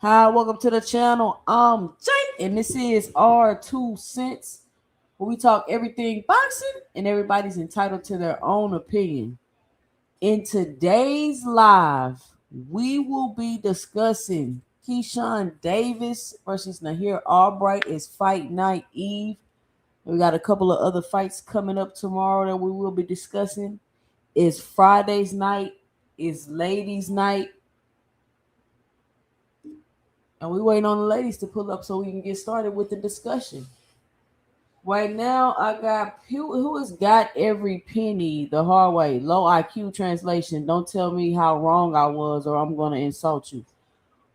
Hi, welcome to the channel. I'm Jake, and this is our 2 cents, where we talk everything boxing, and everybody's entitled to their own opinion. In today's live, we will be discussing Keyshawn Davis versus Nahir Albright is Fight Night Eve. We got a couple of other fights coming up tomorrow that we will be discussing. It's Friday's night. It's ladies' night. And we waiting on the ladies to pull up so we can get started with the discussion. Right now, I got who has got every penny the hard way. Low IQ translation. Don't tell me how wrong I was, or I'm gonna insult you.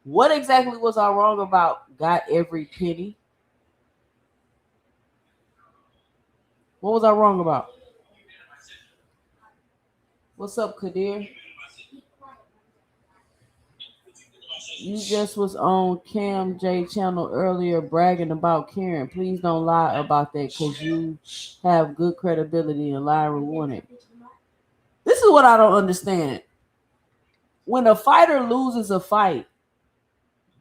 What exactly was I wrong about? Got every penny. What was I wrong about? What's up, Kadir? You just was on Cam J channel earlier bragging about Karen. Please don't lie about that because you have good credibility and lie rewarded. This is what I don't understand. When a fighter loses a fight,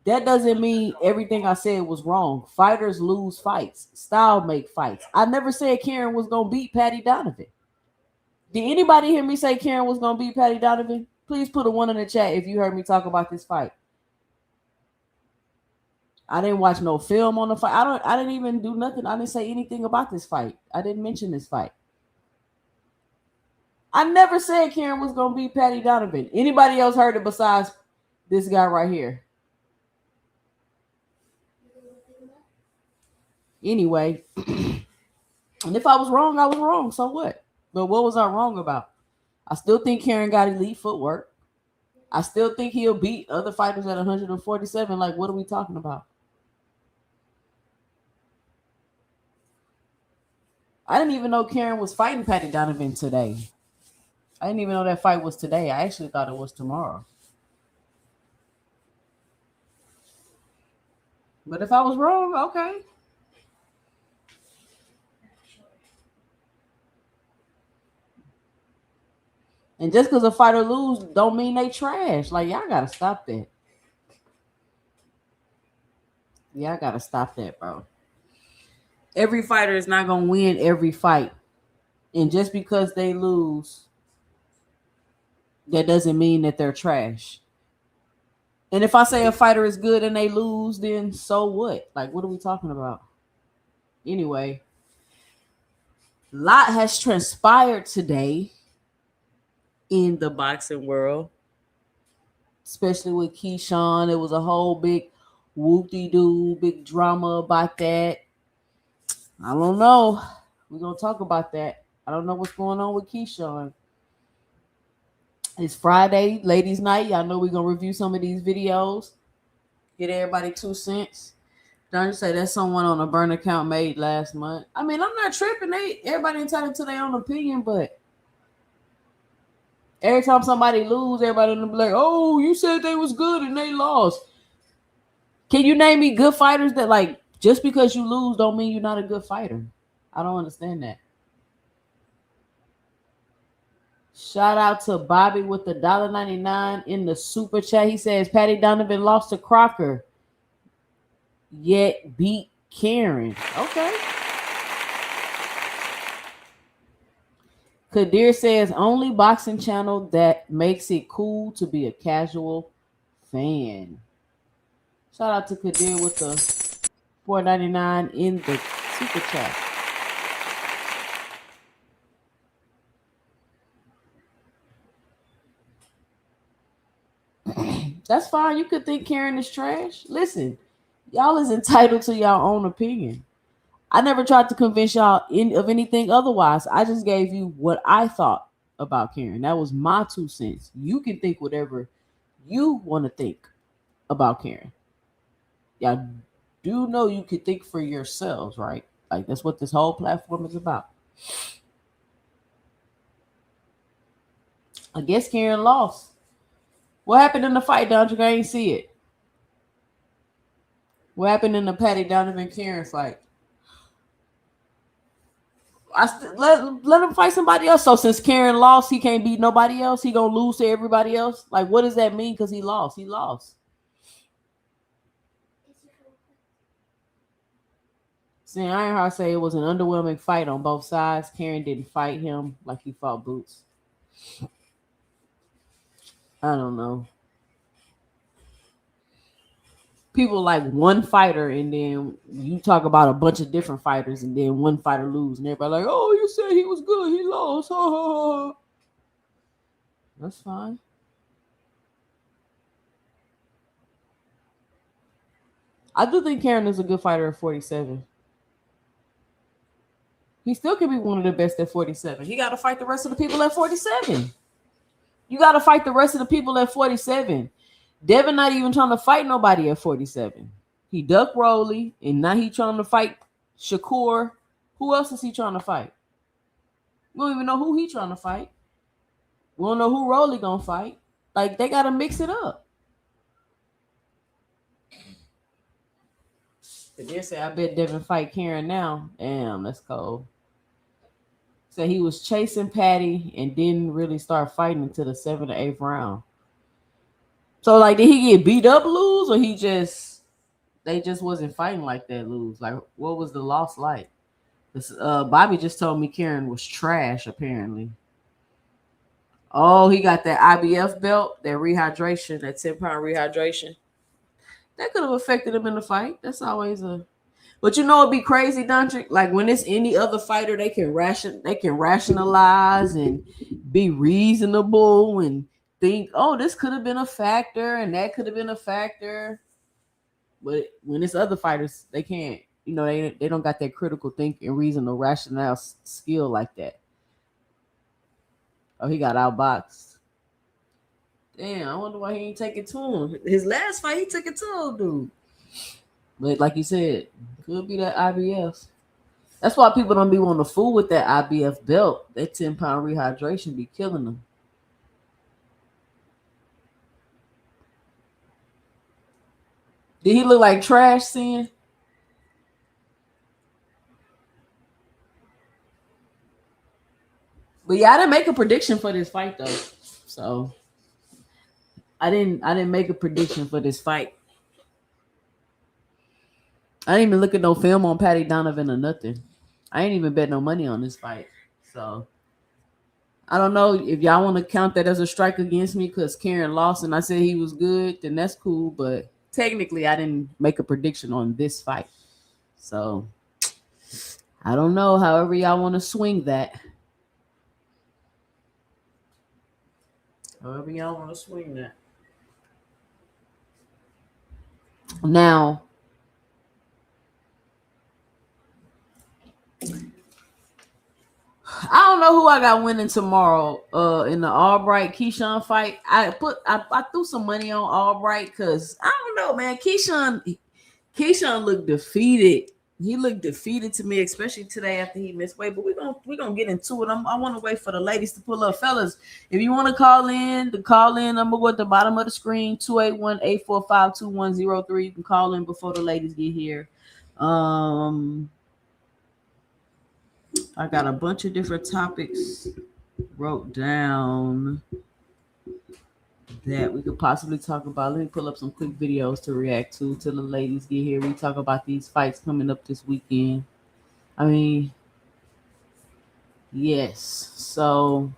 that doesn't mean everything I said was wrong. Fighters lose fights. Style make fights. I never said Karen was going to beat Patty Donovan. Did anybody hear me say Karen was going to beat Patty Donovan? Please put a 1 in the chat if you heard me talk about this fight. I didn't watch no film on the fight. I didn't even do nothing. I didn't say anything about this fight. I didn't mention this fight. I never said Karen was going to beat Patty Donovan. Anybody else heard it besides this guy right here? Anyway, and if I was wrong, I was wrong. So what? But what was I wrong about? I still think Karen got elite footwork. I still think he'll beat other fighters at 147. Like, what are we talking about? I didn't even know Karen was fighting Patty Donovan today. I didn't even know that fight was today. I actually thought it was tomorrow. But if I was wrong, okay. And just because a fighter lose don't mean they trash. Like, y'all gotta stop that. Yeah, I gotta stop that, bro. Every fighter is not gonna win every fight. And just because they lose, that doesn't mean that they're trash. And if I say a fighter is good and they lose, then so what? Like, what are we talking about? Anyway, a lot has transpired today in the boxing world, especially with Keyshawn. It was a whole big whoop-de-doo, big drama about that. I don't know. We're going to talk about that. I don't know what's going on with Keyshawn. It's Friday, ladies' night. Y'all know we're going to review some of these videos. Get everybody 2 cents. Don't say that's someone on a burn account made last month. I mean, I'm not tripping. Everybody entitled to their own opinion, but every time somebody lose, everybody will be like, oh, you said they was good and they lost. Can you name me good fighters that, like, just because you lose don't mean you're not a good fighter? I don't understand that. Shout out to Bobby with the $1.99 in the super chat. He says Patty Donovan lost to Crocker, yet beat Karen. Okay. Kadir says only boxing channel that makes it cool to be a casual fan. Shout out to Kadir with the $4.99 in the super chat. That's fine. You could think Karen is trash. Listen, y'all is entitled to your own opinion. I never tried to convince y'all of anything otherwise. I just gave you what I thought about Karen. That was my 2 cents. You can think whatever you want to think about Karen. Y'all do know you could think for yourselves, right? Like, that's what this whole platform is about. I guess Karen lost. What happened in the fight, Dondrick? I ain't see it. What happened in the Patty Donovan Karen fight? Let him fight somebody else. So since Karen lost, he can't beat nobody else. He gonna lose to everybody else. Like, what does that mean? Because he lost. He lost. See, Ironheart say it was an underwhelming fight on both sides. Karen didn't fight him like he fought Boots. I don't know. People like one fighter, and then you talk about a bunch of different fighters, and then one fighter lose, and everybody like, "Oh, you said he was good, he lost." That's fine. I do think Karen is a good fighter at 47. He still could be one of the best at 47. He got to fight the rest of the people at 47. You got to fight the rest of the people at 47. Devin not even trying to fight nobody at 47. He ducked Rolly, and now he trying to fight Shakur. Who else is he trying to fight? We don't even know who he trying to fight. We don't know who Rolly gonna fight. Like, they gotta mix it up. But they say I bet Devin fight Karen now. Damn, that's cold. So he was chasing Patty and didn't really start fighting until the 7th or 8th round. So like, did he get beat up, lose, or they just wasn't fighting like that, lose? Like, what was the loss like? Bobby just told me Karen was trash, apparently. Oh, he got that IBF belt, that rehydration, that 10-pound rehydration. That could have affected him in the fight. That's always a. But you know, it'd be crazy, Dontrick. Like, when it's any other fighter, they can rationalize and be reasonable and think, oh, this could have been a factor and that could have been a factor. But when it's other fighters, they can't. You know, they don't got that critical thinking, reason, or rationale skill like that. Oh, he got outboxed. Damn, I wonder why he ain't take it to him. His last fight, he took it to him, dude. But like you said, could be that IBF. That's why people don't be wanting to fool with that IBF belt. That 10-pound rehydration be killing them. Did he look like trash, Sin? But yeah, I didn't make a prediction for this fight though. So I didn't make a prediction for this fight. I didn't even look at no film on Patty Donovan or nothing. I ain't even bet no money on this fight. So I don't know if y'all want to count that as a strike against me because Karen lost and I said he was good, then that's cool. But technically, I didn't make a prediction on this fight. So I don't know. However, y'all want to swing that. However, y'all want to swing that. Now, I don't know who I got winning tomorrow. In the Albright Keyshawn fight, I threw some money on Albright because I don't know, man. Keyshawn looked defeated. He looked defeated to me, especially today after he missed weight. But we're gonna get into it. I want to wait for the ladies to pull up, fellas. If you want to call in, the call in number at the bottom of the screen, 281-845-2103. You can call in before the ladies get here. I got a bunch of different topics wrote down that we could possibly talk about. Let me pull up some quick videos to react to till the ladies get here. We talk about these fights coming up this weekend. I mean, yes. So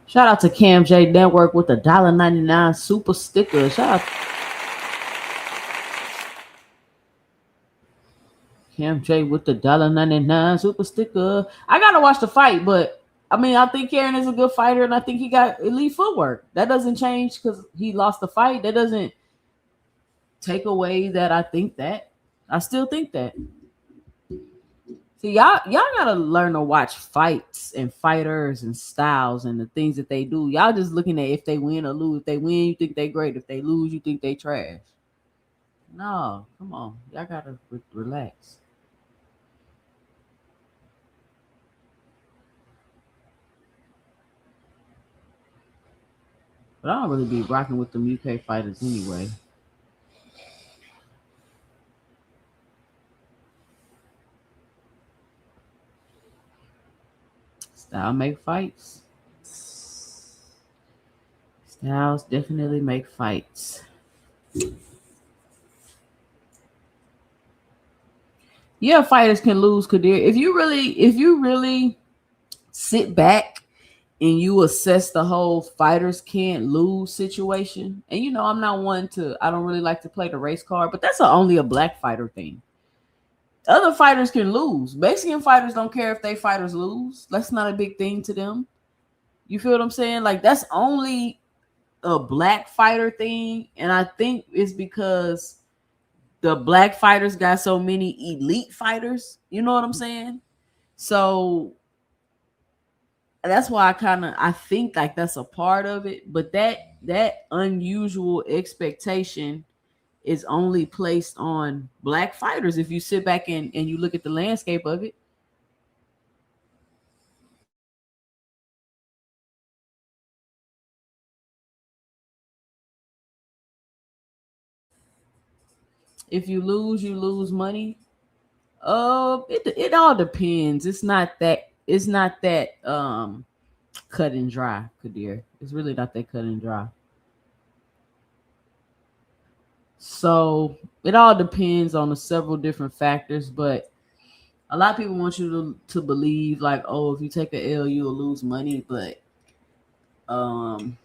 shout out to Cam J Network with the $1.99 super sticker. Shout out Cam J with the $1.99 super sticker. I gotta watch the fight, but I mean, I think Karen is a good fighter, and I think he got elite footwork. That doesn't change because he lost the fight. That doesn't take away that I think that. I still think that. See, y'all gotta learn to watch fights and fighters and styles and the things that they do. Y'all just looking at if they win or lose. If they win, you think they great. If they lose, you think they trash. No, come on. Y'all gotta relax. But I don't really be rocking with them UK fighters anyway. Style make fights. Styles definitely make fights. Yeah, fighters can lose, Kadir. If you really sit back and you assess the whole fighters can't lose situation, and I'm not one to I don't really like to play the race card, but that's only a black fighter thing. Other fighters can lose. Mexican fighters don't care if they fighters lose. That's not a big thing to them. You feel what I'm saying? Like that's only a black fighter thing, and I think it's because the black fighters got so many elite fighters. You know what I'm saying? So that's why I think like that's a part of it. But that unusual expectation is only placed on black fighters if you sit back and you look at the landscape of it. If you lose money. It all depends. It's not that cut and dry, Kadir. It's really not that cut and dry. So it all depends on the several different factors, but a lot of people want you to believe like, oh, if you take a L, you'll lose money. But um,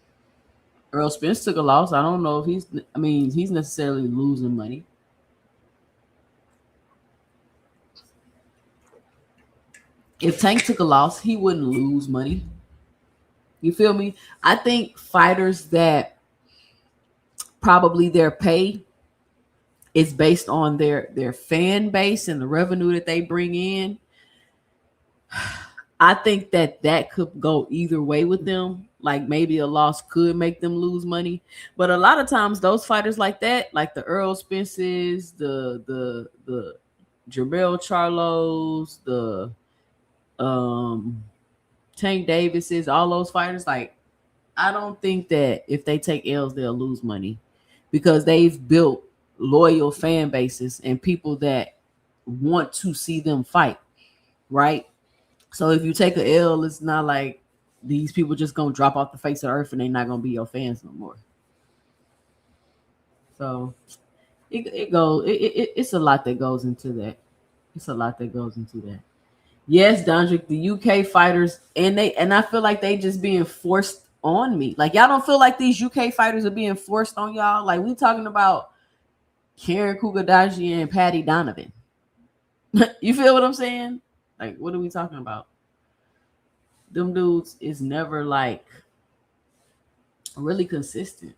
Earl Spence took a loss. I don't know if he's necessarily losing money. If Tank took a loss, he wouldn't lose money. You feel me? I think fighters that probably their pay is based on their fan base and the revenue that they bring in. I think that could go either way with them. Like maybe a loss could make them lose money, but a lot of times those fighters like that, like the Earl Spences, the Jermell Charlos, the um Tank Davises, all those fighters, like I don't think that if they take L's they'll lose money because they've built loyal fan bases and people that want to see them fight, right? So if you take a L, it's not like these people just gonna drop off the face of the earth and they're not gonna be your fans no more. So it's a lot that goes into that. It's a lot that goes into that. Yes, Dondrick, the UK fighters, and I feel like they just being forced on me. Like y'all don't feel like these UK fighters are being forced on y'all. Like we talking about Karen Kugadaji and Patty Donovan. You feel what I'm saying? Like what are we talking about? Them dudes is never like really consistent.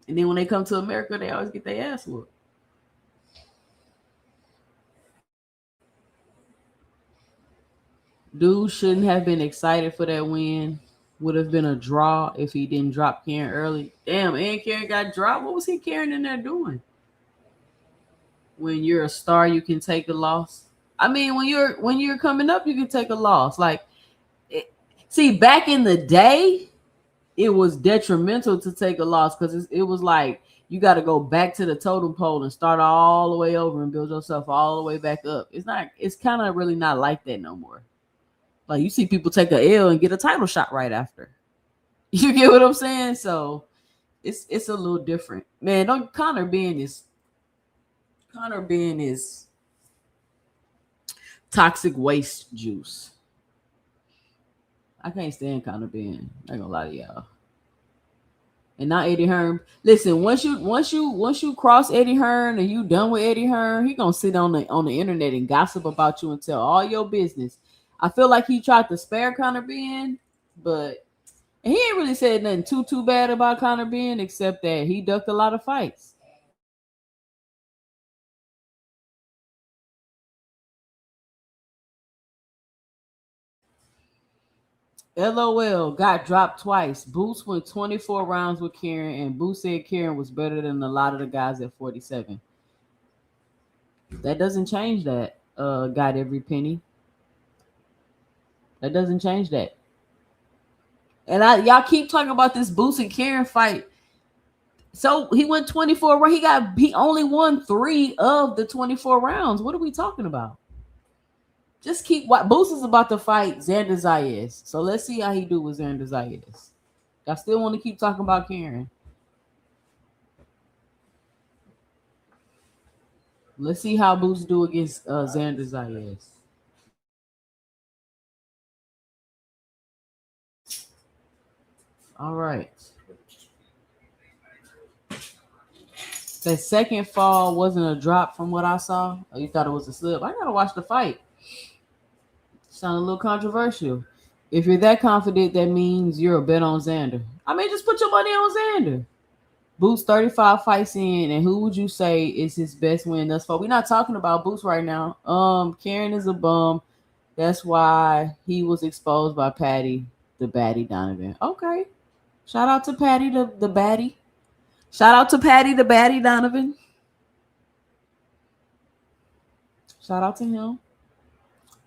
And then when they come to America, they always get their ass whooped. Dude shouldn't have been excited for that win. Would have been a draw if he didn't drop Karen early. Damn, and Karen got dropped. What was he carrying in there doing? When you're a star, you can take a loss. I mean, when you're coming up, you can take a loss. Like, see, back in the day, it was detrimental to take a loss because it was like you got to go back to the totem pole and start all the way over and build yourself all the way back up. It's not. It's kind of really not like that no more. Like you see people take a L and get a title shot right after. You get what I'm saying? So it's a little different, man. Don't Connor being is toxic waste juice. I can't stand Connor being. I ain't gonna lie to y'all. And not Eddie Hearn. Listen, once you cross Eddie Hearn and you done with Eddie Hearn, he gonna sit on the internet and gossip about you and tell all your business. I feel like he tried to spare Connor Ben, but he ain't really said nothing too bad about Connor Ben except that he ducked a lot of fights. LOL got dropped twice. Boots went 24 rounds with Karen, and Boots said Karen was better than a lot of the guys at 47. That doesn't change that. Got every penny. That doesn't change that. And y'all keep talking about this Boots and Karen fight. So he went 24. He only won 3 of the 24 rounds. What are we talking about? Just keep what Boost is about to fight Xander Zayas. So let's see how he do with Xander Zayas. I still want to keep talking about Karen. Let's see how Boost do against Xander Zayas. All right. That second fall wasn't a drop from what I saw. Oh, you thought it was a slip? I gotta watch the fight. Sound a little controversial. If you're that confident, that means you're a bet on Xander. I mean, just put your money on Xander. Boots 35 fights in, and who would you say is his best win thus far? We're not talking about Boots right now. Karen is a bum. That's why he was exposed by Patty, the baddie Donovan. Okay. Shout out to Patty, the baddie. Shout out to Patty, the baddie Donovan. Shout out to him.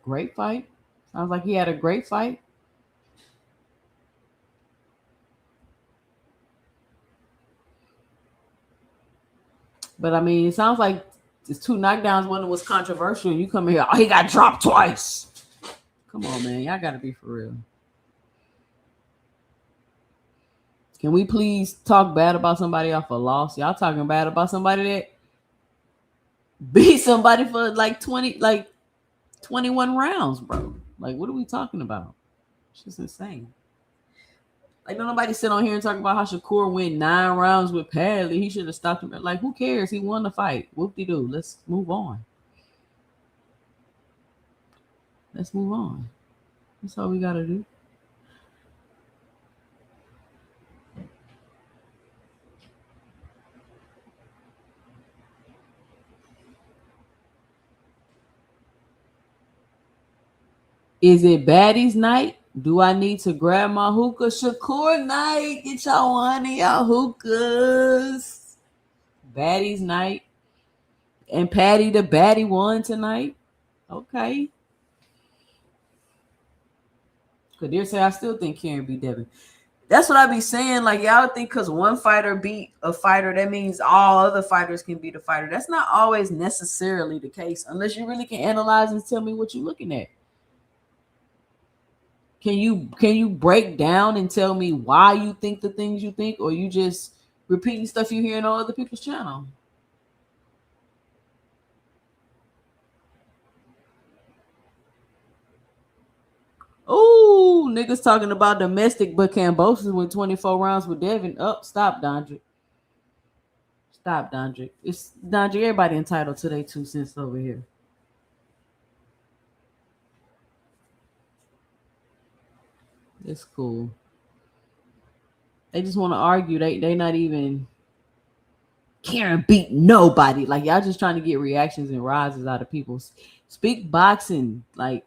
Great fight. Sounds like he had a great fight. But I mean, it sounds like it's 2 knockdowns. One was controversial. And you come here, oh, he got dropped twice. Come on, man. Y'all got to be for real. Can we please talk bad about somebody off a loss? Y'all talking bad about somebody that beat somebody for like 21 rounds, bro. Like, what are we talking about? It's just insane. Like, don't nobody sit on here and talk about how Shakur went 9 rounds with Padley. He should have stopped him. Like, who cares? He won the fight. Whoop-de-doo. Let's move on. Let's move on. That's all we got to do. Is it Baddies night? Do I need to grab my hookah? Shakur night. Get y'all one of y'all hookahs. Baddies night. And Patty the baddie won tonight. Okay. Kadir say I still think Karen beat Devin. That's what I be saying. Like, y'all think because one fighter beat a fighter, that means all other fighters can beat a fighter. That's not always necessarily the case, unless you really can analyze and tell me what you're looking at. Can you break down and tell me why you think the things you think, or you just repeating stuff you hear on other people's channel? Oh, niggas talking about domestic, but Cambosis went 24 rounds with Devin. Stop, Dondrick. Stop, Dondrick. It's Dondrick. Everybody entitled to their 2 cents over here. It's cool. They just want to argue. They not even. Karen beat nobody. Like, y'all just trying to get reactions and rises out of people. Speak boxing. Like,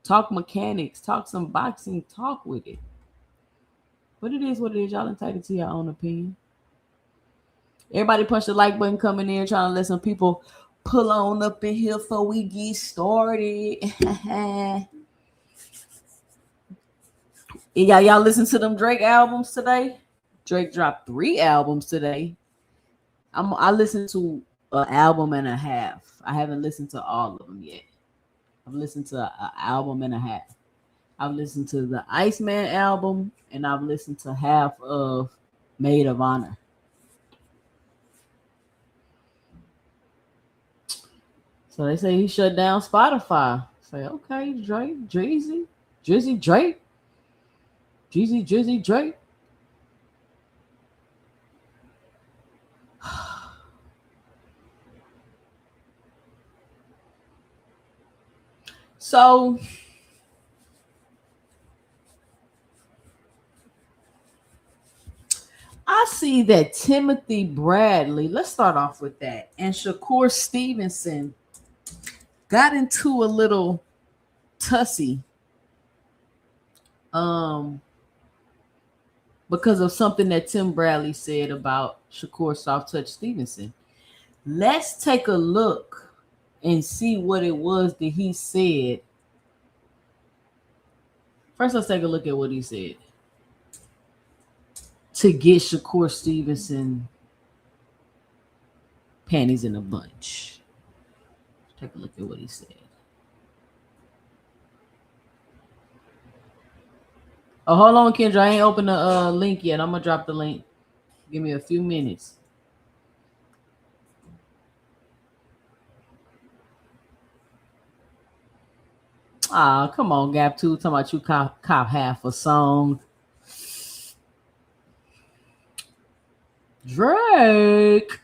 talk mechanics. Talk some boxing. Talk with it. But it is what it is. Y'all entitled to your own opinion. Everybody punch the like button coming in, trying to let some people pull on up in here before we get started. Y'all listen to them Drake albums today? Drake dropped 3 albums today. I listened to an album and a half. I haven't listened to all of them yet. I've listened to an album and a half. I've listened to the Iceman album, and I've listened to half of Maid of Honor. So they say he shut down Spotify. Say, okay, Drake, Drizzy, Drake, Drizzy, Drake. So I see that Timothy Bradley, let's start off with that, and Shakur Stevenson got into a little tussy because of something that Tim Bradley said about Shakur Soft Touch Stevenson. Let's take a look and see what it was that he said. First, let's take a look at what he said to get Shakur Stevenson panties in a bunch. Take a look at what he said. Oh, hold on, Kendra. I ain't opened the link yet. I'm gonna drop the link. Give me a few minutes. Ah, come on, Gap 2. Talking about you cop half a song. Drake.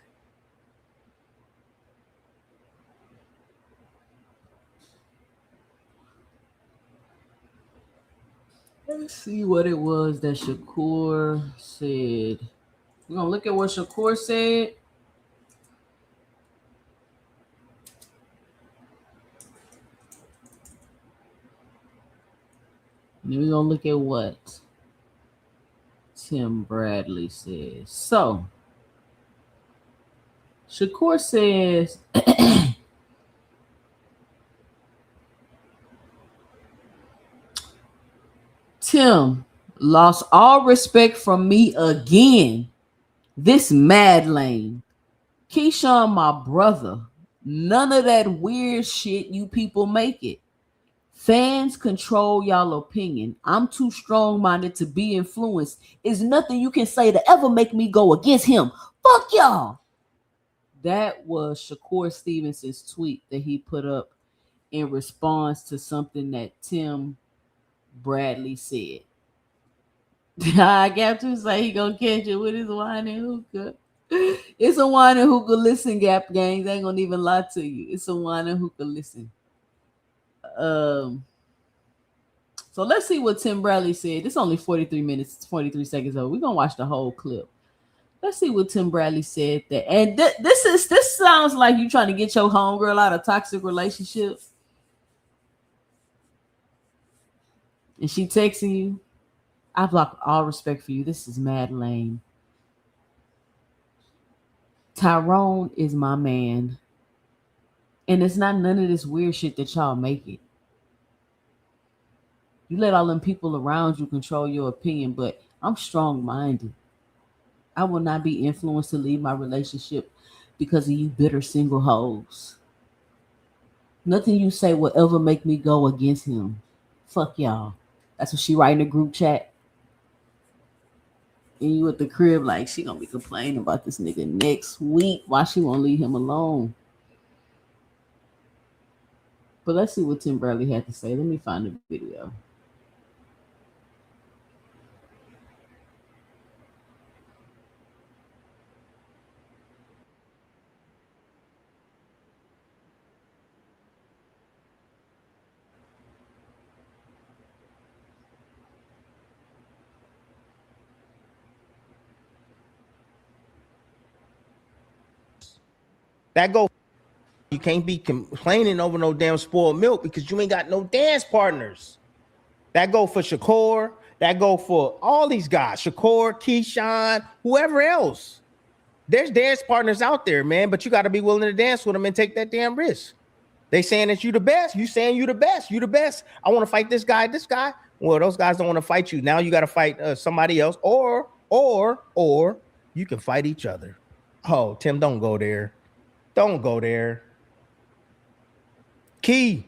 Let's see what it was that Shakur said. We're gonna look at what Shakur said. And then we're gonna look at what Tim Bradley says. So Shakur says Tim lost all respect from me again. This mad lane. Keyshawn, my brother. None of that weird shit you people make it. Fans control y'all opinion. I'm too strong minded to be influenced. Is nothing you can say to ever make me go against him. Fuck y'all. That was Shakur Stevenson's tweet that he put up in response to something that Tim Bradley said. I got to say he gonna catch it with his wine and hookah. It's a wine and hookah listen, Gap gangs. I ain't gonna even lie to you. It's a wine and hookah listen. Um, so let's see what Tim Bradley said. It's only 43 minutes, 43 seconds old. We're gonna watch the whole clip. Let's see what Tim Bradley said there. And this sounds like you trying to get your homegirl out of toxic relationships. And she texting you. I've lost all respect for you. This is mad lame. Tyrone is my man. And it's not none of this weird shit that y'all make it. You let all them people around you control your opinion, but I'm strong minded. I will not be influenced to leave my relationship because of you bitter single hoes. Nothing you say will ever make me go against him. Fuck y'all. That's what she write in the group chat. And you at the crib like she gonna be complaining about this nigga next week. Why she won't leave him alone? But let's see what Tim Bradley had to say. Let me find the video. That go. You can't be complaining over no damn spoiled milk because you ain't got no dance partners. That go for Shakur. That go for all these guys. Shakur, Keyshawn, whoever else. There's dance partners out there, man, but you got to be willing to dance with them and take that damn risk. They saying that you the best. You saying you the best. You the best. I want to fight this guy, this guy. Well, those guys don't want to fight you. Now you got to fight somebody else, or you can fight each other. Oh, Tim, don't go there. Don't go there. Key,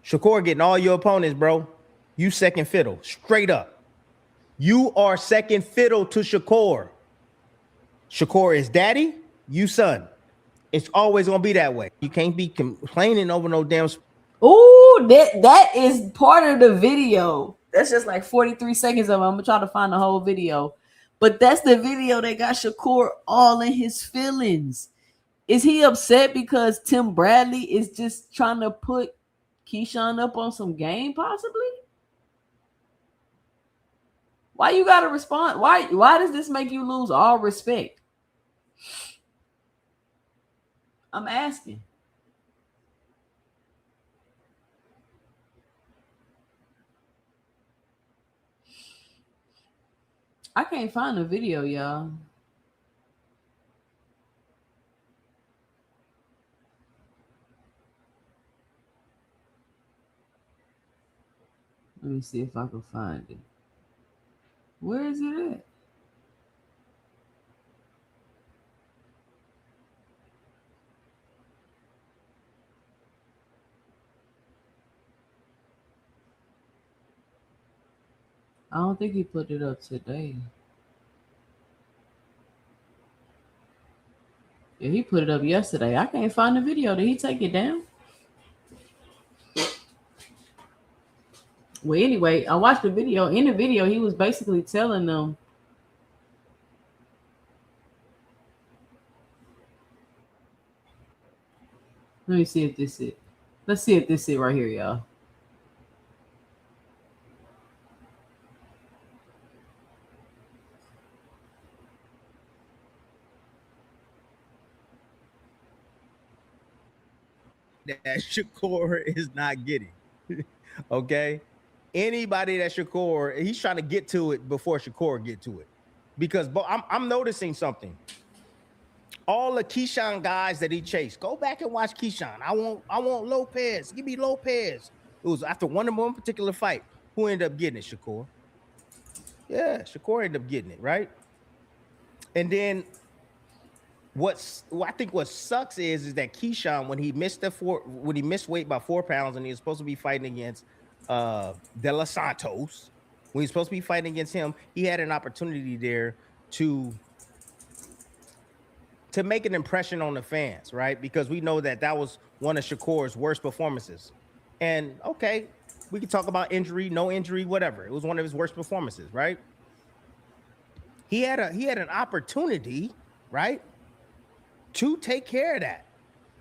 Shakur getting all your opponents, bro. You second fiddle, straight up. You are second fiddle to Shakur. Shakur is daddy, you son. It's always gonna be that way. You can't be complaining over no damn. Ooh, that is part of the video. That's just like 43 seconds of it. I'm gonna try to find the whole video. But that's the video that got Shakur all in his feelings. Is he upset because Tim Bradley is just trying to put Keyshawn up on some game, possibly? Why you gotta respond? Why does this make you lose all respect? I'm asking. I can't find the video, y'all. Let me see if I can find it. Where is it at? I don't think he put it up today. Yeah, he put it up yesterday. I can't find the video. Did he take it down? Well, anyway, I watched the video. In the video, he was basically telling them. Let me see if this is. Let's see if this is right here, y'all. That Shakur is not getting. Okay. Anybody that Shakur, he's trying to get to it before Shakur get to it. Because I'm noticing something. All the Keyshawn guys that he chased, go back and watch Keyshawn. I want Lopez. Give me Lopez. It was after one particular fight. Who ended up getting it? Shakur. Yeah, Shakur ended up getting it, right? And then I think what sucks is that Keyshawn, when he missed weight by 4 pounds and he was supposed to be fighting against De Los Santos, when he's supposed to be fighting against him, he had an opportunity there to make an impression on the fans, right? Because we know that was one of Shakur's worst performances. And okay, we can talk about injury, no injury, whatever. It was one of his worst performances, right? He had an opportunity, right, to take care of that,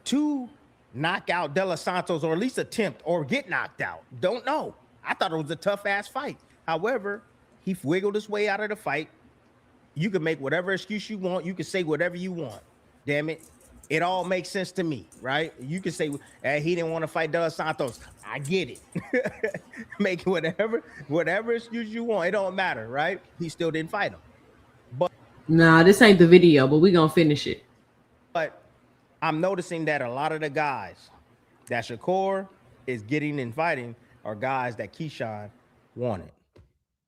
to knock out De Los Santos, or at least attempt, or get knocked out. Don't know. I thought it was a tough ass fight. However, he wiggled his way out of the fight. You can make whatever excuse you want. You can say whatever you want. Damn it. It all makes sense to me, right? You can say, hey, he didn't want to fight De Los Santos. I get it. Make whatever excuse you want. It don't matter, right? He still didn't fight him. Nah, this ain't the video, but we gonna finish it. But I'm noticing that a lot of the guys that Shakur is getting and fighting are guys that Keyshawn wanted.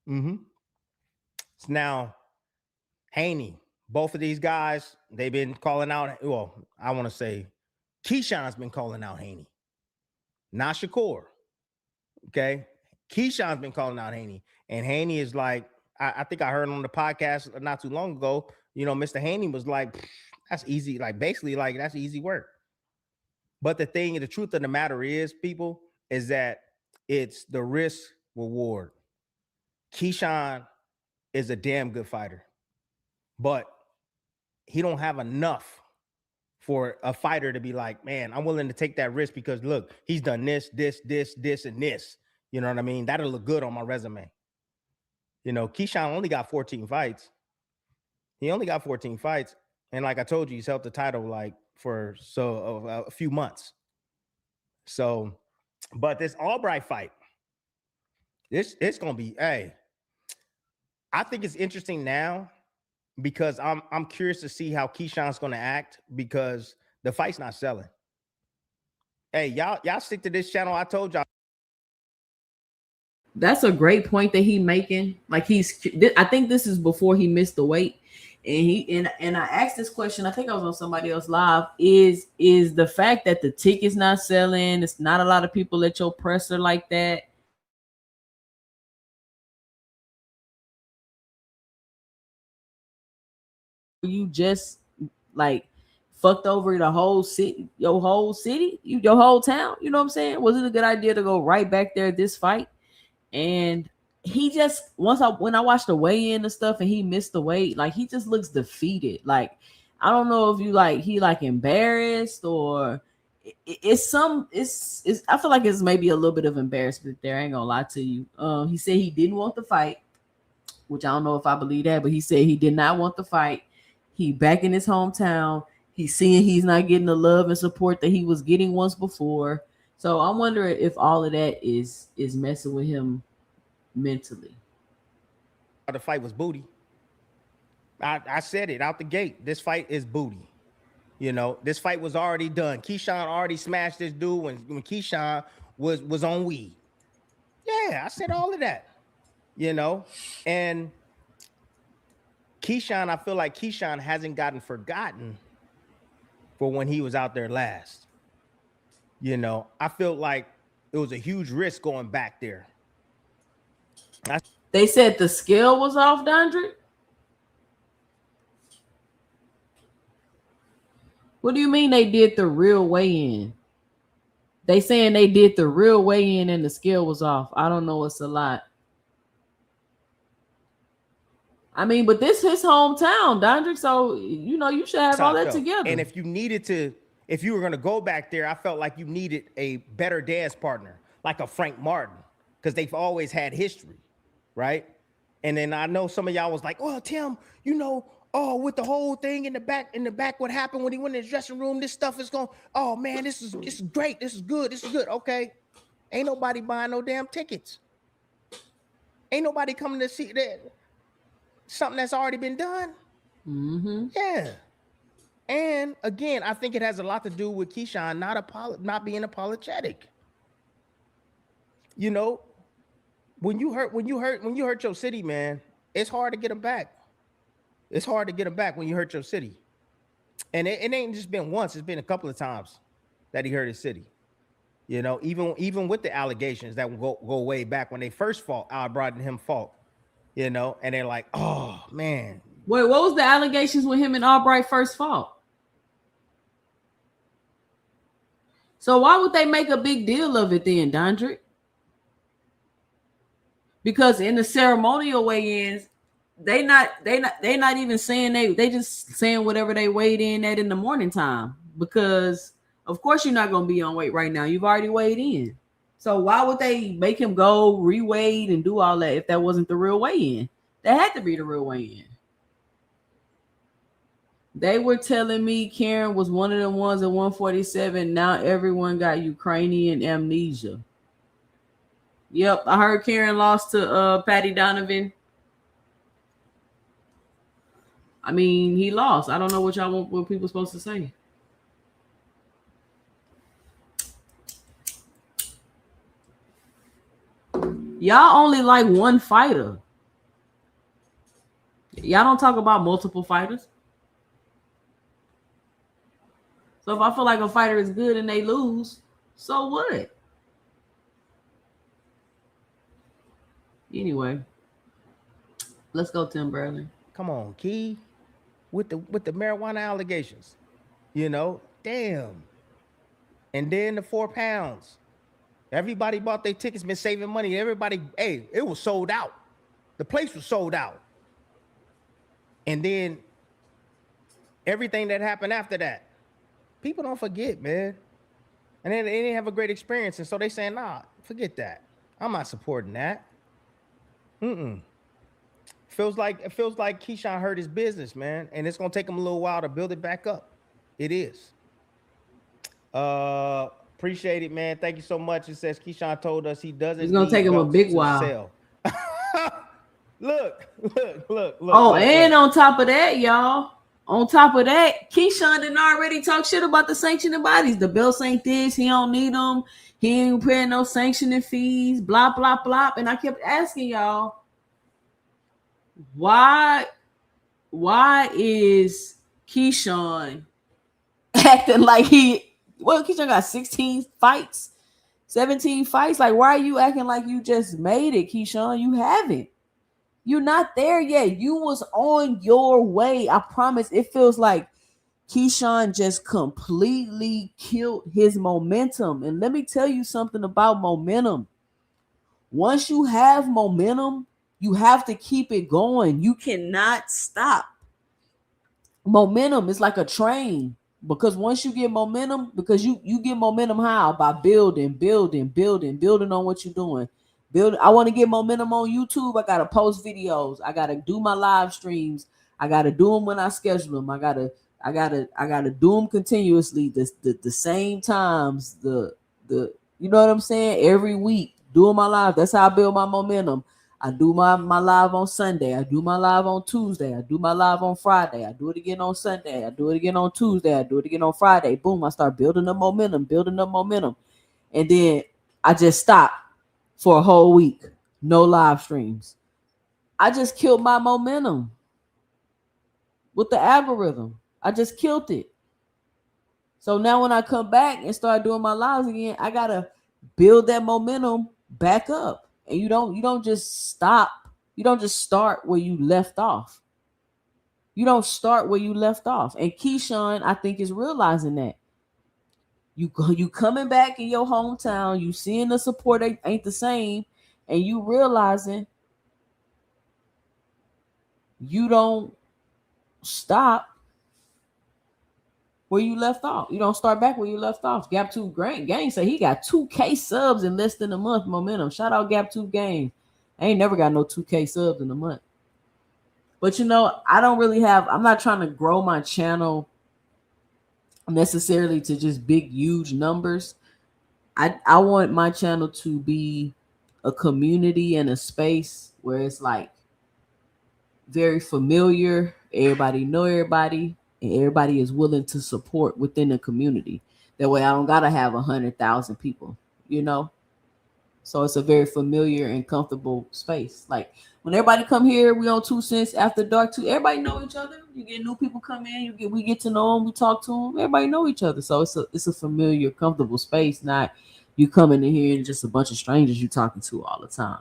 Mm-hmm. Now, Haney, both of these guys, they've been calling out. Well, I want to say Keyshawn's been calling out Haney, not Shakur. Okay. Keyshawn's been calling out Haney. And Haney is like, I think I heard on the podcast not too long ago, Mr. Haney was like, that's easy. Like, basically, like, that's easy work. But the truth of the matter is, people, is that it's the risk reward. Keyshawn is a damn good fighter, but he don't have enough for a fighter to be like, man, I'm willing to take that risk because look, he's done this, and this. You know what I mean? That'll look good on my resume. Keyshawn only got 14 fights. He only got 14 fights. And like I told you, he's held the title like for a few months. So, but this Albright fight, it's gonna be, hey, I think it's interesting now because I'm curious to see how Keyshawn's gonna act because the fight's not selling. Hey, y'all stick to this channel. I told y'all. That's a great point that he's making. Like I think this is before he missed the weight. And I asked this question, I think I was on somebody else live, is the fact that the ticket's not selling, it's not a lot of people at your presser like that. You just like fucked over the whole city, your whole town. You know what I'm saying? Was it a good idea to go right back there this fight? And he just when I watched the weigh in and stuff and he missed the weight, like he just looks defeated. Like I don't know if he embarrassed or it's I feel like it's maybe a little bit of embarrassment there. I ain't gonna lie to you. He said he didn't want the fight, which I don't know if I believe that, but he said he did not want the fight. He back in his hometown. He's seeing he's not getting the love and support that he was getting once before. So I'm wondering if all of that is messing with him mentally. The fight was booty. I said it out the gate. This fight is booty. This fight was already done. Keyshawn already smashed this dude when Keyshawn was on weed. Yeah, I said all of that. And Keyshawn, I feel like Keyshawn hasn't gotten forgotten for when he was out there last. I feel like it was a huge risk going back there. They said the scale was off, Dondrick. What do you mean they did the real weigh-in? They saying they did the real weigh-in and the scale was off. I don't know what's a lot. I mean, but this his hometown, Dondrick. So you should have all that together. And if you were gonna go back there, I felt like you needed a better dance partner, like a Frank Martin, because they've always had history, right? And then I know some of y'all was like, "Oh, Tim, with the whole thing in the back, what happened when he went in his dressing room? This stuff is going. Oh man, this is great. This is good. Okay, ain't nobody buying no damn tickets. Ain't nobody coming to see that something that's already been done. Mm-hmm. Yeah. And again, I think it has a lot to do with Keyshawn not being apologetic. When you hurt your city, man, it's hard to get them back. It's hard to get them back when you hurt your city. And it ain't just been once, it's been a couple of times that he hurt his city. Even with the allegations that will go way back when they first fought, Albright and him fought, and they're like, oh man. Wait, what was the allegations when him and Albright first fought? So why would they make a big deal of it then, Dondrick? Because in the ceremonial weigh-ins, they not even saying they just saying whatever they weighed in at in the morning time. Because of course you're not gonna be on weight right now. You've already weighed in. So why would they make him go re-weighed and do all that if that wasn't the real weigh-in? That had to be the real weigh-in. They were telling me Karen was one of the ones at 147. Now everyone got Ukrainian amnesia. Yep, I heard Karen lost to Patty Donovan. I mean, he lost. I don't know what people supposed to say. Y'all only like one fighter. Y'all don't talk about multiple fighters. So if I feel like a fighter is good and they lose, so what? Anyway, let's go, Tim Bradley. Come on, Key, with the marijuana allegations, damn. And then the 4 pounds. Everybody bought their tickets, been saving money. Everybody, it was sold out. The place was sold out. And then everything that happened after that, people don't forget, man. And then they didn't have a great experience. And so they saying, nah, forget that. I'm not supporting that. Feels like Keyshawn hurt his business, man. And it's going to take him a little while to build it back up. It is. Appreciate it, man. Thank you so much. It says Keyshawn told us he doesn't. It's going to take him a big while. Look. Oh, and on top of that, y'all. On top of that, Keyshawn didn't already talk shit about the sanctioning bodies. The belts ain't this. He don't need them. He ain't paying no sanctioning fees. Blah, blah, blah. And I kept asking y'all, why is Keyshawn acting like Keyshawn got 16 fights, 17 fights? Like, why are you acting like you just made it, Keyshawn? You haven't. You're not there yet. You was on your way. I promise. It feels like Keyshawn just completely killed his momentum. And let me tell you something about momentum. Once you have momentum, you have to keep it going. You cannot stop. Momentum is like a train, because once you get momentum, because you get momentum how? By building on what you're doing. I want to get momentum on YouTube. I gotta post videos. I gotta do my live streams. I gotta do them when I schedule them. I gotta do them continuously. The same times. The you know what I'm saying? Every week, doing my live. That's how I build my momentum. I do my live on Sunday. I do my live on Tuesday. I do my live on Friday. I do it again on Sunday. I do it again on Tuesday. I do it again on Friday. Boom! I start building up momentum, and then I just stop for a whole week. No live streams. I just killed my momentum with the algorithm. I just killed it. So now when I come back and start doing my lives again, I gotta build that momentum back up. And you don't just stop You don't just start where you left off. You don't start where you left off. And Keyshawn, I think, is realizing that. You coming back in your hometown, you seeing the support ain't the same, and you realizing you don't stop where you left off. You don't start back where you left off. Gap 2 Gang said he got 2K subs in less than a month. Momentum. Shout out Gap 2 Gang. I ain't never got no 2K subs in a month. But I'm not trying to grow my channel necessarily to just big, huge numbers. I want my channel to be a community and a space where it's like very familiar. Everybody know everybody, and everybody is willing to support within the community. That way I don't gotta have 100,000 people, So it's a very familiar and comfortable space. Like when everybody come here, we on 2 Cents After Dark too. Everybody know each other. You get new people come in. We get to know them. We talk to them. Everybody know each other. So it's a familiar, comfortable space. Not you coming in here and just a bunch of strangers you talking to all the time.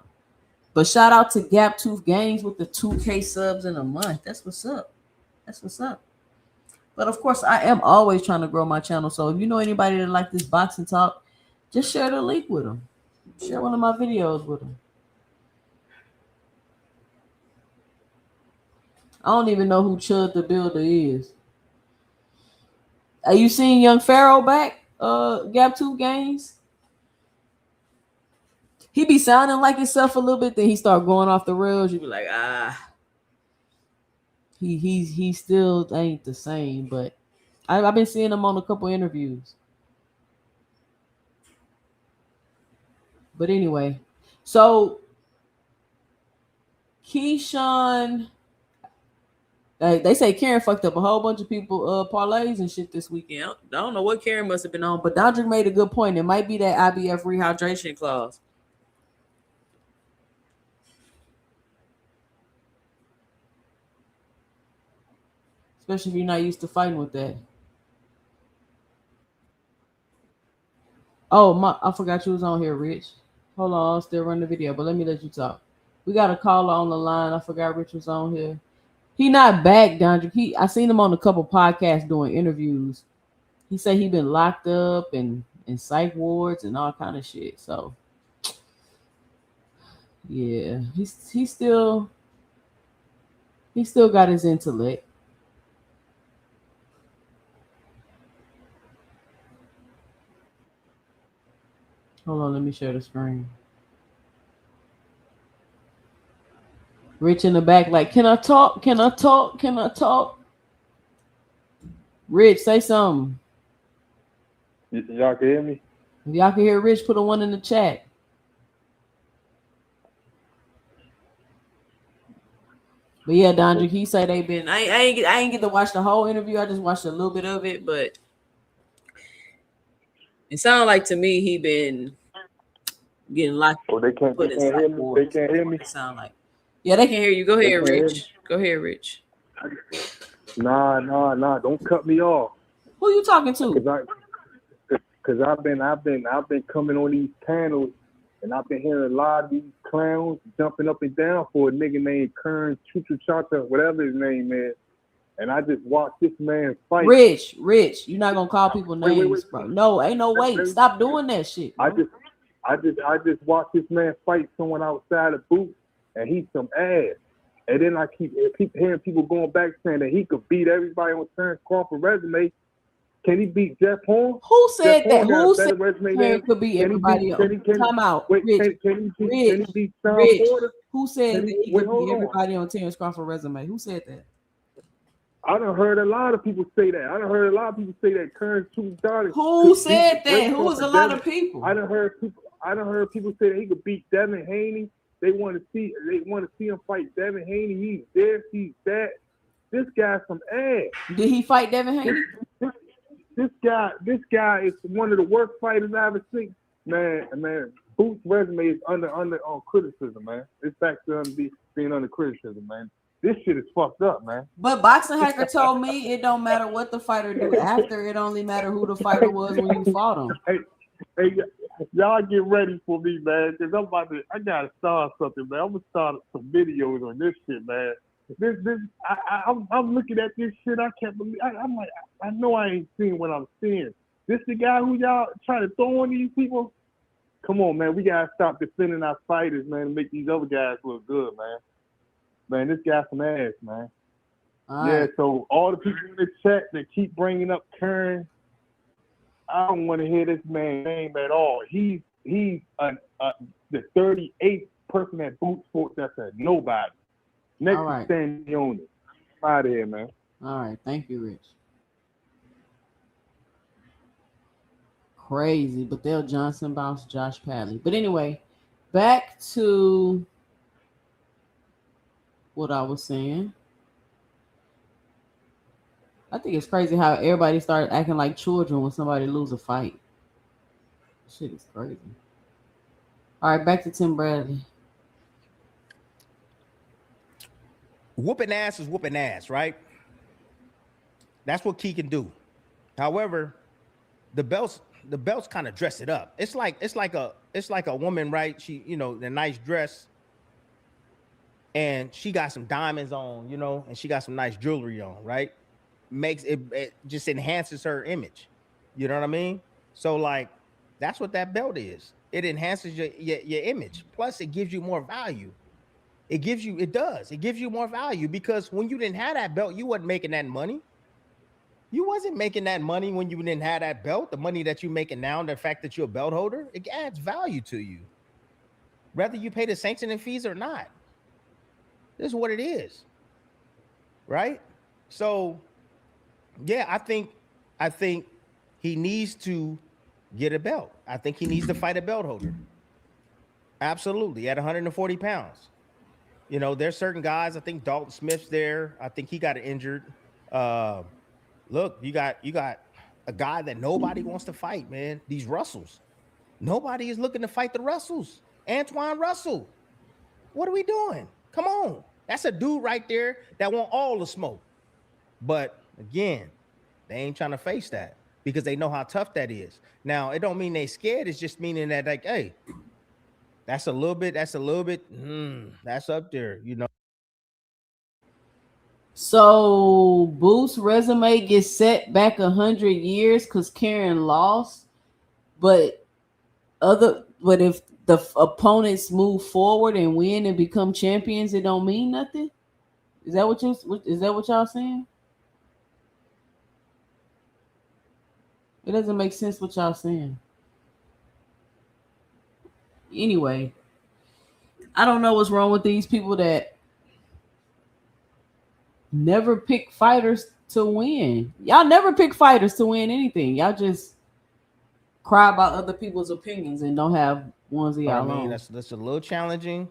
But shout out to Gap Tooth Games with the 2K subs in a month. That's what's up. But of course, I am always trying to grow my channel. So if you know anybody that like this boxing talk, just share the link with them. Share one of my videos with them. I don't even know who Chud the Builder is. Are you seeing Young Pharaoh back? Gap 2 Games. He be sounding like himself a little bit, then he start going off the rails. You be like, he still ain't the same. But I've been seeing him on a couple interviews. But anyway, so Keyshawn, they say Karen fucked up a whole bunch of people parlays and shit this weekend. I don't know what Karen must have been on, but Dondrick made a good point. It might be that IBF rehydration clause. Especially if you're not used to fighting with that. Oh, I forgot you was on here, Rich. Hold on, I'll still run the video, but let me let you talk. We got a caller on the line. I forgot Rich was on here. He not back, Dondrick. I seen him on a couple podcasts doing interviews. He said he been locked up and in psych wards and all kind of shit. So yeah, he still got his intellect. Hold on, let me share the screen. Rich in the back, like, can I talk? Can I talk? Can I talk? Rich, say something. Y'all can hear me? If y'all can hear Rich, put a 1 in the chat. But yeah, Dondrick, he said they been. I ain't get to watch the whole interview. I just watched a little bit of it, but it sounded like to me he been getting locked. Oh, they can't hear me. They can't hear me. It sound like. Yeah, they can hear you. Go ahead, Rich. Go ahead, Rich. Nah. Don't cut me off. Who you talking to? Cause I've been coming on these panels, and I've been hearing a lot of these clowns jumping up and down for a nigga named Kern Chuchuchata, whatever his name is. And I just watched this man fight. Rich, you're not gonna call people names, wait. Bro. No, ain't no way. Stop doing that shit. Bro. I just watched this man fight someone outside the booth, and he's some ass. And then I keep hearing people going back saying that he could beat everybody on Terrence Crawford resume. Can he beat Jeff Horn? Who said that? Who said Terrence could beat everybody? Time out. Wait, Rich, can he beat Sean Porter? Who said that he could beat everybody on Terrence Crawford resume? Who said that? I done heard a lot of people say that. Kern Chuchuchata. Who said that? Who was a lot of people? I done heard people say that he could beat Devin Haney. They want to see him fight Devin Haney. He's this, he's that. This guy's some ass. Did he fight Devin Haney? This guy is one of the worst fighters I ever seen. Man, Boots' resume is under criticism, man. It's back to being under criticism, man. This shit is fucked up, man. But Boxing Hacker told me it don't matter what the fighter do after. It only matter who the fighter was when you fought him. Y'all get ready for me, man, because I gotta start something, man. I'm gonna start some videos on this shit, man. I'm looking at this shit. I can't believe. I'm like, I know I ain't seeing what I'm seeing. This the guy who y'all trying to throw on these people? Come on, man. We gotta stop defending our fighters, man, and make these other guys look good, man. Man, this guy's some ass, man. Right. So all the people in the chat that keep bringing up Kern, I don't want to hear this man's name at all. He's the 38th person at Boot Sports that's a nobody. Next to Sandy on it. I'm out of here, man. All right. Thank you, Rich. Crazy. But Dale Johnson bounced Josh Padley. But anyway, back to what I was saying. I think it's crazy how everybody started acting like children when somebody lose a fight. Shit is crazy. All right, back to Tim Bradley. Whooping ass is whooping ass, right? That's what Key can do. However, the belts kind of dress it up. It's like a woman, right? She, the nice dress, and she got some diamonds on, and she got some nice jewelry on, right? Makes it just enhances her image. You know what I mean? So like that's what that belt is. It enhances your image. Plus it gives you more value. It gives you more value because when you didn't have that belt, you wasn't making that money. You wasn't making that money when you didn't have that belt. The money that you're making now, the fact that you're a belt holder, it adds value to you. Whether you pay the sanctioning fees or not. This is what it is. Right? So yeah, I think he needs to get a belt. I think he needs to fight a belt holder. Absolutely, at 140 pounds. There's certain guys. I think Dalton Smith's there. I think he got injured. Look, you got a guy that nobody wants to fight, man. These Russells. Nobody is looking to fight the Russells. Antoine Russell. What are we doing? Come on. That's a dude right there that want all the smoke. But again, they ain't trying to face that because they know how tough that is. Now, it don't mean they scared. It's just meaning that, like, hey, that's a little bit, that's up there, So Booth's resume gets set back 100 years because Karen lost, but if the opponents move forward and win and become champions, it don't mean nothing. Is that what y'all saying? It doesn't make sense what y'all saying. Anyway, I don't know what's wrong with these people that never pick fighters to win. Y'all never pick fighters to win anything. Y'all just cry about other people's opinions and don't have ones of y'all own. That's a little challenging.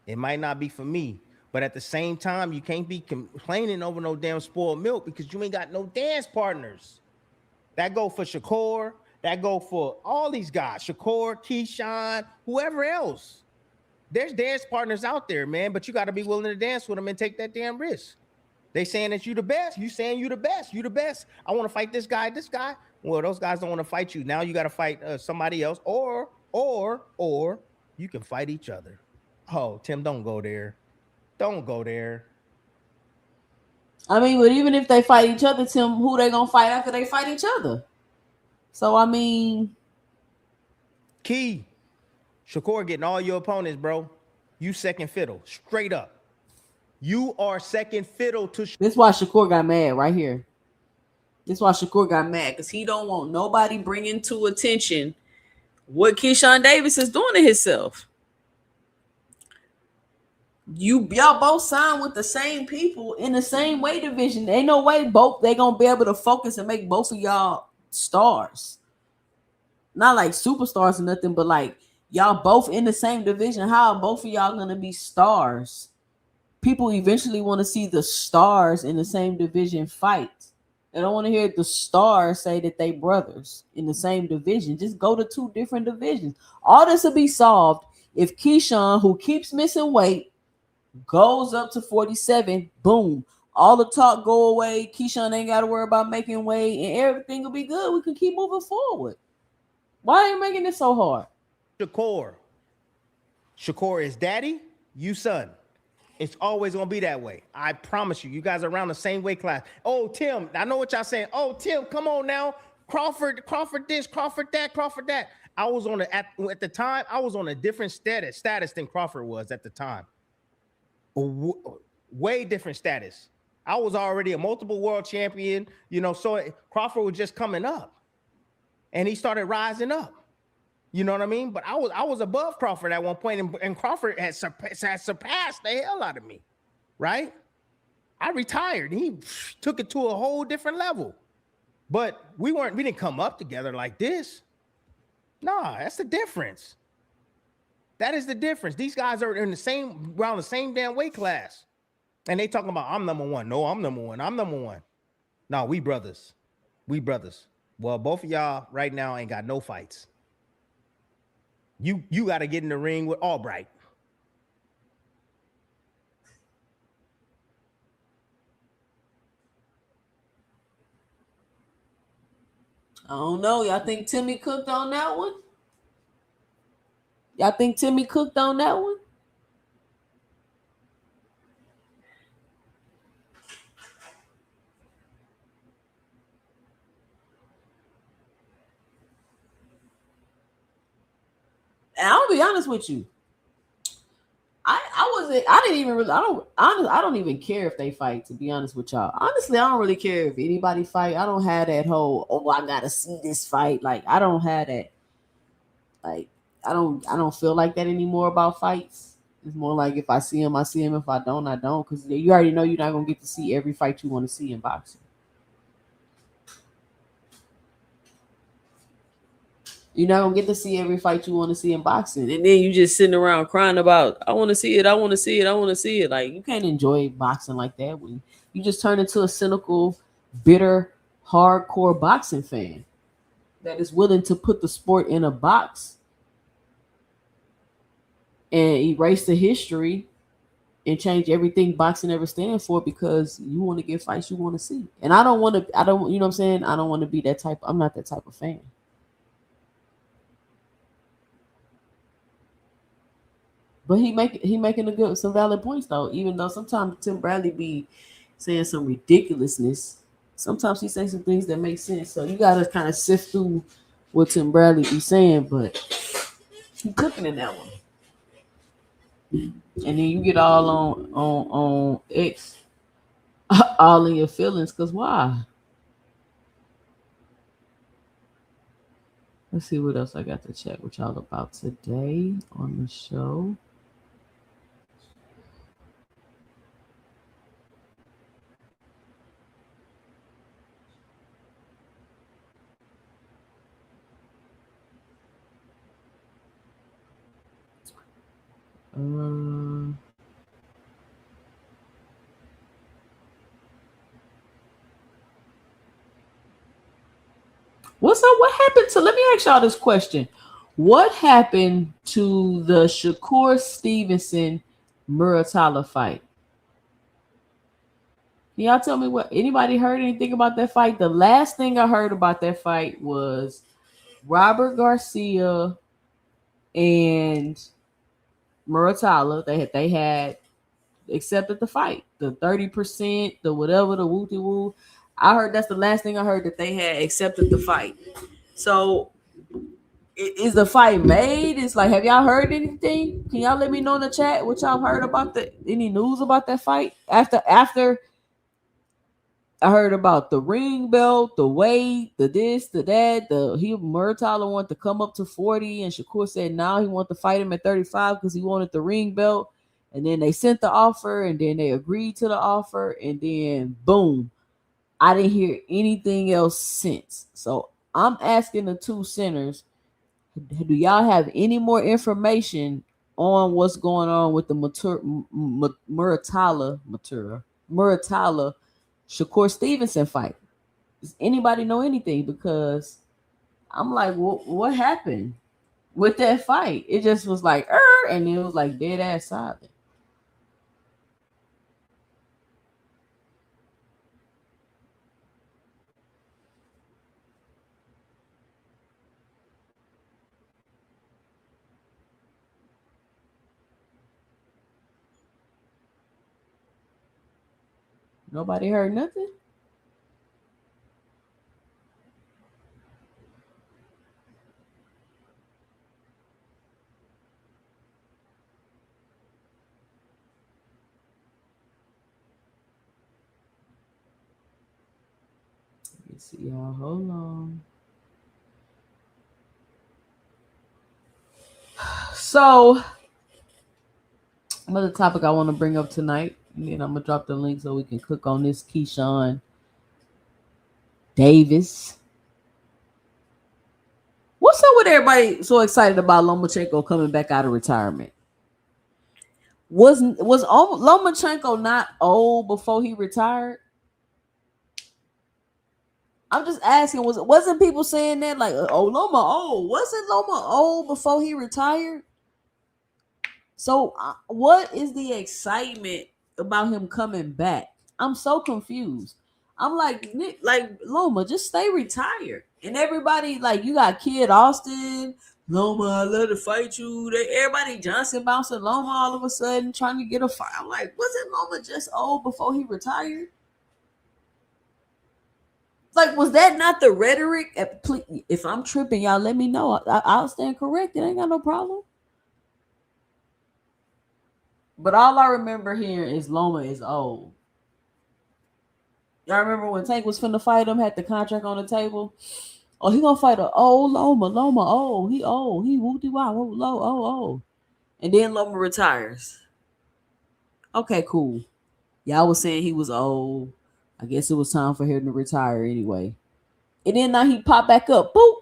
It might not be for me, but at the same time, you can't be complaining over no damn spoiled milk because you ain't got no dance partners. That go for Shakur. That go for all these guys. Shakur, Keyshawn, whoever else. There's dance partners out there, man, but you got to be willing to dance with them and take that damn risk. They saying that you the best. You saying you the best. You the best. I want to fight this guy. Well, those guys don't want to fight you. Now you got to fight somebody else, or you can fight each other. Oh, Tim, don't go there. Don't go there. I mean, but even if they fight each other, Tim, who they gonna fight after they fight each other? So I mean, Key, Shakur getting all your opponents, bro. You second fiddle, straight up. You are second fiddle to. This is why Shakur got mad right here. This is why Shakur got mad because he don't want nobody bringing to attention what Keyshawn Davis is doing to himself. Y'all both signed with the same people in the same weight division. Ain't no way they gonna be able to focus and make both of y'all stars. Not like superstars or nothing, but like y'all both in the same division. How are both of y'all gonna be stars? People eventually want to see the stars in the same division fight. They don't want to hear the stars say that they brothers in the same division. Just go to two different divisions. All this will be solved if Keyshawn, who keeps missing weight, goes up to 47. Boom. All the talk go away. Keyshawn ain't got to worry about making weight, and everything will be good. We can keep moving forward. Why are you making this so hard? Shakur. Shakur is daddy, you son. It's always gonna be that way. I promise you. You guys are around the same weight class. Oh, Tim, I know what y'all saying. Oh, Tim, come on now. Crawford this, Crawford that. I was on at the time, I was on a different status than Crawford was at the time. Way different status. I was already a multiple world champion, so Crawford was just coming up and he started rising up. You know what I mean? But I was above Crawford at one point, and Crawford had surpassed the hell out of me, right? I retired. He took it to a whole different level. But we didn't come up together like this. Nah, that's the difference. That is the difference. These guys are around the same damn weight class. And they talking about, I'm number one. No, I'm number one. I'm number one. No, we brothers. We brothers. Well, both of y'all right now ain't got no fights. You got to get in the ring with Albright. I don't know. Y'all think Timmy cooked on that one? Y'all think Timmy cooked on that one? And I'll be honest with you. I don't even care if they fight, to be honest with y'all. Honestly, I don't really care if anybody fight. I don't have that whole, I gotta see this fight. Like, I don't have that. Like, I don't feel like that anymore about fights. It's more like if I see him, I see him. If I don't, I don't. Because you already know you're not gonna get to see every fight you want to see in boxing. You're not gonna get to see every fight you want to see in boxing, and then you just sitting around crying about, I want to see it, I want to see it, I want to see it. Like, you can't enjoy boxing like that when you just turn into a cynical, bitter, hardcore boxing fan that is willing to put the sport in a box and erase the history and change everything boxing ever stands for because you want to get fights you want to see. And I don't, you know what I'm saying? I don't want to be that type. I'm not that type of fan. But he making some valid points though. Even though sometimes Tim Bradley be saying some ridiculousness, sometimes he says some things that make sense. So you gotta kind of sift through what Tim Bradley be saying. But he cooking in that one, and then you get all on X, all in your feelings. Cause why? Let's see what else I got to chat with y'all about today on the show. What's up? What happened to? Let me ask y'all this question. What happened to the Shakur Stevenson Muratalla fight? Can y'all tell me what? Anybody heard anything about that fight? The last thing I heard about that fight was Robert Garcia and Muratalla. They had accepted the fight, the 30%, the whatever, the wooty woo. I heard that's the last thing I heard, that they had accepted the fight. So is the fight made? It's like, have y'all heard anything? Can y'all let me know in the chat what y'all heard about any news about that fight? After I heard about the ring belt, the weight, the this, the that, Muratalla wanted to come up to 40, and Shakur said now he wanted to fight him at 35 because he wanted the ring belt. And then they sent the offer, and then they agreed to the offer, and then boom, I didn't hear anything else since. So I'm asking the two centers, do y'all have any more information on what's going on with the Muratalla Shakur Stevenson fight? Does anybody know anything? Because I'm like, what happened with that fight? It just was like, and it was like dead ass silent. Nobody heard nothing. Let me see y'all. Hold on. So another topic I want to bring up tonight, and then I'm gonna drop the link so we can click on this Keyshawn Davis. What's up with everybody so excited about Lomachenko coming back out of retirement? Was Lomachenko not old before he retired? I'm just asking. Wasn't people saying that like, oh, Loma old? Wasn't Loma old before he retired? So what is the excitement about him coming back? I'm so confused. I'm like, Nick, like Loma, just stay retired. And everybody, like, you got Kid Austin, Loma, I love to fight you. Everybody Johnson bouncing Loma all of a sudden trying to get a fight. I'm like, wasn't Loma just old before he retired? Like, was that not the rhetoric? If I'm tripping, y'all let me know. I'll stand corrected. I ain't got no problem. But all I remember hearing is Loma is old. Y'all remember when Tank was finna fight him, had the contract on the table? Oh, he gonna fight a old Loma. Loma old. He old. He whoopty wow. Low. Oh. And then Loma retires. Okay, cool. Y'all was saying he was old. I guess it was time for him to retire anyway. And then now he popped back up. Boop.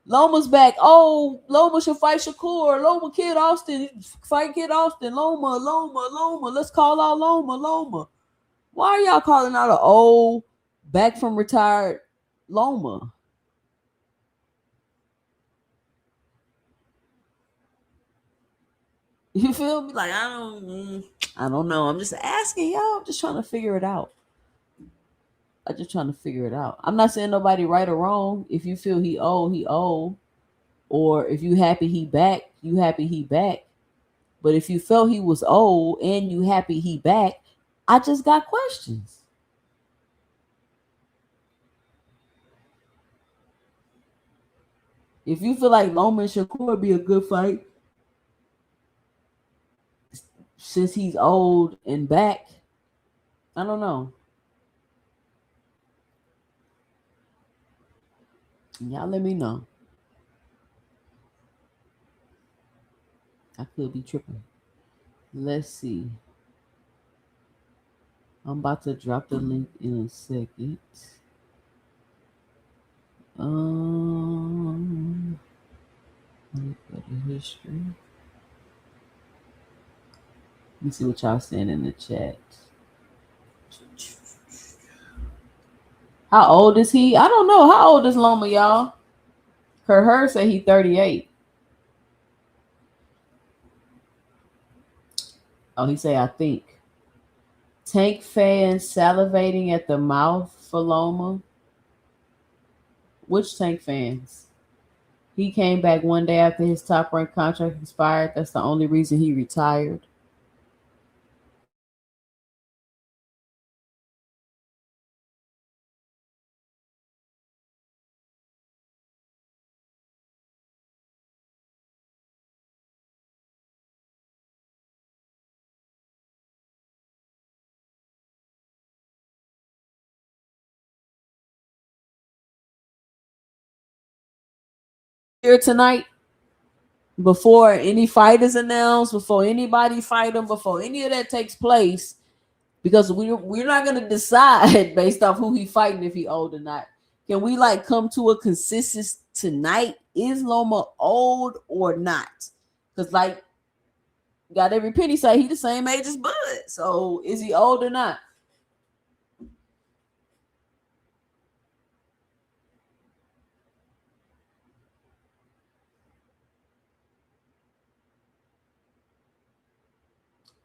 Loma's back. Oh, Loma should fight Shakur. Loma, Kid Austin. Fight Kid Austin. Loma. Let's call out Loma. Why are y'all calling out an old, back from retired Loma? You feel me? Like, I don't know. I'm just asking y'all. I'm just trying to figure it out. I'm not saying nobody right or wrong. If you feel he old, he old. Or if you happy he back, you happy he back. But if you felt he was old and you happy he back, I just got questions. If you feel like Loma and Shakur would be a good fight since he's old and back, I don't know. Y'all let me know. I could be tripping. Let's see. I'm about to drop the link in a second. Let me go to history. Let me see what y'all saying in the chat. How old is he? I don't know. How old is Loma, y'all? Her say he 38. Oh, he say I think. Tank fans salivating at the mouth for Loma. Which Tank fans? He came back one day after his top rank contract expired. That's the only reason he retired. Here tonight, before any fight is announced, before anybody fight him, before any of that takes place, because we're not gonna decide based off who he fighting if he old or not. Can we like come to a consensus tonight? Is Loma old or not? Because like got every penny say he the same age as Bud. So is he old or not?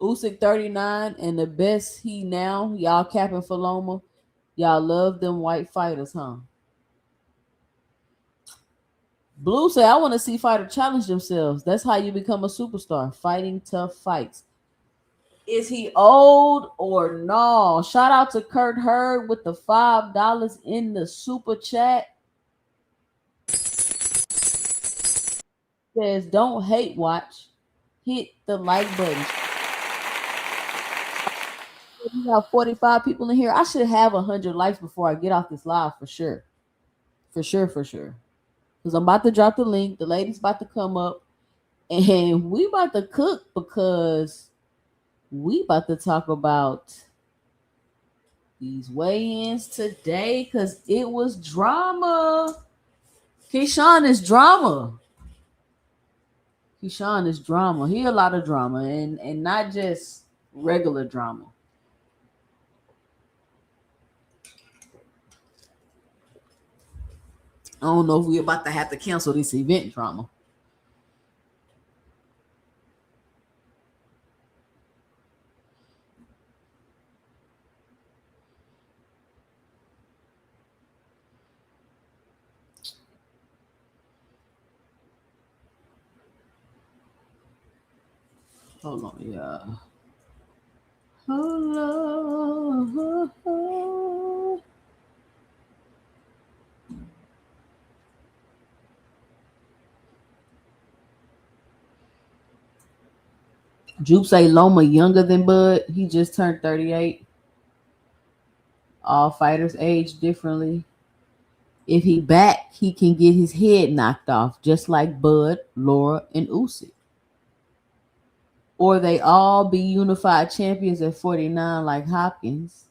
Usyk 39 and the best he now. Y'all capping for Loma. Y'all love them white fighters, huh? Blue say, I want to see fighters challenge themselves. That's how you become a superstar. Fighting tough fights. Is he old or no? Shout out to Kurt Hurd with the $5 in the super chat. Says don't hate watch. Hit the like button. We have 45 people in here. I should have 100 likes before I get off this live for sure. For sure. Because I'm about to drop the link. The lady's about to come up. And we about to cook because we about to talk about these weigh-ins today because it was drama. Keyshawn is drama. Keyshawn is drama. He a lot of drama and not just regular drama. I don't know if we're about to have to cancel this event drama. Hold on, yeah. Hold on. Jupe say Loma younger than Bud. He just turned 38. All fighters age differently. If he back, he can get his head knocked off, just like Bud, Laura, and Usyk. Or they all be unified champions at 49 like Hopkins.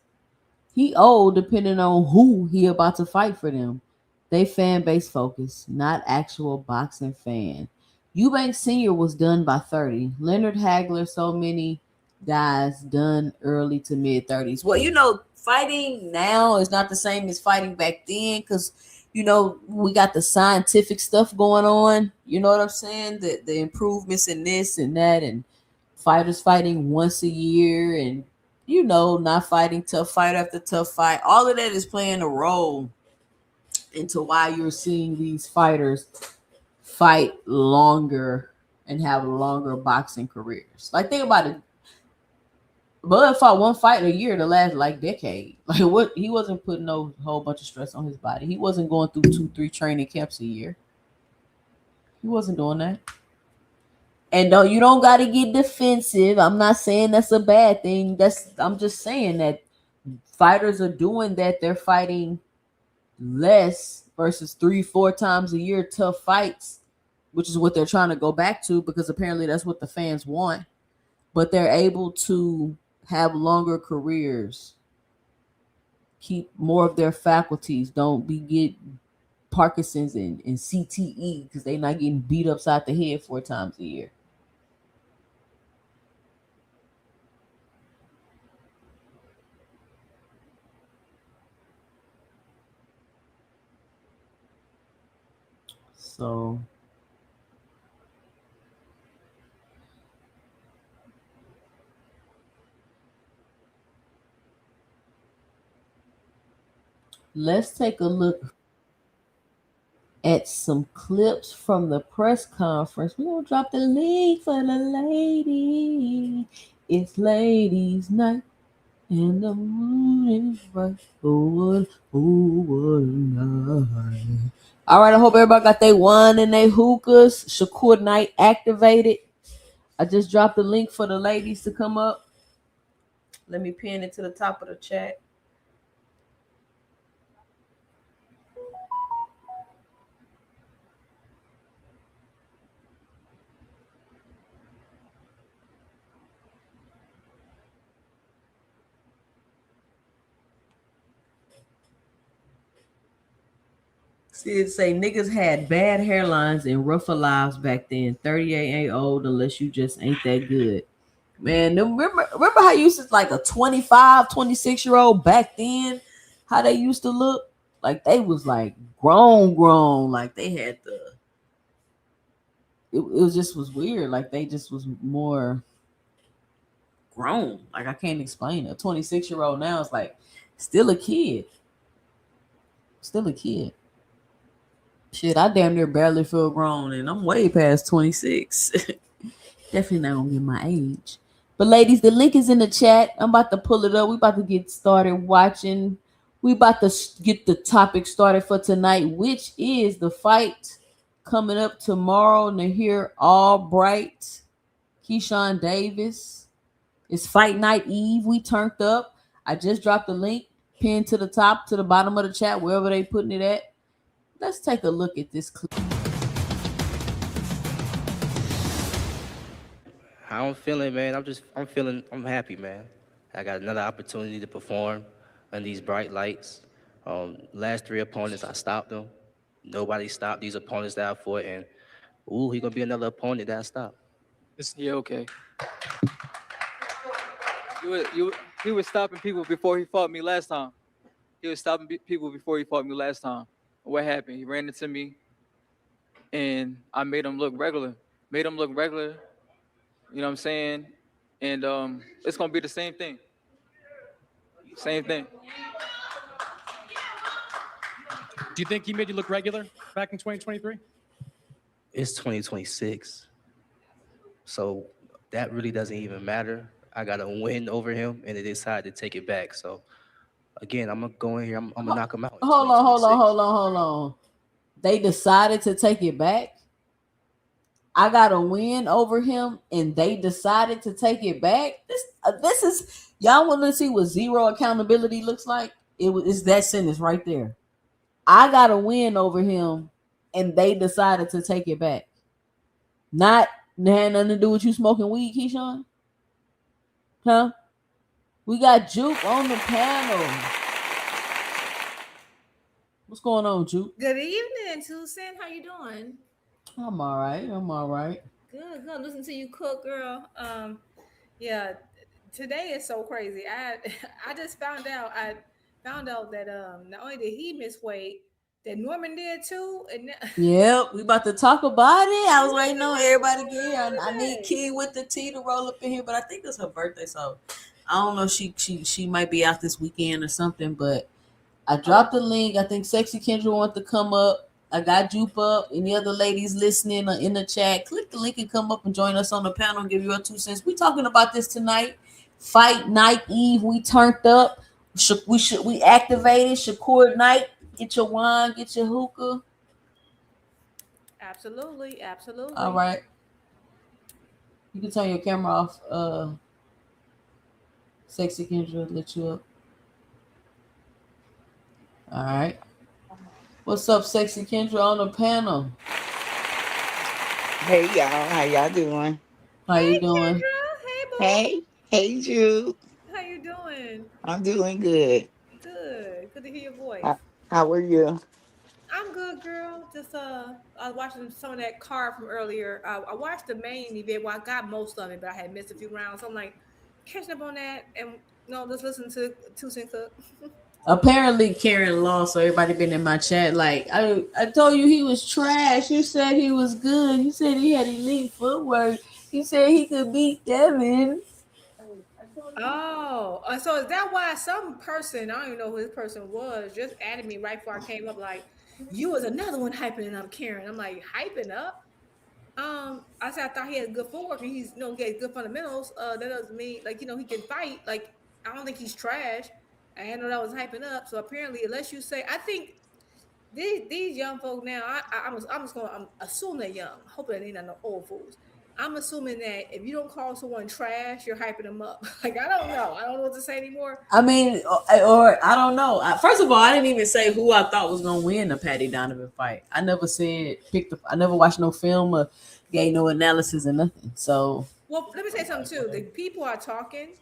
He old depending on who he about to fight for them. They fan base focus, not actual boxing fan. Eubanks Sr. was done by 30. Leonard Hagler, so many guys done early to mid 30s. Well, fighting now is not the same as fighting back then because, we got the scientific stuff going on. You know what I'm saying? The improvements in this and that and fighters fighting once a year and, not fighting tough fight after tough fight. All of that is playing a role into why you're seeing these fighters fight longer and have longer boxing careers. Like, think about it. Bud fought one fight a year the last decade. What he wasn't putting no whole bunch of stress on his body. He wasn't going through 2-3 training camps a year. He wasn't doing that. And you don't got to get defensive. I'm not saying that's a bad thing. I'm just saying that fighters are doing that. They're fighting less versus 3-4 times a year tough fights, which is what they're trying to go back to because apparently that's what the fans want. But they're able to have longer careers, keep more of their faculties, don't get Parkinson's and CTE because they're not getting beat upside the head 4 times a year. So let's take a look at some clips from the press conference. We're going to drop the link for the lady. It's ladies' night and the moon is bright. Oh, what a night. All right, I hope everybody got their wine and their hookahs. Shakur Knight activated. I just dropped the link for the ladies to come up. Let me pin it to the top of the chat. See, it say niggas had bad hairlines and rougher lives back then. 38 ain't old unless you just ain't that good. Man, remember how you used to like a 25, 26-year-old back then? How they used to look? Like they was like grown. Like they had it was weird. Like they just was more grown. Like I can't explain it. A 26-year-old now is like still a kid. Shit, I damn near barely feel grown, and I'm way past 26. Definitely not gonna get my age. But ladies, the link is in the chat. I'm about to pull it up. We about to get started watching. We about to get the topic started for tonight, which is the fight coming up tomorrow. Nahir Albright, Keyshawn Davis. It's fight night eve. We turned up. I just dropped the link pinned to the top, to the bottom of the chat, wherever they putting it at. Let's take a look at this clip. How I'm feeling, man. I'm happy, man. I got another opportunity to perform on these bright lights. Last three opponents, I stopped them. Nobody stopped these opponents that I fought, and he gonna be another opponent that I stopped. Yeah, okay. He was stopping people before he fought me last time. He was stopping people before he fought me last time. What happened? He ran into me, and I made him look regular. Made him look regular. You know what I'm saying? And it's gonna be the same thing. Same thing. Do you think he made you look regular back in 2023? It's 2026, so that really doesn't even matter. I got a win over him, and they decided to take it back. So again, I'm gonna go in here. I'm gonna knock him out. Hold on. They decided to take it back. I got a win over him, and they decided to take it back. This is y'all want to see what zero accountability looks like. It's that sentence right there. I got a win over him, and they decided to take it back. Not had nothing to do with you smoking weed, Keyshawn. Huh? We got Juke on the panel. What's going on, Juke? Good evening, Tucson. How you doing? I'm all right. Good. Listen to you cook, girl. Yeah. Today is so crazy. I just found out. I found out that not only did he miss weight, that Norman did too. And Yep, we about to talk about it. I was waiting on everybody to get here. I need Key with the tea to roll up in here, but I think it's her birthday, so I don't know. She might be out this weekend or something. But I dropped the link. I think Sexy Kendra wants to come up. I got Jupe up. Any other ladies listening in the chat, click the link and come up and join us on the panel and give your 2 cents. We talking about this tonight. Fight night eve. We turned up. We activated. Shakur night. Get your wine. Get your hookah. absolutely. All right. You can turn your camera off. Sexy Kendra let you up. All right. What's up, Sexy Kendra on the panel? Hey y'all, how y'all doing? How you doing? Kendra. Hey, boo. Hey Jude. How you doing? I'm doing good. Good. Good to hear your voice. How are you? I'm good, girl. Just I was watching some of that card from earlier. I watched the main event. Well, I got most of it, but I had missed a few rounds. So I'm like catching up on that, and just listen to Tucson cook. Apparently Karen lost, so everybody been in my chat like I told you he was trash. You said he was good. You said he had elite footwork. You said he could beat Devin. Oh, so is that why some person, I don't even know who this person was, just added me right before I came up, like, you was another one hyping up Karen. I'm like, hyping up? I said I thought he had good footwork and he's he had good fundamentals. That doesn't mean like he can fight. Like I don't think he's trash. I didn't know that was hyping up. So apparently, unless you say, I think these young folk now, I'm just gonna assume they're young. Hoping they not no old fools. I'm assuming that if you don't call someone trash, you're hyping them up. Like I don't know what to say anymore. I mean, or I don't know. First of all, I didn't even say who I thought was gonna win the Patty Donovan fight. I never said I never watched no film or gave no analysis or nothing. So well, let me say something too. The people are talking.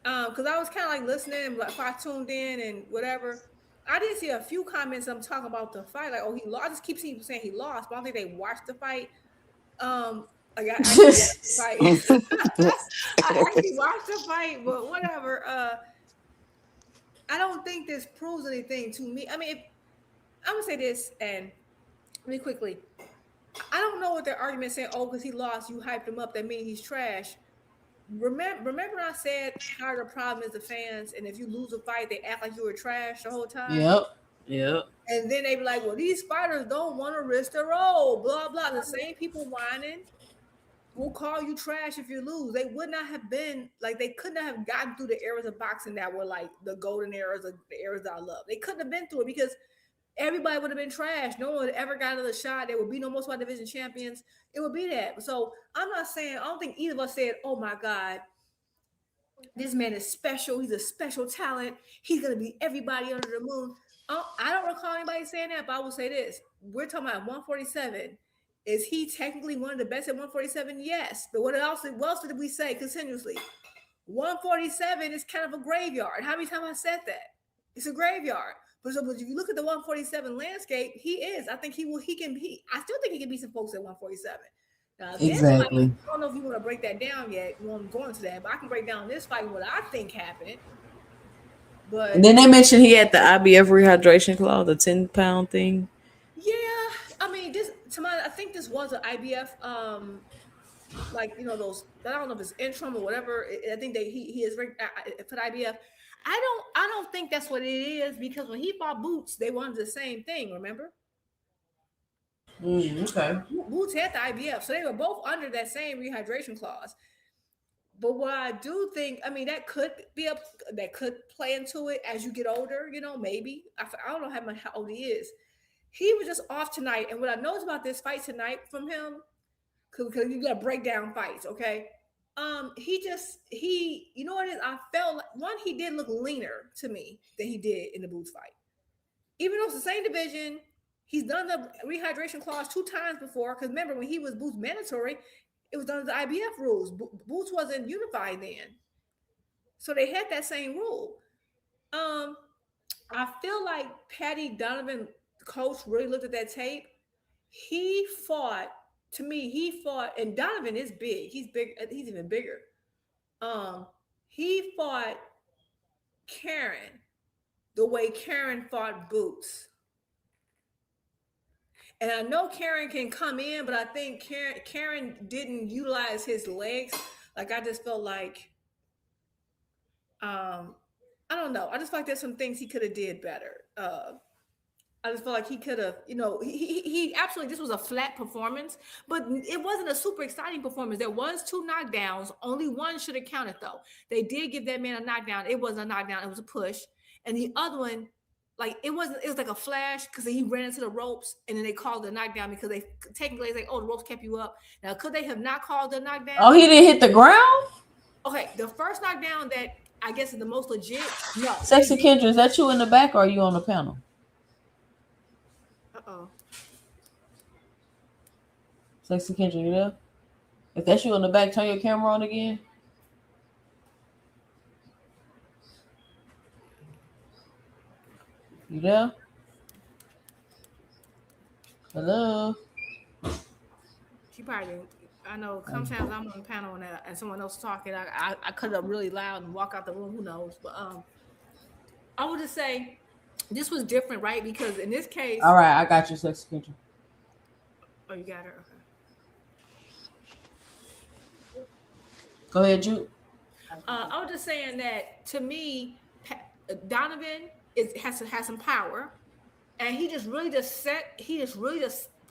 Because I was kind of like listening, like if I tuned in and whatever. I did see a few comments. I'm talking about the fight, like, oh, he lost. I just keep seeing people saying he lost, but I don't think they watched the fight. Like I actually watched the fight. I actually watched the fight, but whatever. I don't think this proves anything to me. I mean, I'm gonna say this, and really quickly, I don't know what their argument saying. Oh, because he lost, you hyped him up. That means he's trash. Remember I said part of the problem is the fans, and if you lose a fight, they act like you were trash the whole time. Yep. And then they be like, well, these fighters don't want to risk the roll, blah blah. The same people whining will call you trash if you lose. They would not have been like they could not have gotten through the eras of boxing that were like the golden eras, of the eras that I love. They couldn't have been through it because everybody would have been trash. No one would ever got another shot. There would be no most of division champions. It would be that. So I'm not saying I don't think either of us said, "Oh my God, this man is special. He's a special talent. He's gonna be everybody under the moon." I don't recall anybody saying that, but I will say this: we're talking about 147. Is he technically one of the best at 147? Yes. But what else did we say continuously? 147 is kind of a graveyard. How many times I said that? It's a graveyard. But if you look at the 147 landscape, he is. I think he will. He can be. I still think he can beat some folks at 147. Now, Exactly. Fight, I don't know if you want to break that down yet. I'm going to that, but I can break down this fight what I think happened. But and then they mentioned he had the IBF rehydration clause, the 10-pound thing. Yeah, I mean, I think this was an IBF, like those. I don't know if it's interim or whatever. I think he is ranked for the IBF. I don't think that's what it is because when he fought Boots, they wanted the same thing. Remember? Okay. Boots had the IBF, so they were both under that same rehydration clause. But what I do think, I mean, that could play into it as you get older. Maybe I don't know how old he is. He was just off tonight, and what I noticed about this fight tonight from him, because you got to break down fights, okay? You know what it is? I felt like he did look leaner to me than he did in the Boots fight. Even though it's the same division, he's done the rehydration clause 2 times before. Because remember, when he was Boots mandatory, it was under the IBF rules. Boots wasn't unified then, so they had that same rule. I feel like Patty Donovan, coach, really looked at that tape. He fought, and Donovan is big. He's big. He's even bigger. He fought Karen the way Karen fought Boots. And I know Karen can come in, but I think Karen didn't utilize his legs. Like, I just felt like, I don't know. I just feel like there's some things he could have did better. I just feel like he could have, he absolutely, this was a flat performance, but it wasn't a super exciting performance. There was 2 knockdowns. Only one should have counted, though. They did give that man a knockdown. It wasn't a knockdown. It was a push. And the other one, it was like a flash because he ran into the ropes and then they called the knockdown because they technically say, oh, the ropes kept you up. Now, could they have not called the knockdown? Oh, he didn't hit the ground? Okay, the first knockdown that I guess is the most legit, no. Sexy Kendra, is that you in the back or are you on the panel? Uh-oh. Sexy Kendra, you there? If that's you in the back, turn your camera on again. You there? Hello? She probably didn't. I know sometimes I'm on the panel and someone else talking. I cut up really loud and walk out the room. Who knows? But I would just say this was different, right? Because in this case, all right, I got you, Sexy Kendra. Oh, you got her. Okay. Go ahead, Jude. I was just saying that to me, Donovan has some power, and he just really just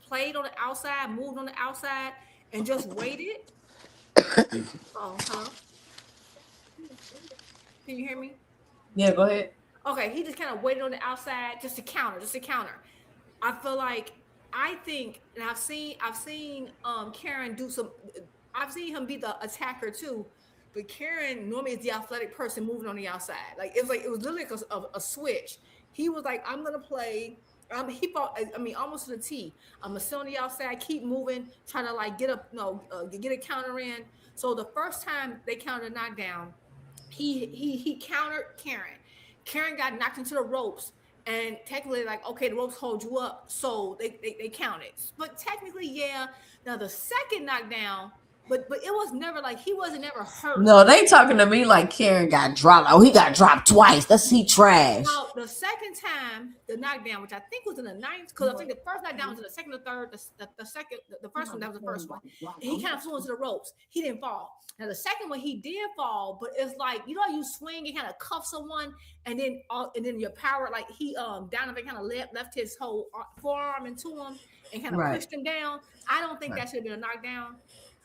played on the outside, moved on the outside, and just waited. Oh, hello. Can you hear me? Yeah, go ahead. Okay, he just kind of waited on the outside just to counter. I feel like I've seen Karen do some. I've seen him be the attacker too, but Karen normally is the athletic person moving on the outside. It was literally a switch. He was like, I'm gonna play. He fought. Almost to the T. I'm gonna sit on the outside, keep moving, trying to get a counter in. So the first time they countered a knockdown, he countered Karen. Karen got knocked into the ropes, and technically, okay, the ropes hold you up, so they counted. But technically, yeah. Now the second knockdown. But it was never he wasn't ever hurt. No, they talking to me like Karen got dropped. Oh, he got dropped twice. That's he trash. Well, the second time, the knockdown, which I think was in the 9th, because I think the first knockdown was in the second or third. The first one, that was the first one. And he kind of flew into the ropes. He didn't fall. Now the second one, he did fall, but it's how you swing and kind of cuff someone, and then your power, Donovan kind of left his whole forearm into him and kind of pushed him down. I don't think that should have been a knockdown.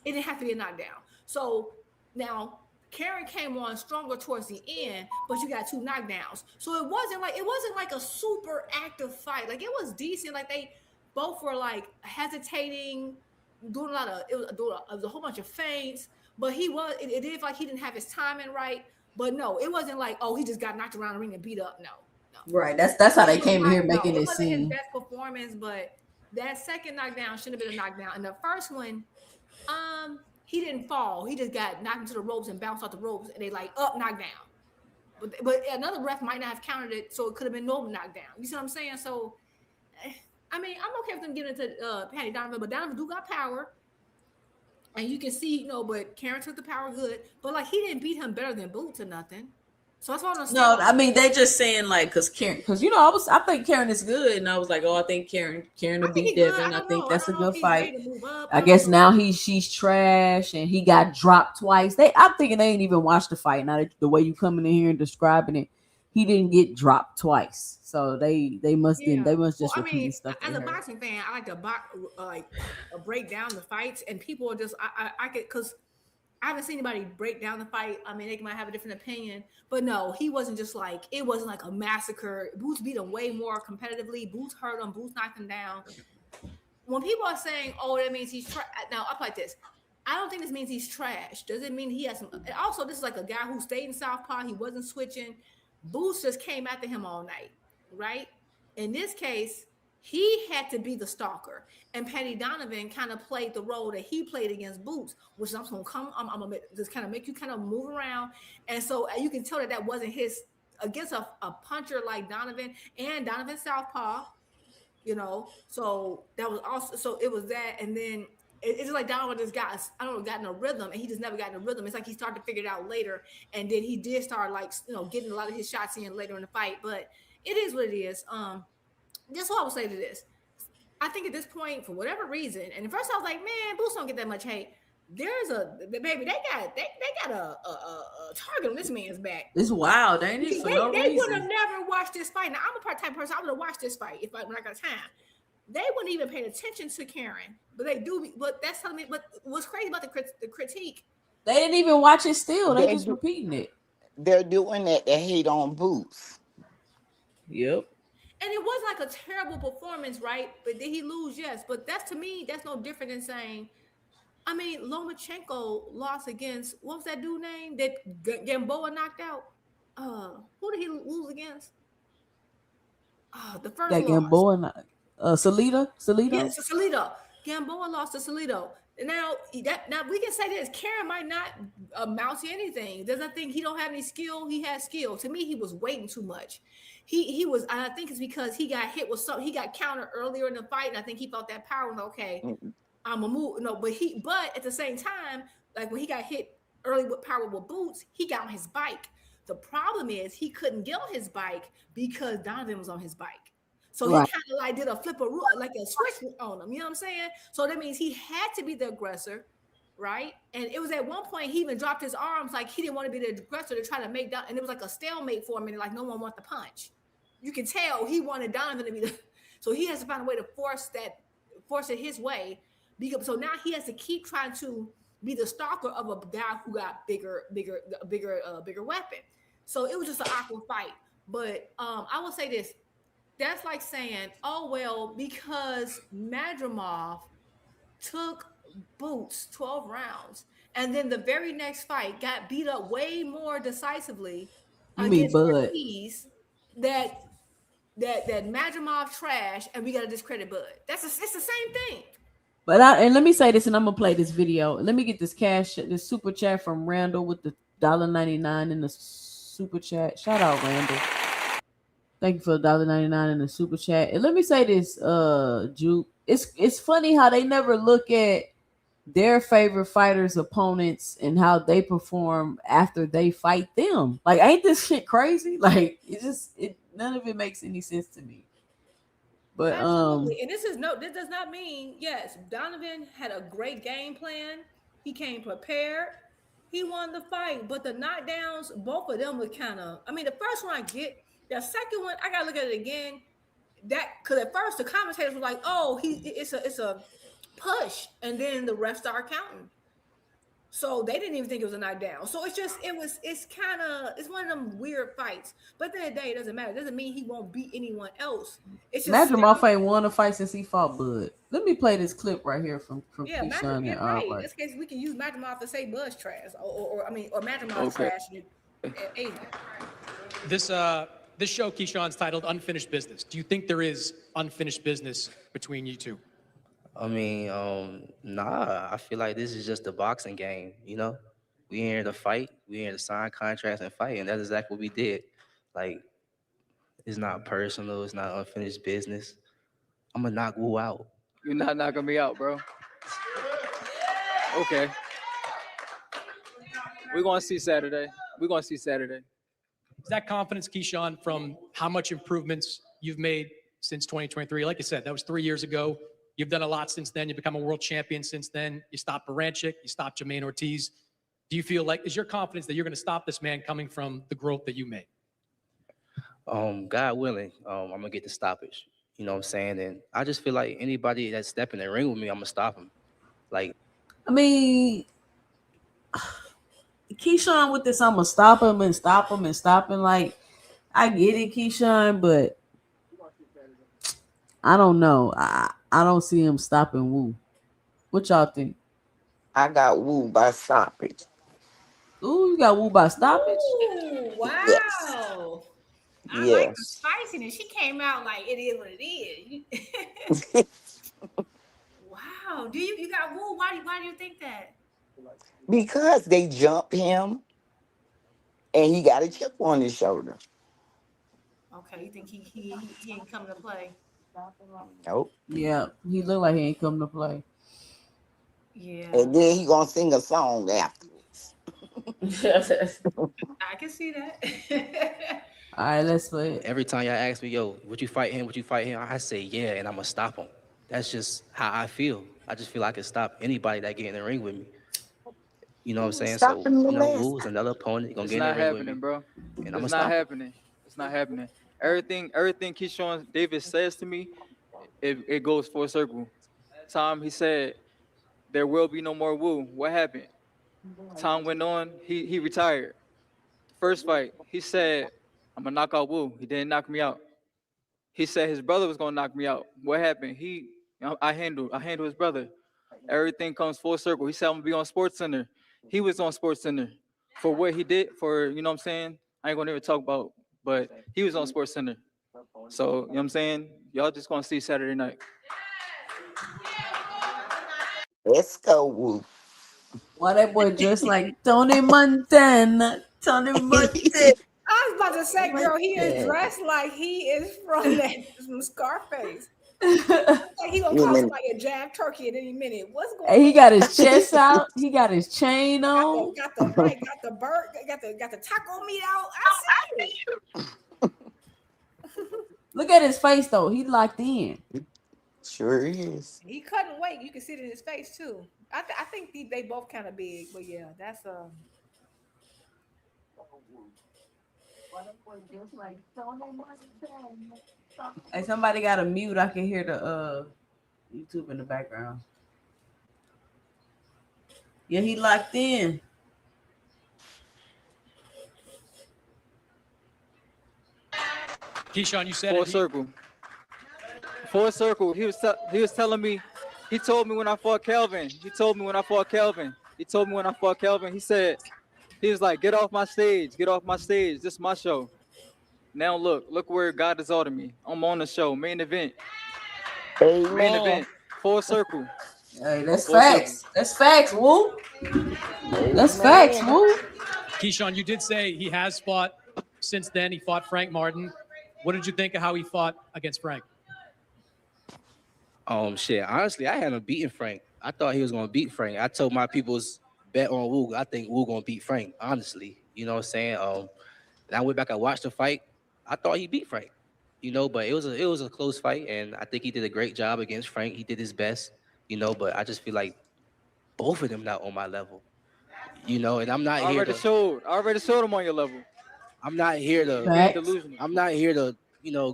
It didn't have to be a knockdown. So now Karen came on stronger towards the end, but you got 2 knockdowns. So it wasn't like a super active fight. Like it was decent. Like they both were like hesitating, doing a lot of it was a whole bunch of feints. But it is like he didn't have his timing right. But no, it wasn't like, oh, he just got knocked around the ring and beat up. No, no. Right. That's how they It was came in here no, making it it wasn't his seem. best performance, but that second knockdown shouldn't have been a knockdown. And the first one, he didn't fall. He just got knocked into the ropes and bounced off the ropes, and they like up, knocked down. But another ref might not have counted it, so it could have been no knockdown. You see what I'm saying? So, I mean, I'm okay with them giving it to Patty Donovan, but Donovan do got power, and you can see, but Karen took the power good. But like, he didn't beat him better than Boots or nothing. So that's what I'm saying. No, I mean they just saying like because I think Karen is good, and I was like, oh, I think Karen will beat Devin. I think that's a good fight. I guess now she's trash, and he got dropped twice. I'm thinking they ain't even watched the fight. Now the way you coming in here and describing it, he didn't get dropped twice. So they must just repeating stuff. As a boxing fan, I like to break down the fights, and people are just I could because I haven't seen anybody break down the fight. I mean, they might have a different opinion, but no, it wasn't like a massacre. Boots beat him way more competitively. Boots hurt him. Boots knocked him down. When people are saying, "Oh, that means he's trash," now up like this, I don't think this means he's trash. Does it mean he has some? And also, this is like a guy who stayed in Southpaw. He wasn't switching. Boots just came after him all night, right? In this case, he had to be the stalker, and Patty Donovan kind of played the role that he played against Boots, which I'm going to come. I'm gonna just kind of make you kind of move around, and so you can tell that wasn't his against a puncher like Donovan and Donovan Southpaw, So that was also it was that, and then it's just like Donovan just got in a rhythm, and he just never got in a rhythm. It's like he started to figure it out later, and then he did start getting a lot of his shots in later in the fight, but it is what it is. That's what I would say to this. I think at this point, for whatever reason, and at first I was like, man, Boots don't get that much hate. There's they got a target on this man's back. It's wild, ain't it? They would have never watched this fight. Now I'm a type of person. I would have watched this fight when I got time. They wouldn't even pay attention to Karen, but they do. But that's telling me. But what's crazy about the critique? They didn't even watch it. Still, they just repeating it. They're doing that. They hate on Boots. Yep. And it was like a terrible performance, right? But did he lose? Yes. But to me, that's no different than saying, I mean, Lomachenko lost against, what was that dude name that Gamboa knocked out? Who did he lose against? The first that Gamboa, Salito. Yes, Salito. Gamboa lost to Salito. Now we can say this: Karen might not amount to anything. Doesn't think he don't have any skill. He has skill. To me, he was waiting too much. He was. I think it's because he got hit with something. He got countered earlier in the fight, and I think he felt that power. Okay, I'm a move. No, but at the same time, like when he got hit early with power with Boots, he got on his bike. The problem is he couldn't get on his bike because Donovan was on his bike. So he kind of like did a like a switch on him. You know what I'm saying? So that means he had to be the aggressor, right? And it was at one point he even dropped his arms, like he didn't want to be the aggressor to try to make down. And it was like a stalemate for him, and like no one wanted to punch. You can tell he wanted Donovan to be the. So he has to find a way to force it his way. Because so now he has to keep trying to be the stalker of a guy who got bigger weapon. So it was just an awkward fight. But I will say this. That's like saying, oh, well, because Madrimov took Boots 12 rounds, and then the very next fight got beat up way more decisively against Ortiz, that Madrimov trash, and we got to discredit Bud. It's the same thing. But let me say this, and I'm gonna play this video. Let me get this super chat from Randall with the $1.99 in the super chat. Shout out, Randall. Thank you for the $1.99 in the super chat. And let me say this, Juke. It's funny how they never look at their favorite fighters' opponents and how they perform after they fight them. Like, ain't this shit crazy? Like, none of it makes any sense to me. But absolutely. And this does not mean, yes, Donovan had a great game plan. He came prepared. He won the fight. But the knockdowns, both of them were kind of, I mean, the first one I get. The second one, I gotta look at it again. Because at first the commentators were like, "Oh, it's a push," and then the refs start counting. So they didn't even think it was a knockdown. So it's one of them weird fights. But at the end of the day, it doesn't matter. It doesn't mean he won't beat anyone else. It's just Madrimov ain't won a fight since he fought Bud. Let me play this clip right here from yeah, Keyshawn and right. In right. this case, we can use Madrimov to say Bud's trash, or Madrimov's Okay. trash. And This show, Keyshawn's titled Unfinished Business. Do you think there is unfinished business between you two? I mean, nah. I feel like this is just a boxing game. We here to fight. We here to sign contracts and fight, and that's exactly what we did. Like, it's not personal. It's not unfinished business. I'm gonna knock Wu out. You're not knocking me out, bro. Okay. We're gonna see Saturday. Is that confidence, Keyshawn, from how much improvements you've made since 2023? Like I said, that was 3 years ago. You've done a lot since then. You've become a world champion since then. You stopped Baranchik. You stopped Jermaine Ortiz. Do you feel like, is your confidence that you're going to stop this man coming from the growth that you made? God willing, I'm gonna get the stoppage. You know what I'm saying? And I just feel like anybody that's stepping in the ring with me, I'm gonna stop him. Like, I mean, Keyshawn with this, I'm gonna stop him and stop him and stop him. Like, I get it, Keyshawn, but I don't know. I don't see him stopping Wu. What y'all think? I got Wu by stoppage. Ooh, you got Wu by stoppage? ooh, wow. Yes. I like the Yes. spiciness. She came out like it is what it is. Wow. Do you got Wu? Why do you think that? Because they jumped him and he got a chip on his shoulder. Okay, you think he ain't coming to play? Nope. Yeah, he look like he ain't coming to play. Yeah, And then he gonna sing a song afterwards. I can see that. All right, let's play it. every time y'all ask me, yo, would you fight him? Would you fight him? I say, yeah, and I'm gonna stop him. That's just how I feel. I just feel I can stop anybody that get in the ring with me. You know what I'm saying? Stop So, him the last Wu's another opponent. He gonna It's get in not the ring with me. happening, bro. And I'm gonna It's stop not him. happening. It's not happening. Everything Keyshawn Davis says to me, it goes full circle. Tom, he said, there will be no more Wu. What happened? Time went on, he retired. First fight, he said, I'm gonna knock out Wu. He didn't knock me out. He said his brother was gonna knock me out. What happened? I handled his brother. Everything comes full circle. He said I'm gonna be on Sports Center. He was on Sports Center for what he did for, you know what I'm saying? I ain't gonna even talk about, but he was on Sports Center. So, you know what I'm saying? Y'all just gonna see Saturday night. Let's go, Wu. Why that boy dressed like Tony Montana? Tony Montana. I was about to say, girl, he is Yeah. dressed like he is from Scarface. Like he gonna You call mean- somebody a jab turkey at any minute. What's going Hey, he on? got his chest out. He got his chain on. Got the bird, got the taco meat out. I see it. Look at his face though. He locked in. Sure is. He couldn't wait. You can see it in his face too. I think they both kind of big, but yeah, that's Hey, somebody got a mute. I can hear the YouTube in the background. Yeah, he locked in. Keyshawn, you said Full it. circle. Full circle. He was telling me, he told me when I fought Kelvin. He said, he was like, get off my stage. This is my show. Now look where God has ordered me. I'm on the show, main event. Amen. Full circle. Hey, that's Full facts. circle. That's facts, Woo. That's facts, Woo. Keyshawn, you did say he has fought since then. He fought Frank Martin. What did you think of how he fought against Frank? Shit. Honestly, I had him beating Frank. I thought he was gonna beat Frank. I told my people's bet on Wu. I think Wu gonna beat Frank. Honestly, you know what I'm saying. And I went back and watched the fight. I thought he beat Frank. But it was a close fight, and I think he did a great job against Frank. He did his best. But I just feel like both of them not on my level. And I'm not I already showed him on your level. I'm not here to. Facts. Delusional. I'm not here to.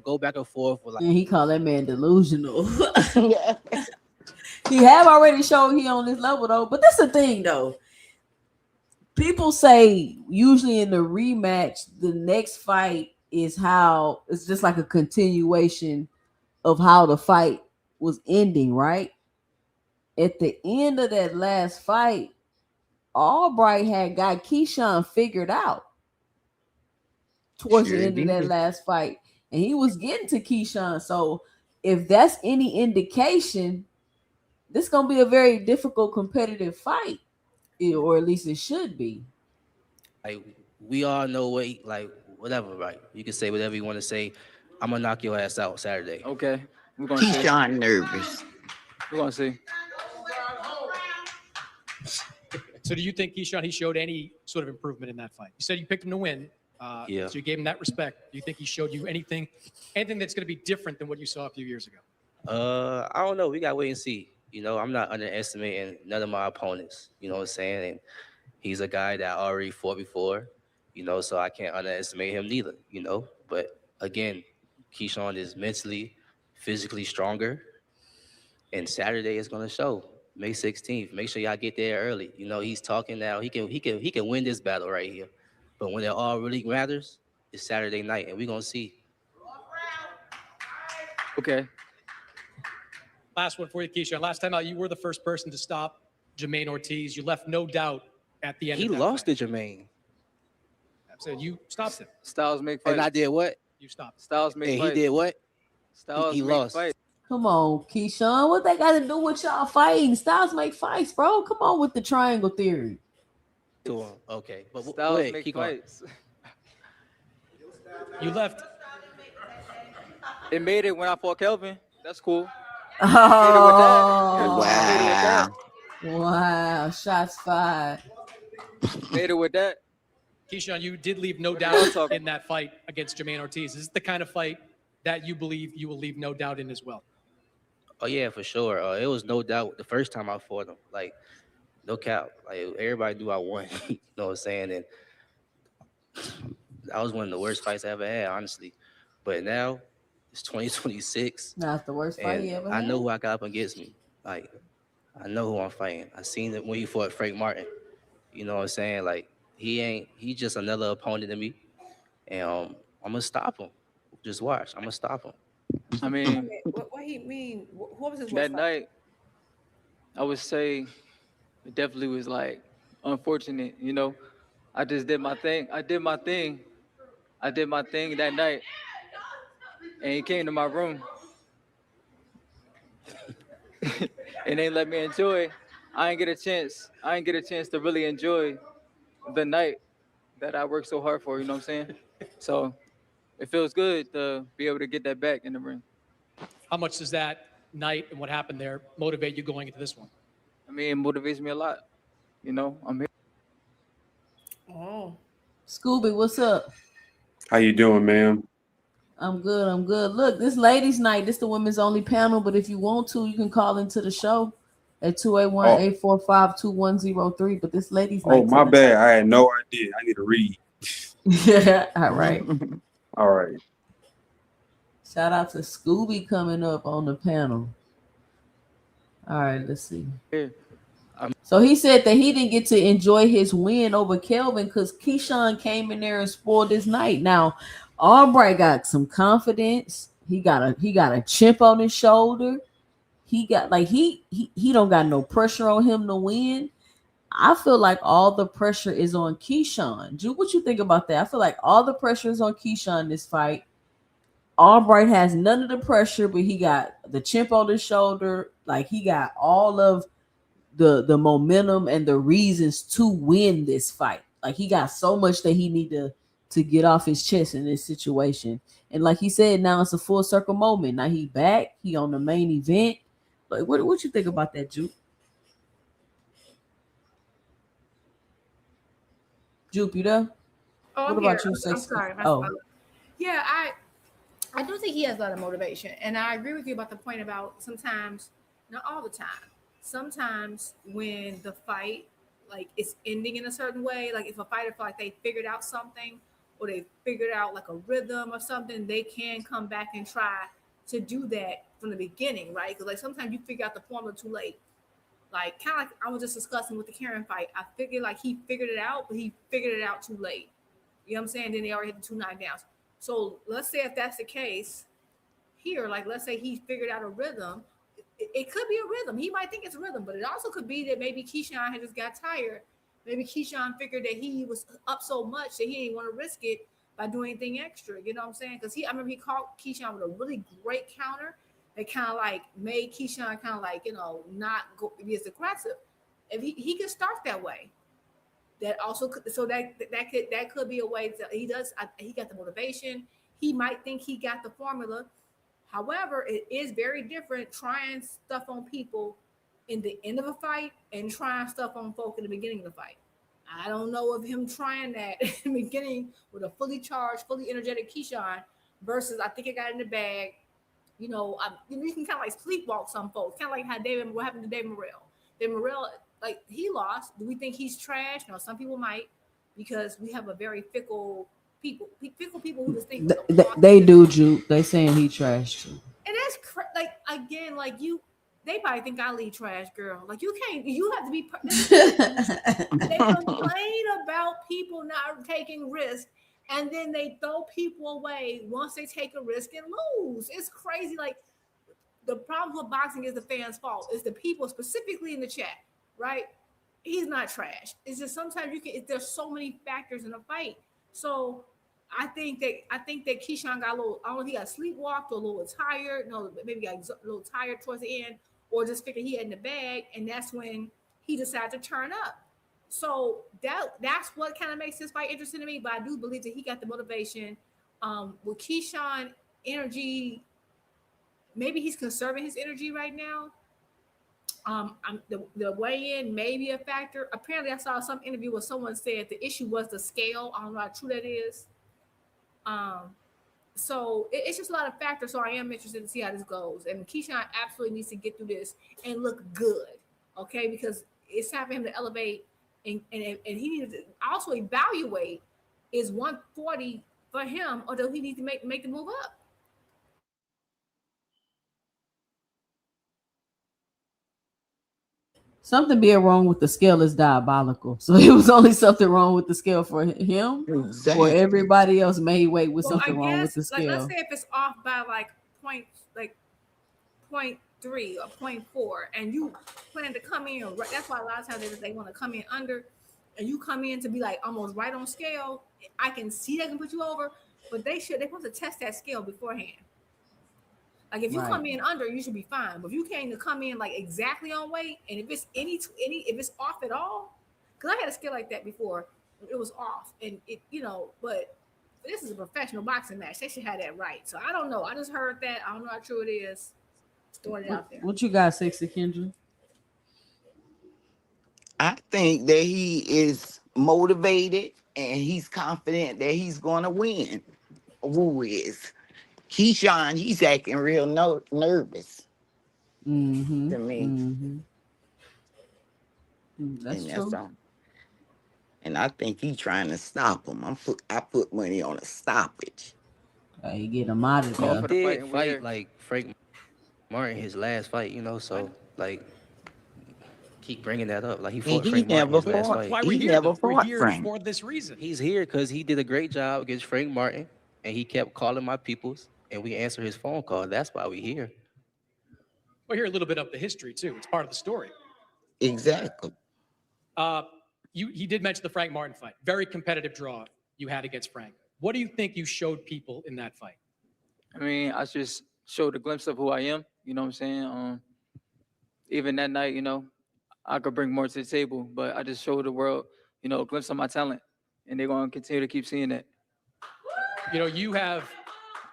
Go back and forth with And he called that man delusional. Yeah. He have already showed he on this level though. But that's the thing though. people say usually in the rematch, the next fight is how it's just like a continuation of how the fight was ending, right? At the end of that last fight, Albright had got Keyshawn figured out towards the Sure end of that did. last fight, and he was getting to Keyshawn. So if that's any indication, this is gonna be a very difficult competitive fight, or at least it should be. Like we all know what like whatever, right? You can say whatever you want to say. I'm gonna knock your ass out Saturday. Okay, we're gonna see. Keyshawn nervous. We're gonna see. So do you think Keyshawn, he showed any sort of improvement in that fight? You said you picked him to win. Yeah. So you gave him that respect. Do you think he showed you anything that's going to be different than what you saw a few years ago? I don't know. We gotta wait and see. You know, I'm not underestimating none of my opponents. You know what I'm saying? And he's a guy that I already fought before. You know, so I can't underestimate him neither. You know, but again, Keyshawn is mentally, physically stronger, and Saturday is gonna show. May 16th. Make sure y'all get there early. You know, he's talking now. He can win this battle right here. But when it all really matters, it's Saturday night, and we're gonna see. Okay. Last one for you, Keyshawn. Last time out, you were the first person to stop Jermaine Ortiz. You left no doubt at the end He of that lost fight. to Jermaine. So you stopped him. Styles make fights. And I did what? You stopped him. Styles make And fights. he did what? Styles he make lost. fights. Come on, Keyshawn. What they got to do with y'all fighting? Styles make fights, bro. Come on with the triangle theory. To him. Okay. But Styles go ahead, make keep going. fights. You left. It made it when I fought Kelvin. That's cool. Oh, Wow. wow. Shots fired. Made it with that. Keyshawn, you did leave no What are you doubt talking in that fight against Jermaine Ortiz. Is this the kind of fight that you believe you will leave no doubt in as well? Oh yeah, for sure. It was no doubt the first time I fought him. Like, no cap. Like everybody knew I won. You know what I'm saying? And that was one of the worst fights I ever had, honestly. But now it's 2026. That's the worst fight he And ever I had. know who I got up against me. Like, I know who I'm fighting. I seen it when he fought Frank Martin. You know what I'm saying? Like, he just another opponent to me. And I'm gonna stop him. Just watch. I'm gonna stop him. I mean, What he mean? What was his that worst fight? night, I would say it definitely was like unfortunate. You know, I just did my thing. I did my thing that night, and he came to my room and they let me enjoy. I ain't get a chance. I ain't get a chance to really enjoy the night that I worked so hard for. You know what I'm saying? So it feels good to be able to get that back in the ring. How much does that night and what happened there motivate you going into this one? I mean, it motivates me a lot. You know, I'm here. Oh, Scooby, what's up? How you doing, ma'am? I'm good. I'm good. Look, this ladies' night. This the women's only panel, but if you want to, you can call into the show at 281-845-2103. But this ladies' night. Oh, my bad. I had no idea. I need to read. Yeah. All right. All right. Shout out to Scooby coming up on the panel. All right, let's see. Here. So he said that he didn't get to enjoy his win over Kelvin because Keyshawn came in there and spoiled his night. Now, Albright got some confidence. He got a chip on his shoulder. He got like he don't got no pressure on him to win. I feel like all the pressure is on Keyshawn. Jude, what you think about that? I feel like all the pressure is on Keyshawn this fight. Albright has none of the pressure, but he got the chip on his shoulder. Like he got all of the momentum and the reasons to win this fight. Like he got so much that he need to get off his chest in this situation. And like he said, now it's a full circle moment. Now he back. He on the main event. Like what you think about that, Jupe? Jupe, you there? Oh, What I'm about here. you, I'm Sexy? sorry. Oh. Yeah, I do think he has a lot of motivation, and I agree with you about the point about sometimes, not all the time. Sometimes when the fight like it's ending in a certain way, like if a fighter feel like they figured out something or they figured out like a rhythm or something, they can come back and try to do that from the beginning, right? Because like sometimes you figure out the formula too late. Like kind of like I was just discussing with the Karen fight. I figured like he figured it out, but he figured it out too late. You know what I'm saying? Then they already hit the 2 knockdowns. So let's say if that's the case here, like let's say he figured out a rhythm. It could be a rhythm. He might think it's a rhythm, but it also could be that maybe Keyshawn had just got tired. Maybe Keyshawn figured that he was up so much that he didn't want to risk it by doing anything extra. You know what I'm saying? Because I remember he caught Keyshawn with a really great counter that kind of like made Keyshawn kind of like, not go be as aggressive. If he could start that way, that also could, so that could be a way that he got the motivation. He might think he got the formula. However, it is very different trying stuff on people in the end of a fight and trying stuff on folk in the beginning of the fight. I don't know of him trying that in the beginning with a fully charged, fully energetic Keyshawn versus I think it got in the bag. You can kind of like sleepwalk some folks, kind of like what happened to David Morrell. David Morrell, like he lost. Do we think he's trash? No, some people might, because we have a very fickle people who just think they do, Juke. They saying he trashed you. And that's like again, like you. They probably think I lead trash, girl. Like you can't. You have to be. They complain about people not taking risks, and then they throw people away once they take a risk and lose. It's crazy. Like the problem with boxing is the fans' fault. It's the people specifically in the chat, right? He's not trash. It's just sometimes there's so many factors in a fight. So I think that Keyshawn got a little. I don't know if he got sleepwalked or a little tired. No, maybe got a little tired towards the end, or just figured he had in the bag, and that's when he decided to turn up. So that's what kind of makes this fight interesting to me. But I do believe that he got the motivation. With Keyshawn energy, maybe he's conserving his energy right now. The weigh-in may be a factor. Apparently, I saw some interview where someone said the issue was the scale. I don't know how true that is. So it's just a lot of factors. So I am interested to see how this goes. And Keyshawn absolutely needs to get through this and look good, okay? Because it's time for him to elevate, and he needs to also evaluate, is 140 for him, or does he need to make the move up? Something being wrong with the scale is diabolical. So it was only something wrong with the scale for him, or everybody else may wait with something wrong with the scale. Like, let's say if it's off by like 0.3 or 0.4, and you plan to come in, that's why a lot of times they want to come in under, and you come in to be like almost right on scale. I can see they can put you over, but they're supposed to test that scale beforehand. Like if you come in under, you should be fine. But if you came to come in like exactly on weight, and if it's if it's off at all, because I had a scale like that before, it was off, and but this is a professional boxing match. They should have that right. So I don't know. I just heard that. I don't know how true it is. Throwing it out there. What you got, Sexy Kendra? I think that he is motivated and he's confident that he's going to win. Who is? Keyshawn, he's acting real nervous to me. That's true. And I think he's trying to stop him. I put money on a stoppage. You get him out of there. He did fight like Frank Martin his last fight, so like keep bringing that up. Like he fought Frank Martin his last fight. Why we're here, we're here for this reason. He's here because he did a great job against Frank Martin, and he kept calling my peoples, and we answered his phone call. That's why we're here. We'll hear a little bit of the history too. It's part of the story. Exactly. He did mention the Frank Martin fight. Very competitive draw you had against Frank. What do you think you showed people in that fight? I mean, I just showed a glimpse of who I am. You know what I'm saying? Even that night, I could bring more to the table, but I just showed the world, a glimpse of my talent, and they're going to continue to keep seeing that. You have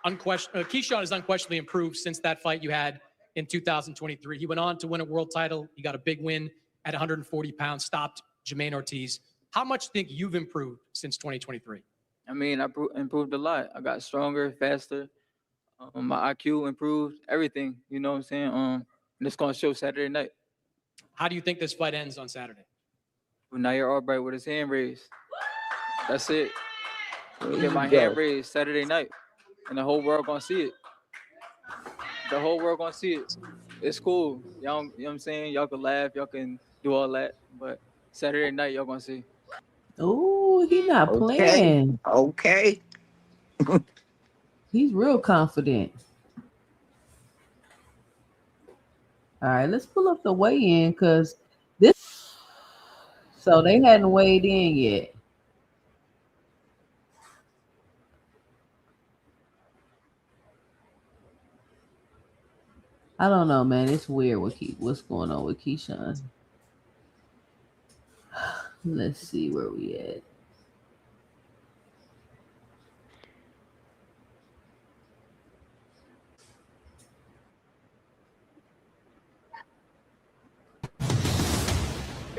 Keyshawn has unquestionably improved since that fight you had in 2023. He went on to win a world title. He got a big win at 140 pounds, stopped Jermaine Ortiz. How much do you think you've improved since 2023? I mean, I improved a lot. I got stronger, faster. My IQ improved, everything. You know what I'm saying? And it's going to show Saturday night. How do you think this fight ends on Saturday? With Nair Albright with his hand raised. That's it. Get my hand raised Saturday night, and the whole world going to see it. The whole world going to see it. It's cool. Y'all, you know what I'm saying? Y'all can laugh, y'all can do all that, but Saturday night y'all gonna see. Oh, he not Okay. playing. Okay. He's real confident. All right, let's pull up the weigh-in because this. So they hadn't weighed in yet. I don't know, man. It's weird what's going on with Keyshawn. Let's see where we at.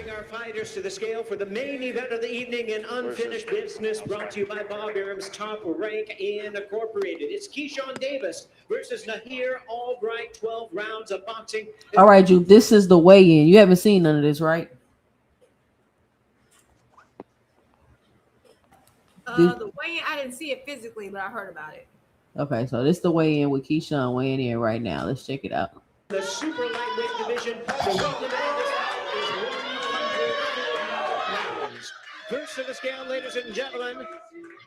Our fighters to the scale for the main event of the evening in Unfinished Business, brought to you by Bob Arum's Top Rank Incorporated. It's Keyshawn Davis versus Nahir Albright, 12 rounds of boxing. All right, Juke, this is the weigh-in. You haven't seen none of this, right? The weigh-in, I didn't see it physically, but I heard about it. Okay, so this is the weigh-in with Keyshawn weighing in right now. Let's check it out. The super lightweight division, the weight limit on this fight is 104 pounds. First to the scale, ladies and gentlemen,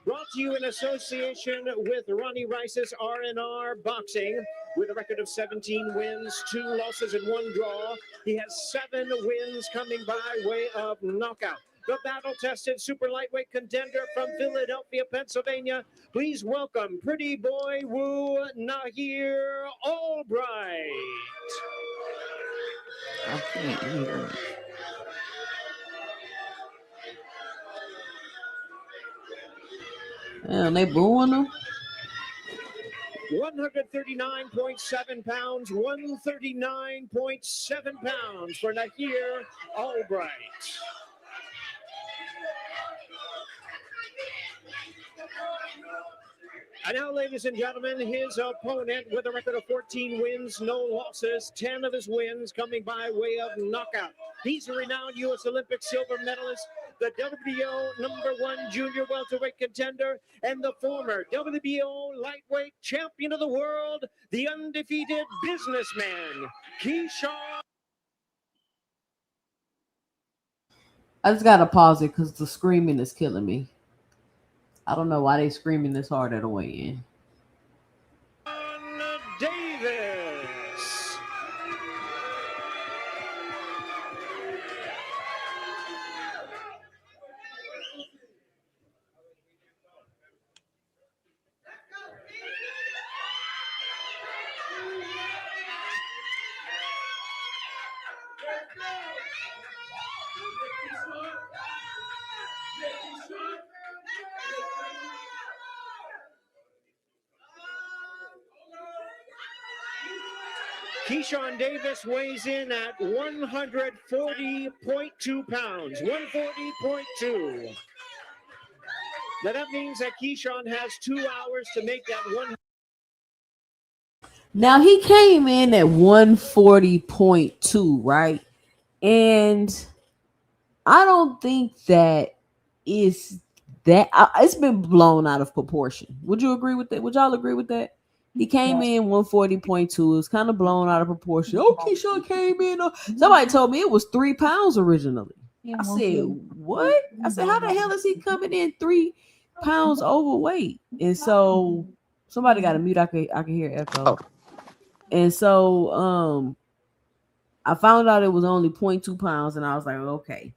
brought to you in association with Ronnie Rice's R&R Boxing. With a record of 17 wins, 2 losses, and 1 draw. He has 7 wins coming by way of knockout. The battle-tested super lightweight contender from Philadelphia, Pennsylvania. Please welcome Pretty Boy Woo Nahir Albright. I can't hear it. Damn, they booing him. 139.7 pounds, 139.7 pounds for Nahir Albright. And now, ladies and gentlemen, his opponent with a record of 14 wins, no losses, 10 of his wins coming by way of knockout. He's a renowned U.S. Olympic silver medalist, the WBO #1 junior welterweight contender, and the former WBO lightweight champion of the world, the undefeated businessman, Keyshawn. I just gotta pause it because the screaming is killing me. I don't know why they screaming this hard at a weigh-in. Davis. Keyshawn Davis weighs in at 140.2 pounds, 140.2. Now that means that Keyshawn has 2 hours to make that one. Now he came in at 140.2, right? And I don't think that is that it's been blown out of proportion. Would you agree with that? Would y'all agree with that? He came in 140.2. It's kind of blown out of proportion. Oh, Keyshawn came in. Somebody told me it was 3 pounds originally. I said, what? I said, how the hell is he coming in 3 pounds overweight? And so somebody got to mute. I can hear echo. And so I found out it was only 0.2 pounds, and I was like, okay.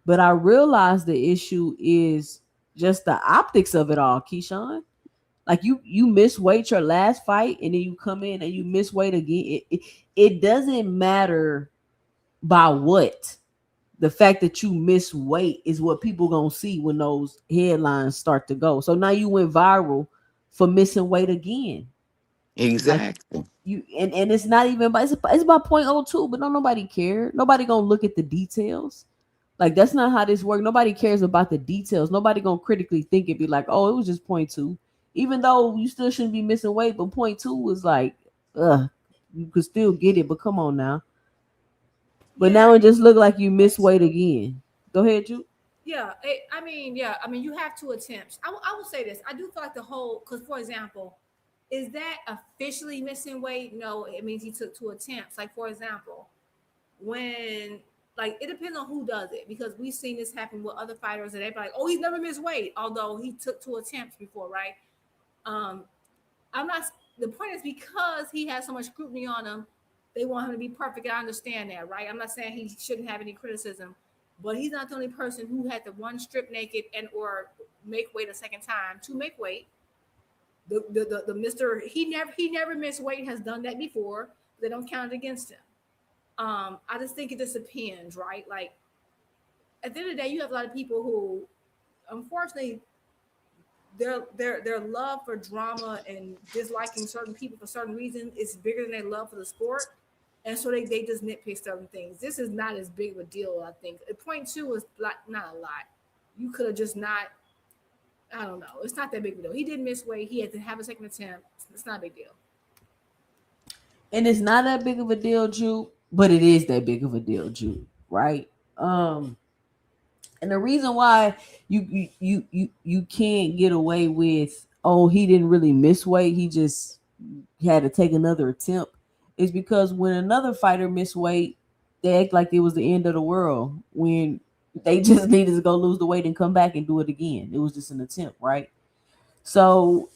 But I realized the issue is just the optics of it all, Keyshawn. Like you miss weight your last fight, and then you come in and you miss weight again. It doesn't matter by what. The fact that you miss weight is what people gonna see when those headlines start to go. So now you went viral for missing weight again. Exactly. Like and it's not even by it's about 0.02, but don't nobody care. Nobody gonna look at the details. Like that's not how this works. Nobody cares about the details. Nobody gonna critically think and be like, oh, it was just 0.2. Even though you still shouldn't be missing weight, but 0.2 was like, you could still get it, but come on now. But now it just looked like you missed weight again. Go ahead, Ju. Yeah, I mean, you have 2 attempts. I will say this. I do feel like the whole, because for example, is that officially missing weight? No, it means he took 2 attempts. Like, for example, when like it depends on who does it, because we've seen this happen with other fighters and they're like, oh, he's never missed weight, although he took 2 attempts before, right? Um, I'm not. The point is because he has so much scrutiny on him, they want him to be perfect. I understand that, right? I'm not saying he shouldn't have any criticism, but he's not the only person who had to one strip naked and or make weight a second time to make weight. The Mr. He never missed weight has done that before. They don't count it against him. I just think it just depends, right? Like at the end of the day, you have a lot of people who, unfortunately, their love for drama and disliking certain people for certain reasons is bigger than their love for the sport, and so they just nitpick certain things. This is not as big of a deal, I think. Point two is not a lot. You could have just not. I don't know. It's not that big of a deal. He did miss weight. He had to have a second attempt. It's not a big deal. And it's not that big of a deal, Jude, but it is that big of a deal, Jude, right? And the reason why you can't get away with, oh, he didn't really miss weight, he just had to take another attempt, is because when another fighter missed weight, they act like it was the end of the world when they just needed to go lose the weight and come back and do it again. It was just an attempt, right? So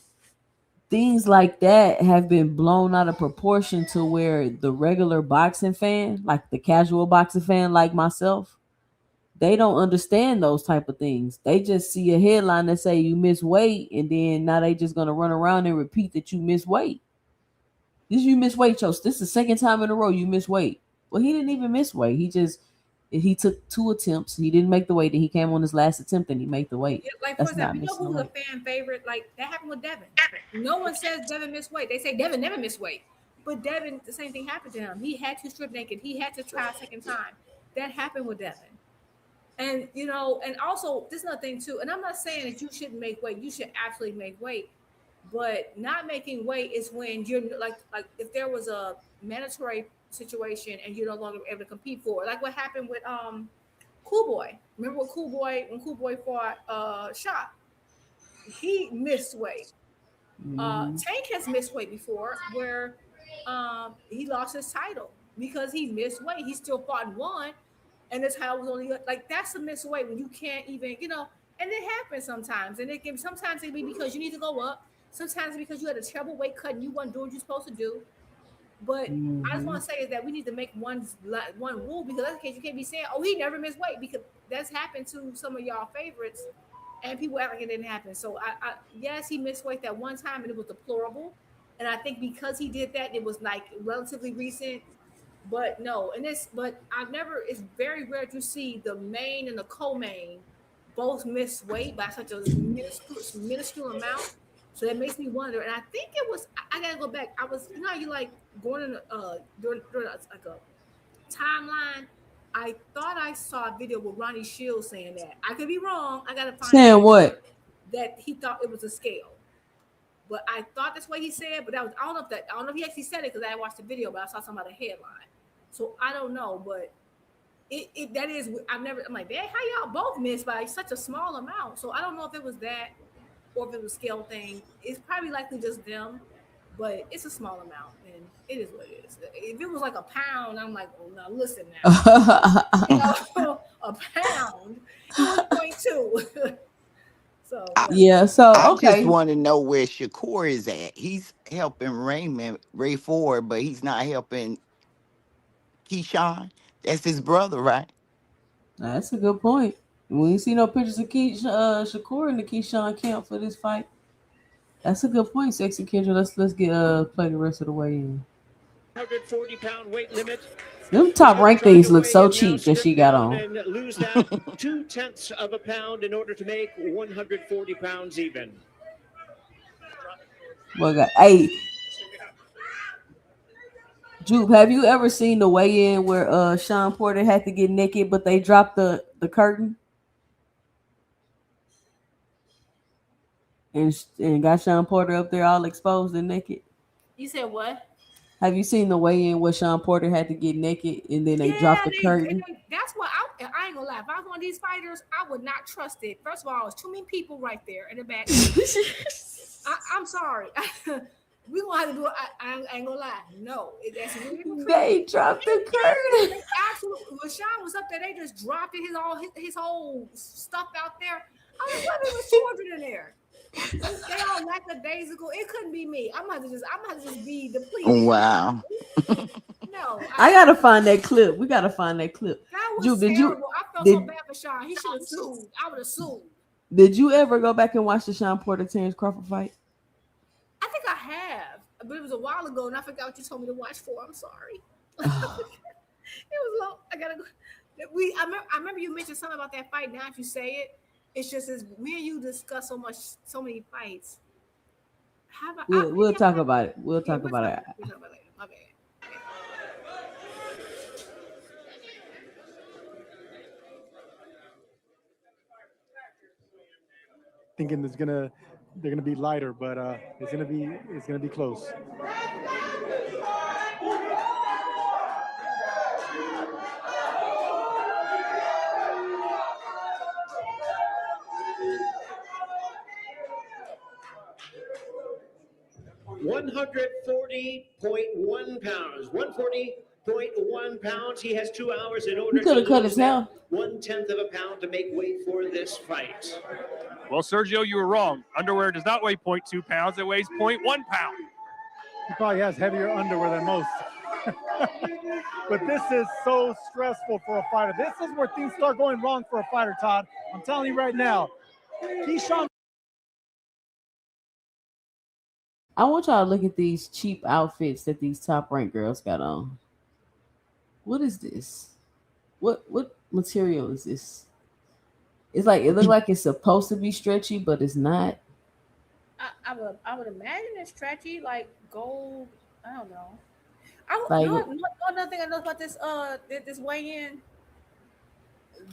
things like that have been blown out of proportion to where the regular boxing fan, like the casual boxing fan like myself, they don't understand those type of things. They just see a headline that say you miss weight, and then now they just gonna run around and repeat that you miss weight. You miss weight, Chose. This is the second time in a row you miss weight. Well, he didn't even miss weight. He took 2 attempts. He didn't make the weight. Then he came on his last attempt and he made the weight. Yeah, like, That's for not example, you know missing who's the a weight. fan favorite? Like, that happened with Devin. No one says Devin missed weight. They say Devin never missed weight. But Devin, the same thing happened to him. He had to strip naked. He had to try a second time. That happened with Devin. And, and also, this is another thing, too. And I'm not saying that you shouldn't make weight. You should absolutely make weight. But not making weight is when you're like if there was a mandatory situation and you're no longer able to compete for it. Like what happened with Cool Boy. Remember when Cool Boy fought Shot? He missed weight. Tank has missed weight before, where he lost his title because he missed weight. He still fought and won, and his title was only like, that's a missed weight when you can't even, and it happens sometimes. And sometimes it be because you need to go up. Sometimes because you had a terrible weight cut and you weren't doing what you're supposed to do. But I just want to say is that we need to make one rule, because in that case you can't be saying, oh, he never missed weight, because that's happened to some of y'all favorites and people act like it didn't happen. So yes, he missed weight that one time and it was deplorable. And I think because he did that, it was like relatively recent. But no, but it's very rare to see the main and the co-main both miss weight by such a minuscule amount. So that makes me wonder, and I think it was. I gotta go back. I was, how you like going in during like a timeline. I thought I saw a video with Ronnie Shields saying that. I could be wrong. I gotta find Saying what? That he thought it was a scale, but I thought that's what he said. But I don't know if he actually said it, because I watched the video, but I saw some other headline. So I don't know, but that is. I'm like, man, how y'all both missed by such a small amount? So I don't know if it was that, or if it was a scale thing. It's probably likely just them, but it's a small amount, and it is what it is. If it was like a pound, I'm like, oh, now listen now. A pound, 1.2. So yeah, so I okay. just want to know where Shakur is at. He's helping Ray Ford, but he's not helping Keyshawn. That's his brother, right? That's a good point. We ain't see no pictures of Shakur in the Keyshawn camp for this fight. That's a good point, Sexy Kendra. Let's get play the rest of the way in. 140-pound weight limit. Them top rank things look so cheap that she got on. And lose that 0.2 of a pound in order to make 140 pounds even. Well, hey, Jupe, have you ever seen the weigh-in where Sean Porter had to get naked, but they dropped the curtain and got Sean Porter up there all exposed and naked? You said what? Have you seen the weigh-in where Sean Porter had to get naked and then they dropped the curtain? That's what I ain't gonna lie. If I was one of these fighters, I would not trust it. First of all, it's too many people right there in the back. I'm sorry. We gonna have to do it. I ain't gonna lie. No, that's really They dropped the curtain. They absolutely. When Sean was up there, they just dropped it, his whole stuff out there. I was like, what? There was children in there. They all lackadaisical. It couldn't be me. I'm gonna have to just be depleted. Wow. No, I gotta find that clip. We gotta find that clip. that was Ju, terrible. I felt so bad for Sean. He should have sued. I would have sued. Did you ever go back and watch the Sean Porter Terrence Crawford fight? I think I have, but it was a while ago, and I forgot what you told me to watch for. I'm sorry. It was long. I gotta go. I remember you mentioned something about that fight. Now, if you say it, it's just as me and you discuss so many fights. We'll talk about it. We'll talk about it. We'll talk about it later. My bad. Thinking they're gonna be lighter, but it's gonna be close. £140.1 pounds. 140.1 pounds. He has 2 hours in order He could have to cut lose his hair. 1/10 of a pound to make weight for this fight. Well, Sergio, you were wrong. Underwear does not weigh 0.2 pounds. It weighs 0.1 pound. He probably has heavier underwear than most. But this is so stressful for a fighter. This is where things start going wrong for a fighter, Todd. I'm telling you right now. Keyshawn. I want y'all to look at these cheap outfits that these top ranked girls got on. What is this? What material is this? It's like it looks like it's supposed to be stretchy, but it's not. I would imagine it's stretchy, like gold. I don't know. Another thing I know about this this weigh-in.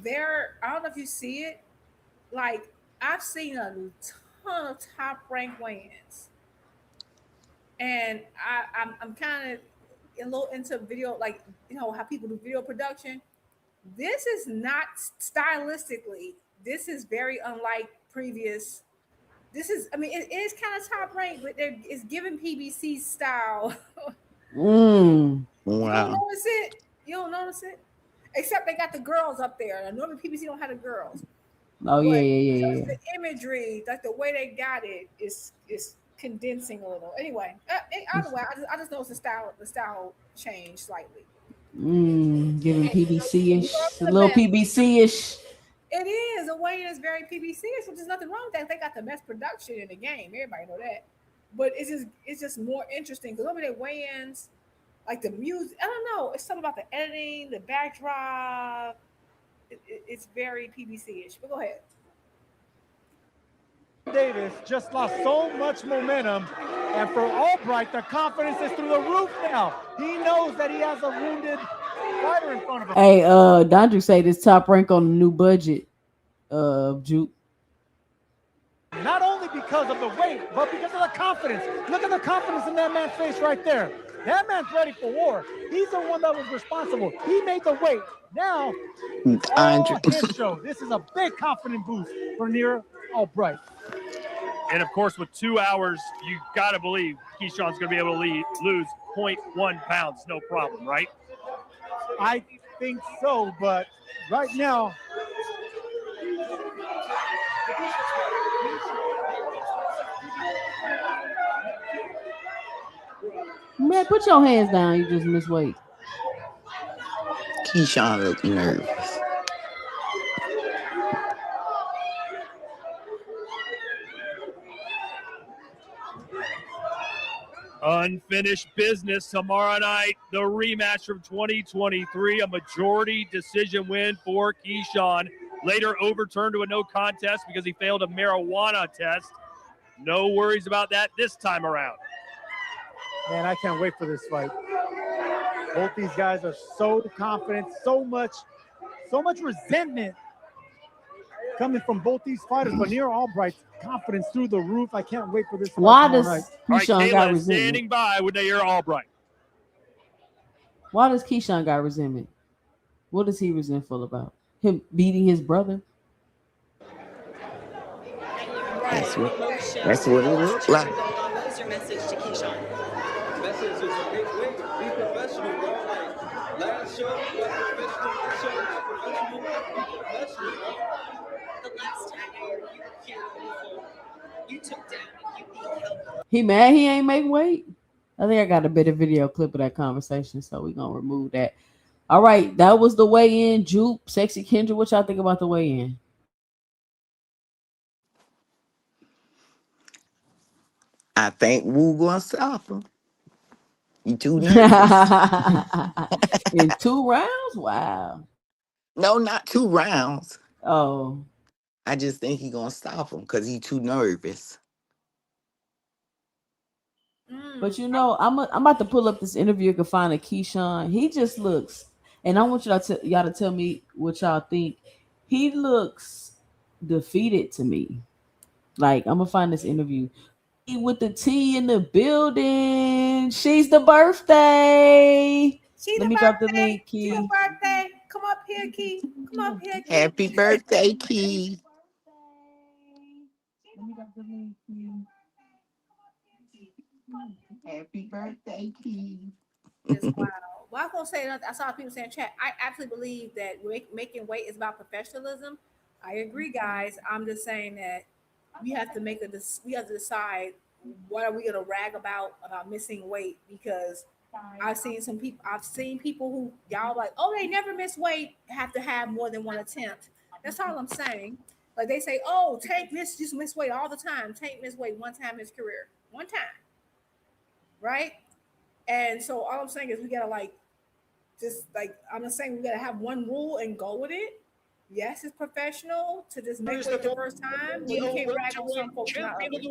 I don't know if you see it. Like I've seen a ton of top ranked weigh-ins, and I'm kind of a little into video, like how people do video production. This is not stylistically. This is very unlike previous. This is, I mean, it is kind of top ranked, but it's giving PBC style. Wow. You don't notice it. You don't notice it, except they got the girls up there. Normally PBC don't have the girls. Oh But yeah. just the imagery, like the way they got it, is condensing a little. Anyway, either way, I just noticed the style changed slightly. Giving PBC-ish, a little PBC-ish. It is. The way it is very PBC-ish, which is nothing wrong with that. They got the best production in the game. Everybody know that. But it's just more interesting because over their weigh-ins, like the music, I don't know. It's something about the editing, the backdrop. It's very PBC-ish. But go ahead. Davis just lost so much momentum, and for Albright, the confidence is through the roof now. He knows that he has a wounded fighter in front of him. Hey, Dondru say this top rank on the new budget, Juke. Not only because of the weight, but because of the confidence. Look at the confidence in that man's face right there. That man's ready for war. He's the one that was responsible. He made the weight. Now, all his show. This is a big confident boost for Nir Albright. And of course, with 2 hours, you got to believe Keyshawn's going to be able to lose 0.1 pounds, no problem, right? I think so, but right now, Man, put your hands down. You just missed weight. Keyshawn look nervous. Unfinished business tomorrow night. The rematch from 2023, a majority decision win for Keyshawn. Later overturned to a no contest because he failed a marijuana test. No worries about that this time around. man, I can't wait for this fight. Both these guys are so confident, so much resentment coming from both these fighters. But Nir Albright's confidence through the roof. I can't wait for this fight. Why does Keyshawn got resentment? Standing by with Nir Albright. Why does Keyshawn got resentment? What is he resentful about? Him beating his brother? Right. That's what it looked like. What is your message to Keyshawn? Message is a big way. Be professional, bro. Like last show was professional. This show is professional. Be professional, bro. The last time you took down and you beat Kelvin. He mad he ain't make weight. I think I got a bit of video clip of that conversation, so we're gonna remove that. All right, that was the weigh-in. Jupe, Sexy Kendra, what y'all think about the weigh-in? I think Wu gonna stop him. You too nervous. In 2 rounds? Wow. No, not 2 rounds. Oh. I just think he gonna stop him because he too nervous. But you know, I'm about to pull up this interview. You can find a Keyshawn. He just looks, and I want y'all to tell me what y'all think. He looks defeated to me. Like, I'm gonna find this interview with the T in the building. She's the birthday. Let me drop the link, Key. She's the birthday. Come up here, Key. Come up here, Key. Happy birthday, Key. Let me drop the link, Key. Happy birthday, Key. It's wild. Well, I was gonna say, I saw people saying chat. I absolutely believe that making weight is about professionalism. I agree, guys. I'm just saying that we have to we have to decide what are we gonna rag about missing weight, because I've seen people who y'all like, oh, they never miss weight, have to have more than one attempt. That's all I'm saying. Like they say, oh, Tank just miss weight all the time. Tank missed weight one time in his career. One time. Right? And so all I'm saying is we gotta I'm just saying we gotta have one rule and go with it. Yes, it's professional to just make weight the first time. You can't rag on some folks not others.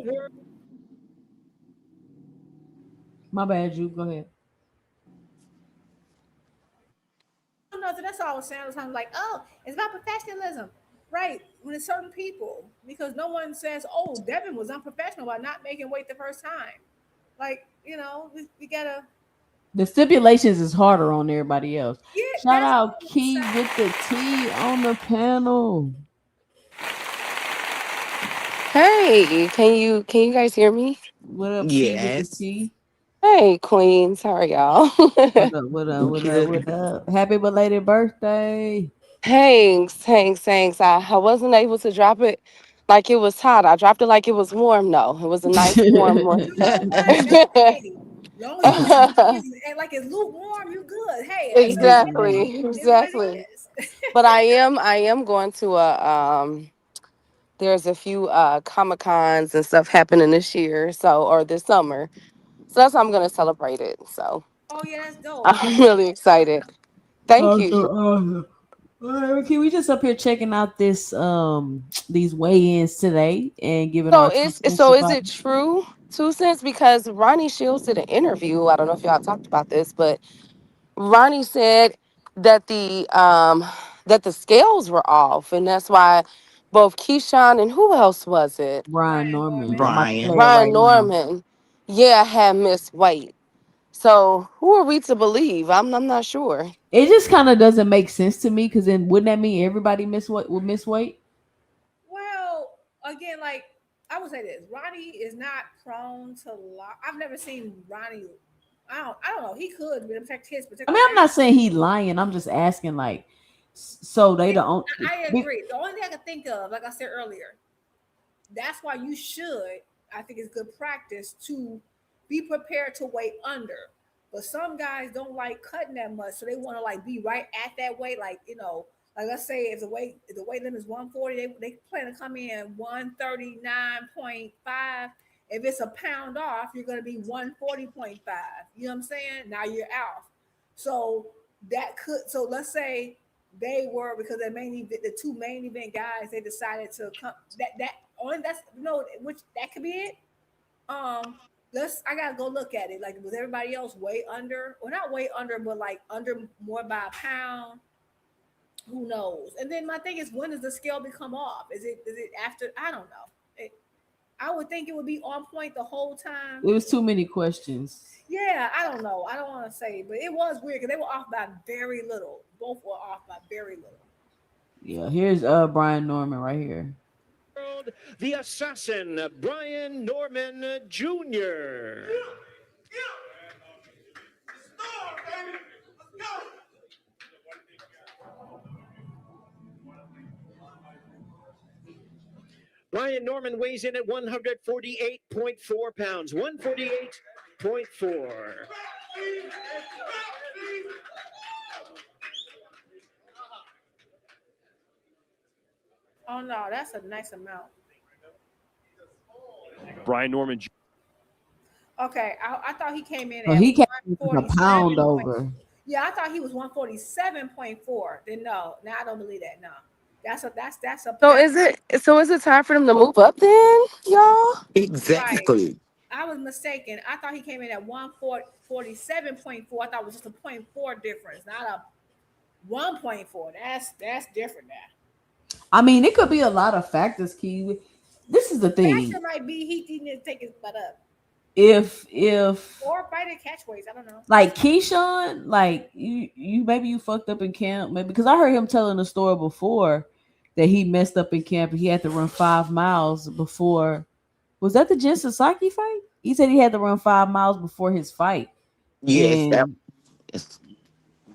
My bad, you go ahead. Nothing. That's all I was saying. I'm like, oh, it's about professionalism, right? When it's certain people, because no one says, oh, Devin was unprofessional by not making weight the first time. Like, we gotta. The stipulations is harder on everybody else. Yeah, Shout out Key with the T on the panel. Hey, can you guys hear me? What up, Key with the Yes. T? Hey, Queens, how are y'all? What up? Happy belated birthday. Thanks. I wasn't able to drop it like it was hot. I dropped it like it was warm, though. It was a nice warm one. You know what? Hey, long as you don't like it's lukewarm, you good. Hey, Exactly. It's what it is. But I am going to there's a few Comic-Cons and stuff happening this year, or this summer. So that's how I'm gonna celebrate it. So Oh yeah, that's dope. I'm really excited. Thank you. Awesome. Okay, we just up here checking out these weigh-ins today and giving our 2 cents So is about it true 2 cents? Because Ronnie Shields did an interview. I don't know if y'all talked about this, but Ronnie said that the scales were off, and that's why both Keyshawn and who else was it? Brian Norman. I'm about to Brian. play it Brian right now. Norman. Yeah, had missed weight. So who are we to believe? I'm not sure. It just kind of doesn't make sense to me, because then wouldn't that mean everybody would miss weight? Well, again, like I would say this, Ronnie is not prone to lie. I've never seen Ronnie. I don't know. He could, but in fact, his particular. I mean, I'm not saying he lying. I'm just asking, like, so they don't. I agree. The only thing I can think of, like I said earlier, that's why you should. I think it's good practice to be prepared to weigh under. But some guys don't like cutting that much, so they want to like be right at that weight. Like like let's say if the weight limit is 140, they plan to come in 139.5. If it's a pound off, you're going to be 140.5. You know what I'm saying? Now you're off. So let's say they were, because the 2 main event guys, they decided to come which that could be it. I gotta go look at it. Like, was everybody else way under, or not way under, but like under more by a pound? Who knows? And then my thing is, when does the scale become off? Is it after? I don't know. I would think it would be on point the whole time. It was too many questions. Yeah, I don't know. I don't want to say, but it was weird because they were off by very little. Both were off by very little. Yeah, here's Brian Norman right here. world, the assassin, Brian Norman Jr. Brian Norman weighs in at 148.4 pounds. 148.4. Oh no, that's a nice amount. Brian Norman. Okay, I thought he came in So at he came like a pound 147. over. Yeah, I thought he was 147.4. Then no, now I don't believe that. No, So is it time for them to move up then, y'all? right. Exactly. I was mistaken. I thought he came in at 147.4. I thought it was just a point four difference, not a 1.4. That's different now. I mean, it could be a lot of factors, Key. This is the thing. Factor might be he didn't take his butt up. If Or fight at catchways. I don't know. like Keyshawn, like you maybe you fucked up in camp, maybe because I heard him telling the story before that he messed up in camp and he had to run 5 miles before. Was that the Jen Sasaki fight? He said he had to run 5 miles before his fight, Yes, that and is.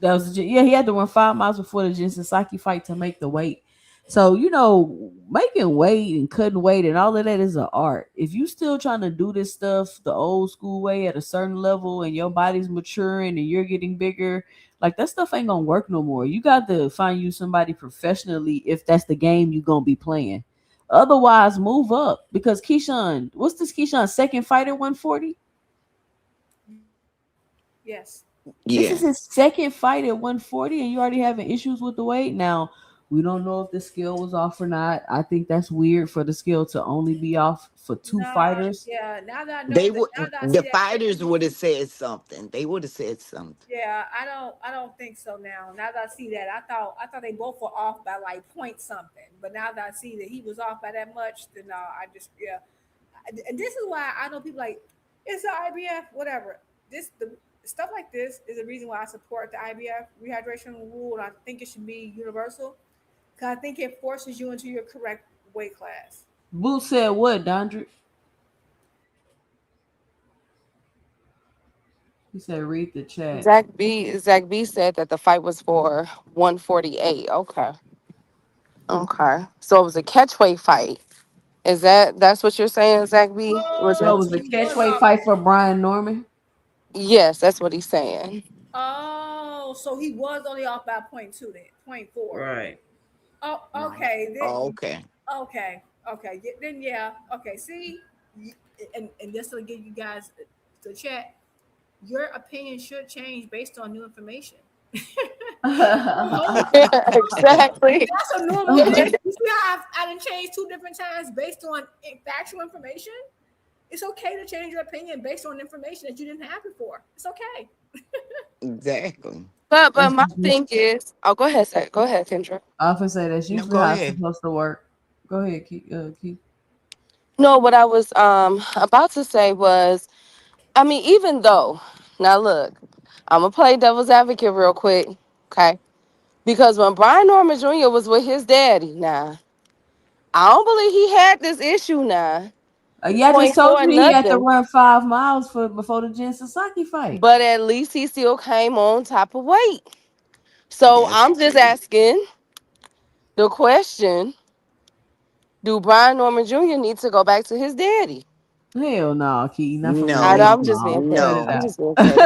that was yeah, he had to run 5 miles before the Jen Sasaki fight to make the weight. So making weight and cutting weight and all of that is an art. If you still trying to do this stuff the old school way at a certain level and your body's maturing and you're getting bigger, like that stuff ain't gonna work no more. You got to find you somebody professionally if that's the game you gonna be playing. Otherwise, move up because Keyshawn, what's this Keyshawn's second fight at 140? Yes. This is Yeah. his second fight at 140, and you already having issues with the weight. Now, we don't know if the scale was off or not. I think that's weird for the scale to only be off for two Nah, fighters. yeah. Now that I know They that, would now that I the see that fighters picture, would have said something. They would have said something. yeah, I don't think so now. Now that I see that, I thought they both were off by like point something. But now that I see that he was off by that much, then I just yeah. And this is why I know people like it's the IBF, whatever. The stuff like this is the reason why I support the IBF rehydration rule, and I think it should be universal because I think it forces you into your correct weight class. Boo said what, Dondrick? He said read the chat. Zach B said that the fight was for 148. Okay. Okay. So it was a catchweight fight. That's what you're saying, Zach B? Was So it? it was a He was catchweight off. fight for Brian Norman. Yes, that's what he's saying. Oh, so he was only off by point two then, point four. Right. Oh, okay. Oh, Then, okay. okay. Okay. Then yeah. Okay. See, and this will give you guys the chat. Your opinion should change based on new information. Oh, Exactly. that's a normal thing. You see how I didn't change two different times based on factual information? It's okay to change your opinion based on information that you didn't have before. It's okay. Exactly. But That's my usually, thing is, oh, go ahead, Zach. Go ahead, Kendra. I often say that's No, usually go how it's ahead. supposed to work. Go ahead, Keith. No, what I was about to say was, I mean, even though, now look, I'm gonna play devil's advocate real quick, okay? Because when Brian Norman Jr. was with his daddy, now I don't believe he had this issue now. Yeah, I just Point told four you he had to nothing, run 5 miles before the Jen Sasaki fight. but at least he still came on top of weight. So That's I'm just true. asking the question: do Brian Norman Jr. need to go back to his daddy? Hell no, Keith, not for I real. know No, I'm just being No, cut petty. it I'm no. out. just being petty.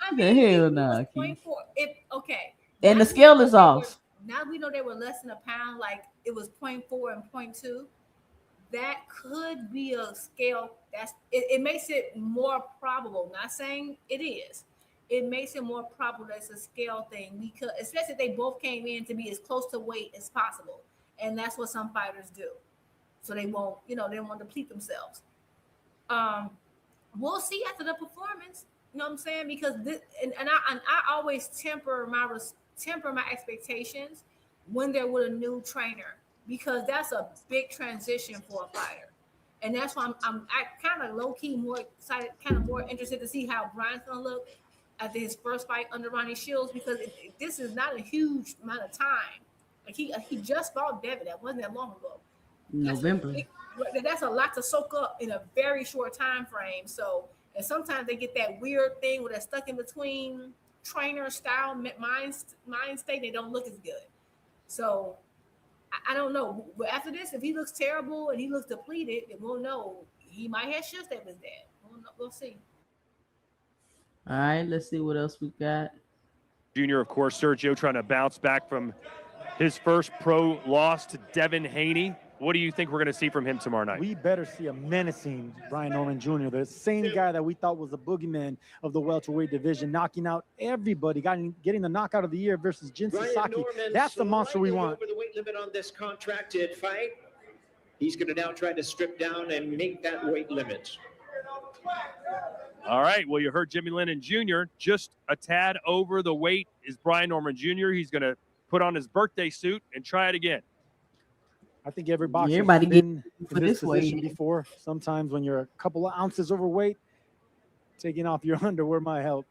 I The mean, hell he was no, Keith. point four. If okay, And now the we scale know is they were off. now we know they were less than a pound. Like it was point four and point two. That could be a scale. It makes it more probable. Not saying it is. It makes it more probable that it's a scale thing because especially if they both came in to be as close to weight as possible, and that's what some fighters do. So they won't, they don't want to deplete themselves. Um, we'll see after the performance. You know what I'm saying? Because this, and I always temper my expectations when they're with a new trainer because that's a big transition for a fighter. And that's why I kind of low key more excited, kind of more interested to see how Brian's gonna look after his first fight under Ronnie Shields because this is not a huge amount of time Like he just fought Devin. That wasn't that long ago. November. That's a lot to soak up in a very short time frame. So, and sometimes they get that weird thing where they're stuck in between trainer style mind state. They don't look as good. So I don't know. But after this, if he looks terrible and he looks depleted, then we'll know he might have shit that was dead. We'll see. All right, let's see what else we got. Junior, of course, Sergio trying to bounce back from his first pro loss to Devin Haney. What do you think we're going to see from him tomorrow night? We better see a menacing Brian Norman Jr., the same guy that we thought was the boogeyman of the welterweight division, knocking out everybody, getting the knockout of the year versus Jin Sasaki. That's the monster we want. Over the weight limit on this contracted fight. He's going to now try to strip down and make that weight limit. All right. Well, you heard Jimmy Lennon Jr. just a tad over the weight is Brian Norman Jr. He's going to put on his birthday suit and try it again. I think every boxer's everybody been for in this this position weight. before. Sometimes when you're a couple of ounces overweight, taking off your underwear might help.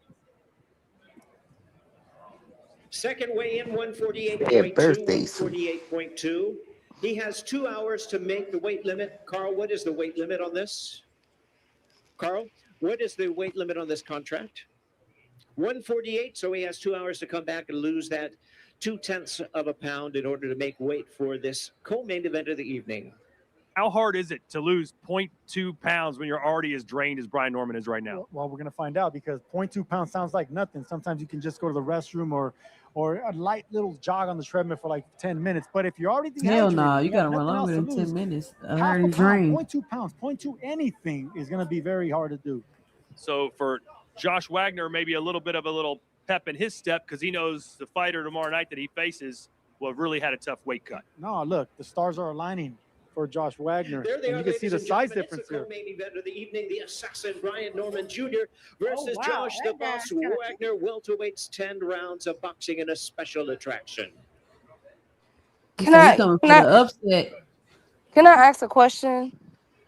Second weigh-in, 148.2, Yeah, birthday suit. 148.2. He has 2 hours to make the weight limit. Carl, what is the weight limit on this? Carl, what is the weight limit on this contract? 148, so he has 2 hours to come back and lose that 0.2 of a pound in order to make weight for this co-main event of the evening. How hard is it to lose 0.2 pounds when you're already as drained as Brian Norman is right now? Well, we're going to find out because 0.2 pounds sounds like nothing. Sometimes you can just go to the restroom or a light little jog on the treadmill for like 10 minutes. But if you're already Hell dehydrated, no, you got to got run nothing longer else than to 10 lose, minutes. I half heard a he's pound, drained. 0.2 pounds, 0.2 anything is going to be very hard to do. So for Josh Wagner, maybe a little bit of a little pep in his step because he knows the fighter tomorrow night that he faces will have really had a tough weight cut. No, look, the stars are aligning for Josh Wagner. There they And are, you can see ladies the and size gentlemen. difference It's the here. co-main event of the evening, the assassin Brian Norman Jr. versus wow, Josh the that guy's Boss kinda Wagner. Welterweights, 10 rounds of boxing and a special attraction. Can So he I coming for can the I upset. can I ask a question?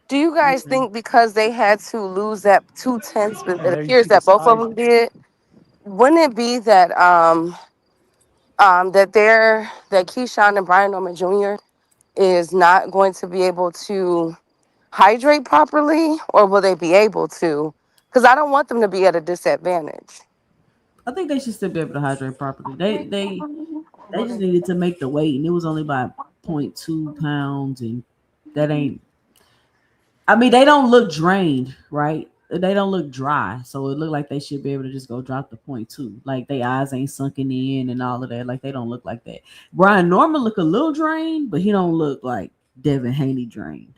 Do you guys Mhm. think because they had to lose that 2/10, but And it there you appears see the that both of size. them did, wouldn't it be that that Keyshawn and Brian Norman Jr. is not going to be able to hydrate properly, or will they be able to? Because I don't want them to be at a disadvantage. I think they should still be able to hydrate properly. They just needed to make the weight, and it was only by 0.2 pounds, and that ain't. I mean, they don't look drained, right? They don't look dry, so it looked like they should be able to just go drop the 0.2. Like their eyes ain't sunken in and all of that. Like they don't look like that. Brian Norman look a little drained, but he don't look like Devin Haney drained.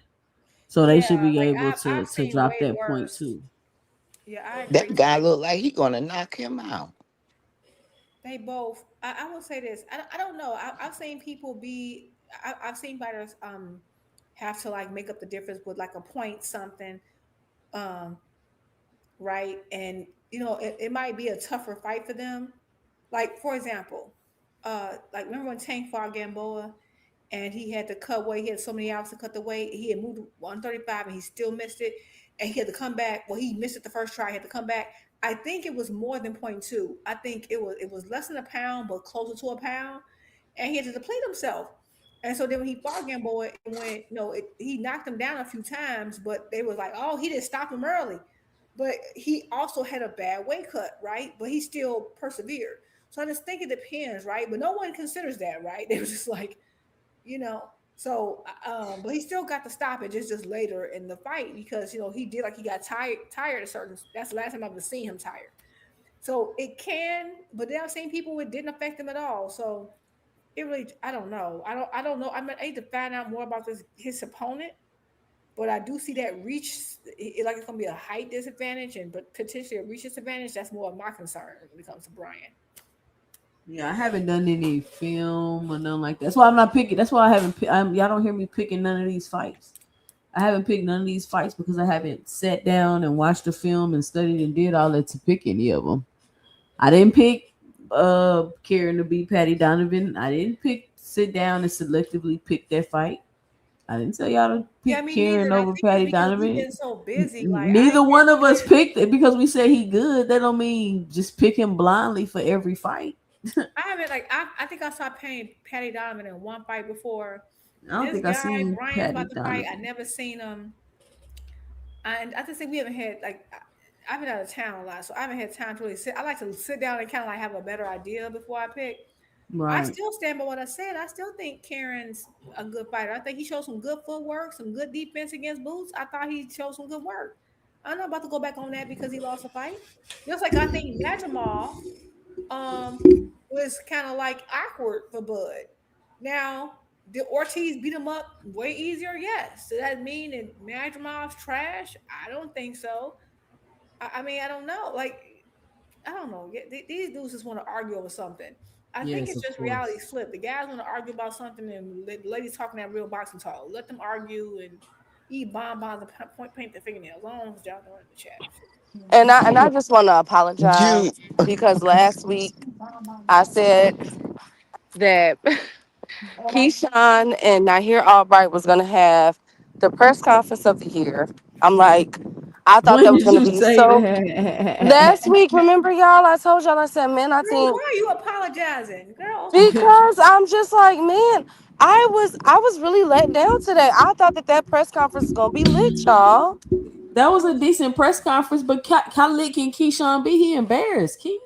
So they should Yeah, be like able I've to seen drop way that worse. 0.2. Yeah, I agree. That guy look like he gonna knock him out. They both. I will say this. I don't know. I've seen people be. I've seen fighters have to like make up the difference with like a point something, um right, and it might be a tougher fight for them. Like for example, like remember when Tank fought Gamboa and he had to cut weight. He had so many hours to cut the weight. He had moved to 135 and he still missed it. And he had to come back. Well, he missed it the first try. He had to come back. I think it was more than 0.2. I think it was less than a pound, but closer to a pound. And he had to deplete himself. And so then when he fought Gamboa, it went, he knocked him down a few times, but they was like, oh, he didn't stop him early. But he also had a bad weight cut, right? But he still persevered. So I just think it depends, right? But no one considers that, right? They were just like, so but he still got the stoppage. It's just later in the fight because he did like he got tired. That's the last time I've ever seen him tired. So it can, but then I've seen people it didn't affect him at all. So it really, I don't know. I don't know. I need to find out more about his opponent. But I do see that reach, like it's gonna be a height disadvantage but potentially a reach disadvantage. That's more of my concern when it comes to Brian. Yeah, I haven't done any film or nothing like that. That's why I'm not picking. That's why I haven't. Y'all don't hear me picking none of these fights. I haven't picked none of these fights because I haven't sat down and watched the film and studied and did all that to pick any of them. I didn't pick Karen to beat Patty Donovan. I didn't sit down and selectively pick that fight. I didn't tell y'all to pick Karen over Patty Donovan. We've been so busy. Like neither one of us picked it because we said he good. That don't mean just pick him blindly for every fight. I haven't I think I saw Patty Donovan in one fight before. I don't This think I guy seen Brian's Patty about to fight. I Donovan. never seen him, and I just think we haven't had I've been out of town a lot, so I haven't had time to really sit. I like to sit down and kind of like have a better idea before I pick. I Right. still stand by what I said. I still think Karen's a good fighter. I think he showed some good footwork, some good defense against Boots. I thought he showed some good work. I'm not about to go back on that because he lost a fight. Just like I think Najamal um was kind of like awkward for Bud. Now, did Ortiz beat him up way easier? Yes. Does that mean that Najamal's trash? I don't think so. I mean, I don't know. Like, I don't know. These dudes just want to argue over something. I think Yes, it's of just reality course. flip. The guys want to argue about something, and the ladies talking that real boxing talk. Let them argue and eat bonbons and paint their fingernails. As long as y'all know in the chat. And I just want to Ju- apologize because last week I said that Keyshawn and Nahir Albright was gonna have the press conference of the year. I'm like, I thought When that was did gonna you be say so. that? Last week, remember y'all? I told y'all. I said, man, I Girl, think why are you apologizing, girl? because I'm just like, man, I was really let down today. I thought that press conference was gonna be lit, y'all. That was a decent press conference, but Khalid and Keyshawn B, he embarrassed. Key.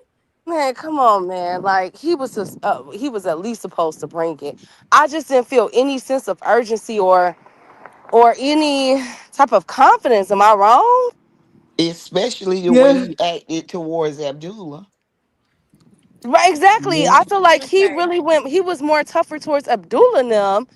Man, come on, man. Like he was at least supposed to bring it. I just didn't feel any sense of urgency or any type of confidence. Am I wrong? Especially the way Yeah. he acted towards Abdullah. Right, exactly. Yeah. I feel like he Okay, really went. He was more tougher towards Abdullah and them,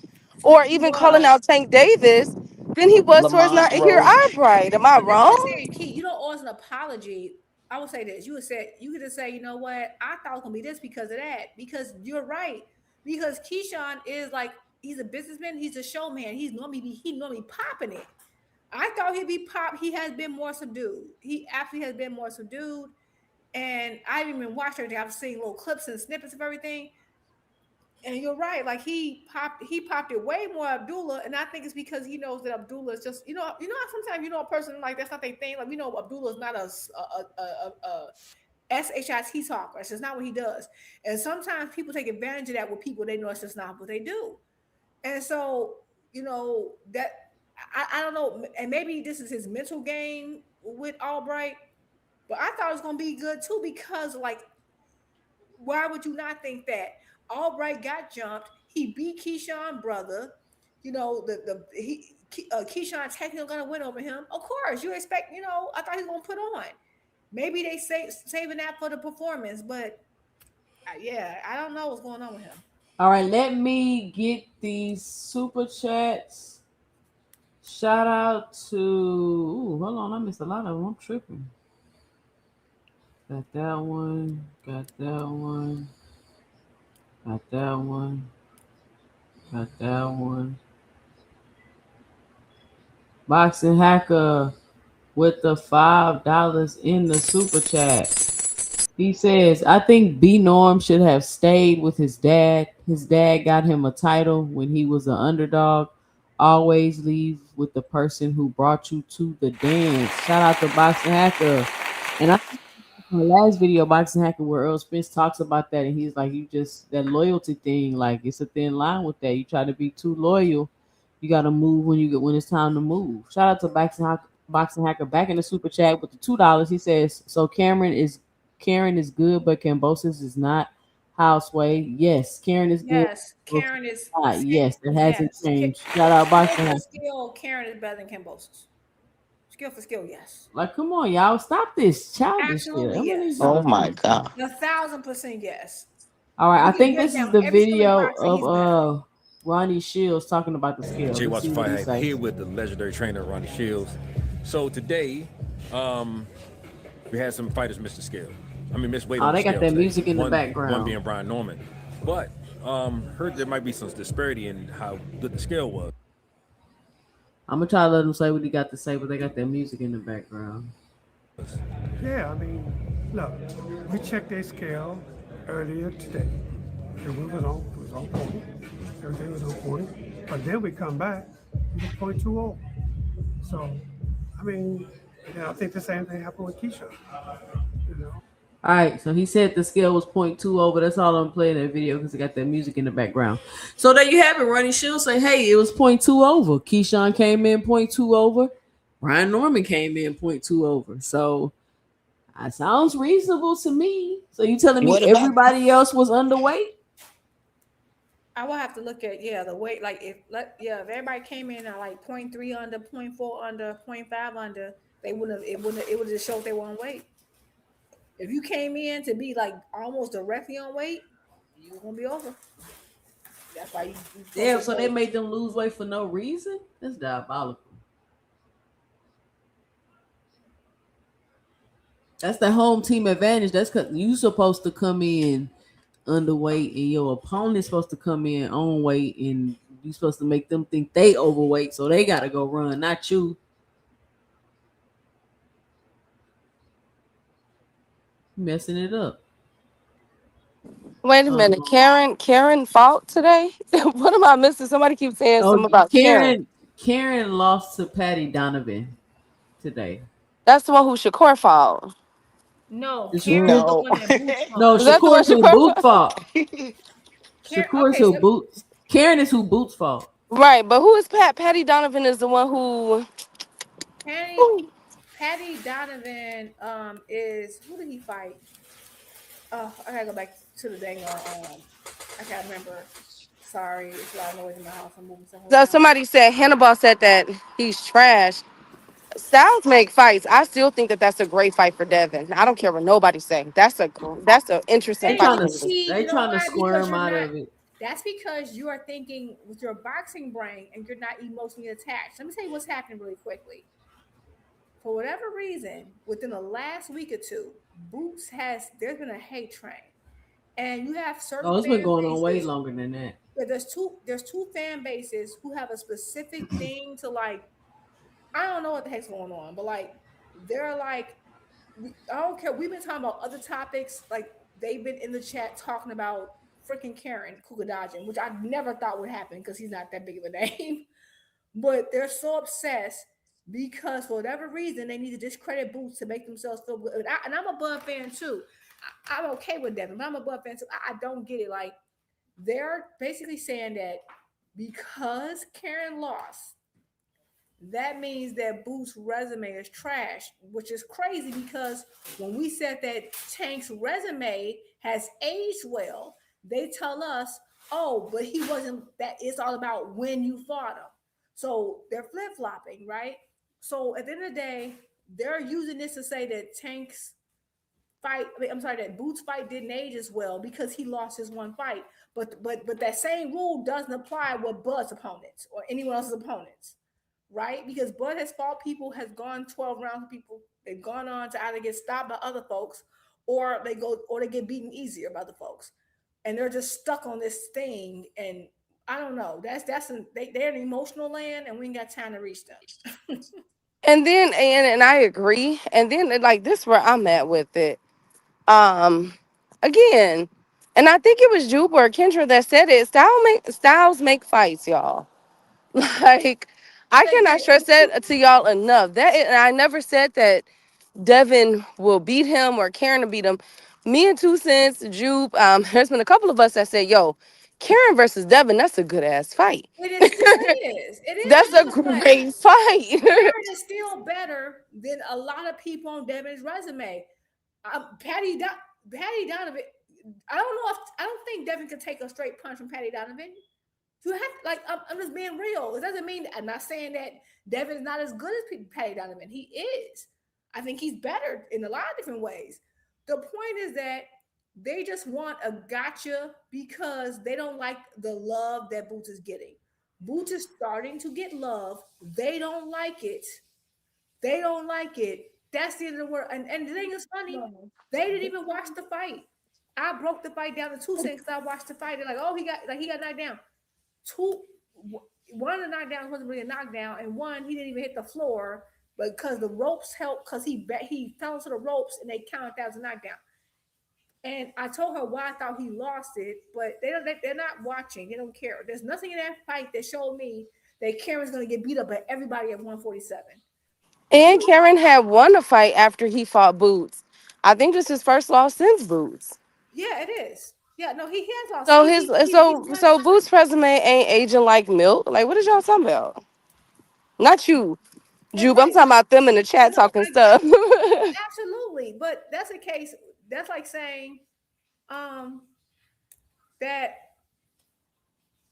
or he even calling was. out Tank Davis than he was towards Lamont not here. Roach. Albright. Am I But this is wrong? saying, Key, you don't owe us an apology. I would say this. You could just say, you know what? I thought it was gonna be this because of that. Because you're right. Because Keyshawn is like he's a businessman, he's a showman. He normally popping it. I thought he'd be pop. He has been more subdued. He absolutely has been more subdued. And I haven't even watched everything. I've seen little clips and snippets of everything. And you're right. Like he popped it way more Abdullah, and I think it's because he knows that Abdullah is just how sometimes a person like that's not their thing. Like we know Abdullah is not a shit talker. It's just not what he does. And sometimes people take advantage of that with people they know it's just not what they do. And so that I don't know, and maybe this is his mental game with Albright, but I thought it was gonna be good too because like why would you not think that? Albright got jumped. He beat Keyshawn brother. Keyshawn technically gonna win over him. Of course, you expect. I thought he was gonna put on. Maybe they saving that for the performance, but yeah, I don't know what's going on with him. All right, let me get these super chats. Shout out to. Ooh, hold on, I missed a lot of them. I'm tripping. Got that one. Got that one. Got that one. Got that one. Boxing hacker with the $5 in the super chat. He says, I think B Norm should have stayed with his dad. His dad got him a title when he was an underdog. Always leave with the person who brought you to the dance. Shout out to Boxing Hacker. And I think in the last video, Boxing Hacker, where Earl Spence talks about that, and he's like, you just, that loyalty thing, like, it's a thin line with that. You try to be too loyal, you got to move when it's time to move. Shout out to Boxing Hacker back in the super chat with the $2. He says, so Karen is good, but Cambosis is not. Houseway, yes. Karen is good. Yes, Cambosis Karen is is not. Yes, that hasn't yes. changed. Shout out Skill Boxing for Hacker. skill, Karen is better than Cambosis. Skill for skill, yes. Like, come on, y'all, stop this childish shit. Absolutely, I'm gonna need yes. y'all Oh to my stop. God. 1,000% yes. All right, I We can think break this is down the every skill in video boxing. of He's better. Ronnie Shields talking about the scales. Jay Let's see Watson what he Fight say. here with the legendary trainer Ronnie Shields. So today, we had some fighters miss the scale. Miss weight Oh, on the they got scale that today. music in the One background. being Brian Norman. But heard there might be some disparity in how good the scale was. I'm gonna try to let them say what he got to say, but they got that music in the background. Yeah, look, we checked their scale earlier today. It was on point. Everything was on point. But then we come back, it was 0.20. So, I think the same thing happened with Keyshawn. All right, so he said the scale was .2 over. That's all I'm playing that video because it got that music in the background. So there you have it. Ronnie Shields say, hey, it was .2 over. Keyshawn came in .2 over. Brian Norman came in .2 over. So that sounds reasonable to me. So you telling me What about everybody else was underweight? I will have to look at the weight. Like if everybody came in at like .3 under, .4 under, .5 under, they wouldn't have it would have just showed they were on weight. If you came in to be like almost directly on weight, you were gonna be over. That's why you supposed Damn, to so they go. made them lose weight for no reason? That's diabolical. That's the home team advantage. That's because you supposed to come in underweight and your opponent's supposed to come in on weight and you supposed to make them think they overweight, so they gotta go run, not you. Messing it up. Wait a Um, minute, Karen fought today. What am I missing? Somebody keeps saying oh, something about Karen. Karen lost to Patty Donovan today. That's the one who Shakur fought. No, The Karen is Shakur, the no? one that Boots no, fought. Is that the one Shakur is who Shakur Boots fought? fought. Karen, Shakur is okay, who so Boots. Karen is who Boots fought. Right, but who is Pat? Patty Donovan is the one who. Patty Patty Donovan is who did he fight? Oh, I gotta go back to the dang I can't remember. Sorry, it's a lot of noise in my house. I'm moving stuff So around. somebody said Hannibal said that he's trash. Styles make fights. I still think that that's a great fight for Devin. I don't care what nobody say. That's an interesting They fight trying for to me. See, they you know trying to why? Because squirm you're out not. of it. That's because you are thinking with your boxing brain and you're not emotionally attached. Let me tell you what's happening really quickly. For whatever reason, within the last week or two, Boots has there's been a hate train, and you have certain Oh, it's been fan going on way bases. longer than that. There's two fan bases who have a specific thing to like. I don't know what the heck's going on, but like they're like I don't care. We've been talking about other topics. Like they've been in the chat talking about freaking Karen Kukadajin, which I never thought would happen because he's not that big of a name. But they're so obsessed because for whatever reason they need to discredit Boots to make themselves feel good. And I'm a Bud fan too. I'm okay with Devin, but I'm a Bud fan too. I don't get it. Like they're basically saying that because Karen lost, that means that Booth's resume is trash, which is crazy because when we said that Tank's resume has aged well, they tell us, oh, but he wasn't that it's all about when you fought him. So they're flip-flopping, right? So at the end of the day, they're using this to say that Tank's fight, I'm sorry, that Boots fight didn't age as well because he lost his one fight. But that same rule doesn't apply with Bud's opponents or anyone else's opponents, right? Because Bud has fought people, has gone 12 rounds with people. They've gone on to either get stopped by other folks or they get beaten easier by the folks. And they're just stuck on this thing. And I don't know. They're in emotional land and we ain't got time to reach them. And then and I agree. And then like this where I'm at with it. Um, again, and I think it was Juba or Kendra that said it. Styles make fights, y'all. Like I They cannot do. stress that to y'all enough. And I never said that Devin will beat him or Karen will beat him. Me and Two Cents, Jupe, there's been a couple of us that said, yo, Karen versus Devin, that's a good ass fight. It still is. It is That's a a good fight. great fight. Karen is still better than a lot of people on Devin's resume. Patty Donovan. I don't think Devin could take a straight punch from Patty Donovan. You have like I'm just being real. It doesn't mean I'm not saying that Devin's not as good as Patty Donovan. He is. I think he's better in a lot of different ways. The point is that they just want a gotcha because they don't like the love that Boots is getting. Boots is starting to get love. They don't like it. They don't like it. That's the end of the world. And the thing is funny, they didn't even watch the fight. I broke the fight down to 2 cents because I watched the fight. They're like, oh, he got knocked down. Two, one of the knockdowns wasn't really a knockdown, and one he didn't even hit the floor, but because the ropes helped, because he fell into the ropes and they counted that as a knockdown. And I told her why I thought he lost it, but they're not watching. They don't care. There's nothing in that fight that showed me that Karen's gonna get beat up by everybody at 147. And Karen had won a fight after he fought Boots. I think this is his first loss since Boots. Yeah, it is. Yeah, no, he has lost. So He's so Boots' resume ain't aging like milk. Like, what is y'all talking about? Not you, Jube. I'm talking about them in the chat talking stuff. absolutely, but that's a case. That's like saying, that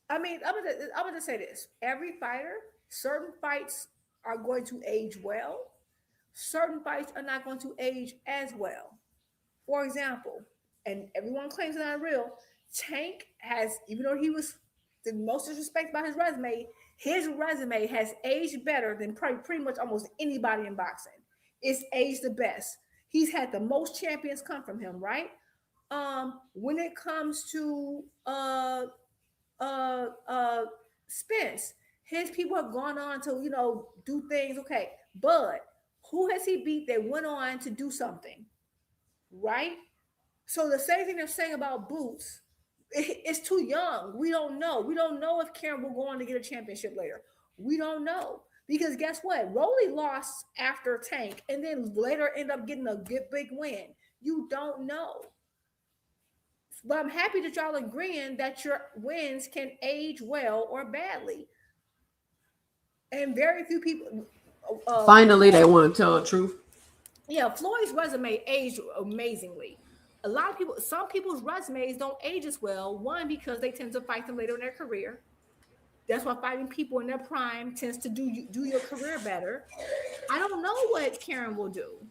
I'm gonna say this. Every fighter, certain fights are going to age well. Certain fights are not going to age as well. For example, and everyone claims it's not real, Tank has, even though he was the most disrespected about his resume has aged better than probably pretty much almost anybody in boxing. It's aged the best. He's had the most champions come from him, right? When it comes to uh Spence, his people have gone on to do things. Okay, but who has he beat that went on to do something, right? So the same thing they're saying about Boots, it's too young. We don't know. We don't know if Karen will go on to get a championship later. We don't know. Because guess what? Rolly lost after Tank and then later end up getting a good big win. You don't know. But I'm happy that y'all agreeing that your wins can age well or badly. And very few people. Finally, they want to tell the truth. Yeah, Floyd's resume aged amazingly. A lot of people, some people's resumes don't age as well. One, because they tend to fight them later in their career. That's why fighting people in their prime tends to do your career better. I don't know what Karen will do.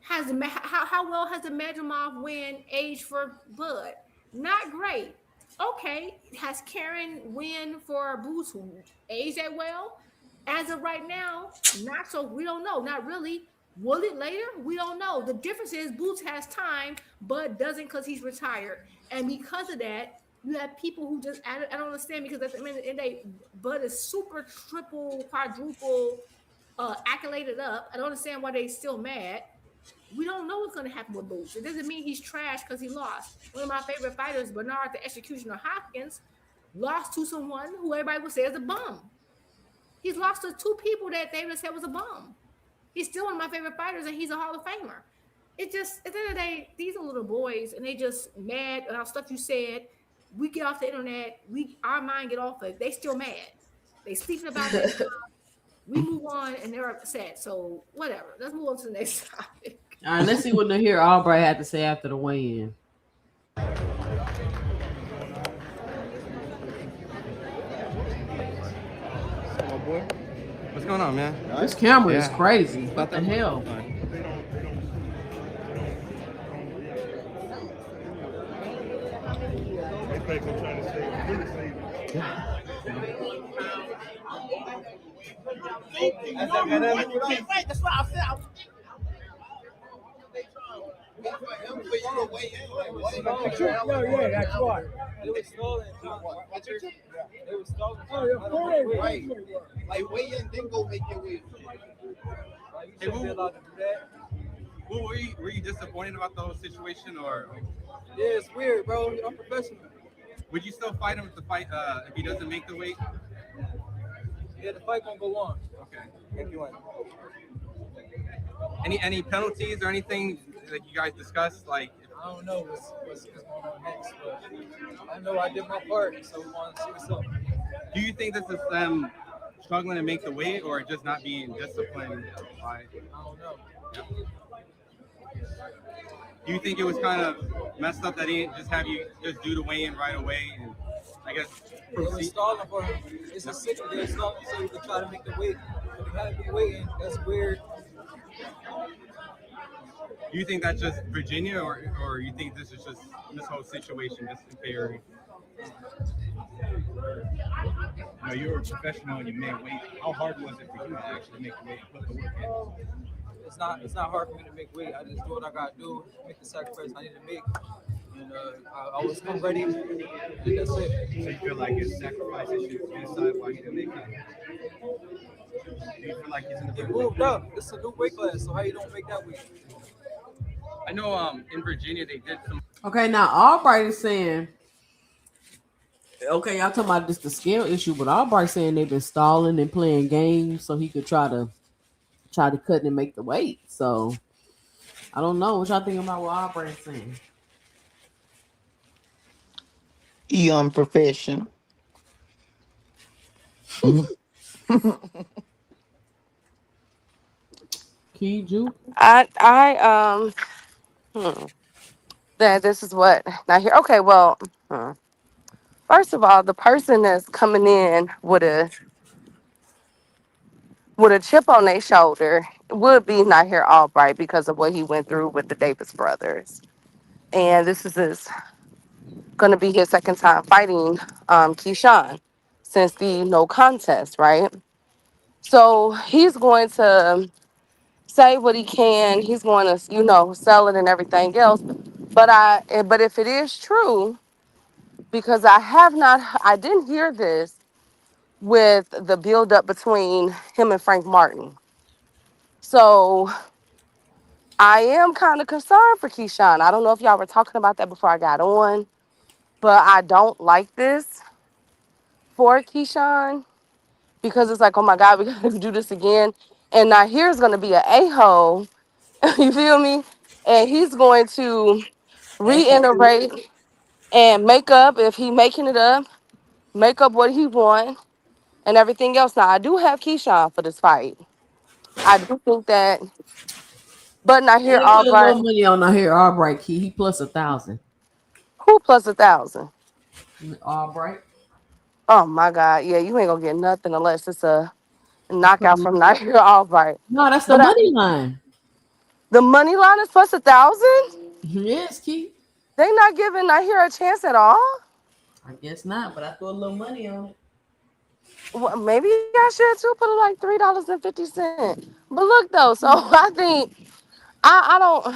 How well has the Medramov win aged for Bud? Not great. Okay, has Karen win for Boots aged that well? As of right now, not so. We don't know. Not really. Will it later? We don't know. The difference is Boots has time, Bud doesn't because he's retired, and because of that, you have people who just I don't understand because at the end of the day, Bud is super triple quadruple accoladed up. I don't understand why they still mad. We don't know what's going to happen with Boots. It doesn't mean he's trash because he lost. One of my favorite fighters, Bernard the Executioner Hopkins, lost to someone who everybody would say is a bum. He's lost to two people that they would say was a bum. He's still one of my favorite fighters, and he's a Hall of Famer. It just, at the end of the day, these are little boys, and they just mad about stuff you said. We get off the internet. Our mind get off of it. They still mad. They speaking about their stuff. We move on, and they're upset. So, whatever. Let's move on to the next topic. All right, let's see what Nahir Albright had to say after the weigh-in. What's going on, man? This camera is crazy. What the hell? That's what I said. Yeah, that's right. It was stolen. It was stolen. Oh, you're right. Like, weigh in, then go make your way. You shouldn't be allowed to do that. Who were you disappointed about the whole situation, or? Yeah, it's weird, bro. I'm professional. Would you still fight him if he doesn't make the weight? Yeah, the fight gonna go on. Okay. If you want. Any penalties or anything that you guys discussed? Like, I don't know what's going on next, but I know I did my part, so we want to see what's up. do you think this is them struggling to make the weight, or just not being disciplined? I don't know. Do you think it was kind of messed up that he didn't just have you just do the weigh-in right away and I guess They were stalling for him. It's a sick they were stalling so he could try to make the weight. But he had to be waiting. That's weird. Do you think that's just Virginia, or you think this is just this whole situation just impairing? You know, you were a professional and you made weight. How hard was it for you to actually make the weight, put the work in? It's not hard for me to make weight. I just do what I gotta do, make the sacrifice I need to make. And I always come ready, and that's it. So you feel like his sacrifice should decide why he didn't make it? Do you feel like he's in the He moved up. This is a new weight class, so how you don't make that weight? I know in Virginia they did some. Okay, now Albright is saying, okay, y'all talking about just the scale issue, but Albright saying they've been stalling and playing games so he could try to cut and make the weight. So I don't know what y'all think about what Aubrey's saying. He unprofessional. Mhm. Key Ju. I that this is what now here. Okay, well, first of all, the person that's coming in with a chip on their shoulder would be not here Albright because of what he went through with the Davis brothers, and this is going to be his second time fighting Keyshawn since the no contest, right? So he's going to say what he can. He's going to, sell it and everything else. But if it is true, because I didn't hear this with the build up between him and Frank Martin. So I am kind of concerned for Keyshawn. I don't know if y'all were talking about that before I got on, but I don't like this for Keyshawn because it's like, oh my God, we got to do this again. And now here's going to be an a-hole, you feel me? And he's going to reiterate and make up, if he making it up, make up what he want and everything else. Now, I do have Keyshawn for this fight. I do think that, but not And here, they put a Albright. little money on I hear Albright Key. He plus 1,000. Who plus 1,000? Albright. Oh my God. Yeah, you ain't gonna get nothing unless it's a He put knockout from not here, Albright. no, that's the But money line. the money line is plus 1,000? Yes, Key. They not giving not here a chance at all? I guess not, but I threw a little money on it. Well, maybe I should too put it like $3.50. But look though, so I think I don't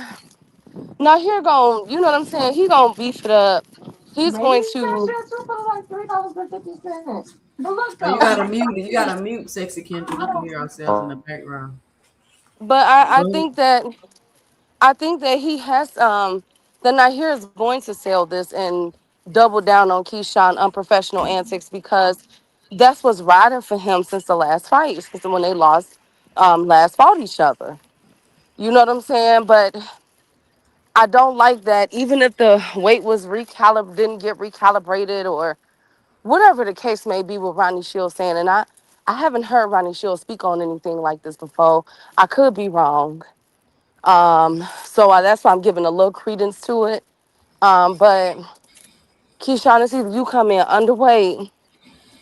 now here gon' you know what I'm saying? He gonna beef it up. He's Maybe going I to should too, but like $3.50. but look Oh, you though. gotta mute it. You gotta mute Sexy Kendra. We can hear ourselves in the background. But Go ahead. I think that he has the Nahir is going to sell this and double down on Keyshawn unprofessional antics because that's what's riding for him since the last fight, since when they lost last fought each other. You know what I'm saying? But I don't like that even if the weight was didn't get recalibrated or whatever the case may be with Ronnie Shields saying, and I haven't heard Ronnie Shields speak on anything like this before. I could be wrong. So that's why I'm giving a little credence to it. But Keyshawn, it's either you come in underweight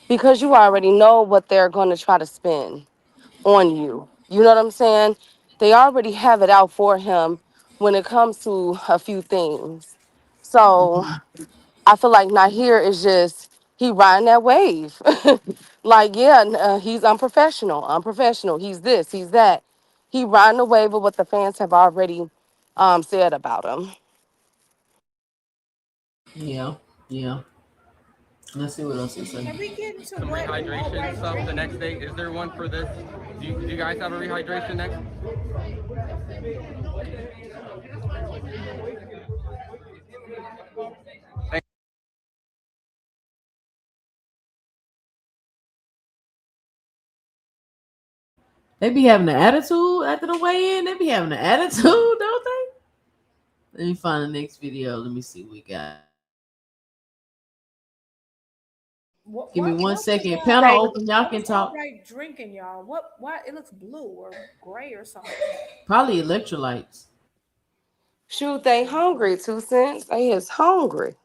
because you already know what they're going to try to spin on you. You know what I'm saying? They already have it out for him when it comes to a few things. So I feel like Nahir is just he riding that wave. Like, yeah, he's unprofessional. He's this, he's that. He riding the wave of what the fans have already said about him. Yeah, yeah. Let's see what else it says. Can we get into Some what rehydration Albright's stuff the drinking? next day. Is there one for this? Do you guys have a rehydration next? They be having an attitude after the weigh in. They be having an attitude, don't they? Let me find the next video. Let me see what we got. Give me one What's the second. Panel They open. Y'all what can is talk. Albright drinking, y'all? What it looks blue or gray or something. Probably electrolytes. shoot, they hungry, 2 cents. They is hungry.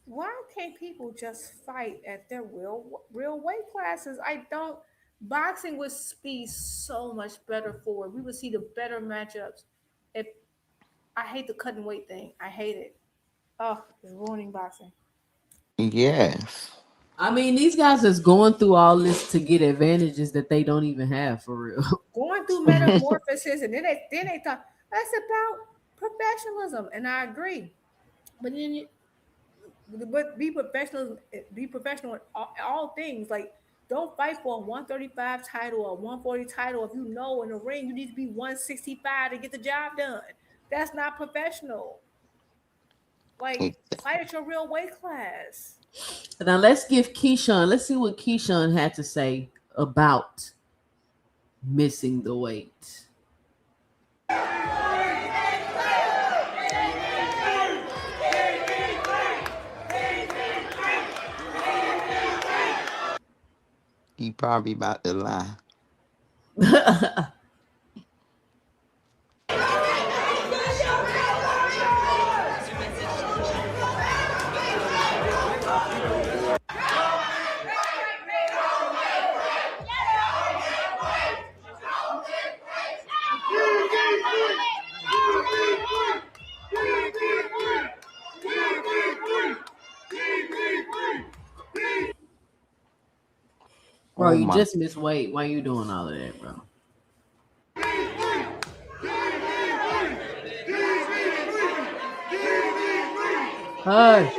Why can't people just fight at their real weight classes? I don't. Boxing would be so much better for it. We would see the better matchups. If I hate the cutting weight thing, I hate it. Oh, it's ruining boxing. Yes. I mean, these guys is going through all this to get advantages that they don't even have for real. Going through metamorphosis, and then they thought that's about professionalism, and I agree. But then but be professional in all things. Like, don't fight for a 135 title or 140 title if you know in the ring you need to be 165 to get the job done. That's not professional. Like, fight at your real weight class. Now let's give Keyshawn. Let's see what Keyshawn had to say about missing the weight. He probably about to lie. Bro, Oh you my. just missed weight. Why you doing all of that, bro? Hush.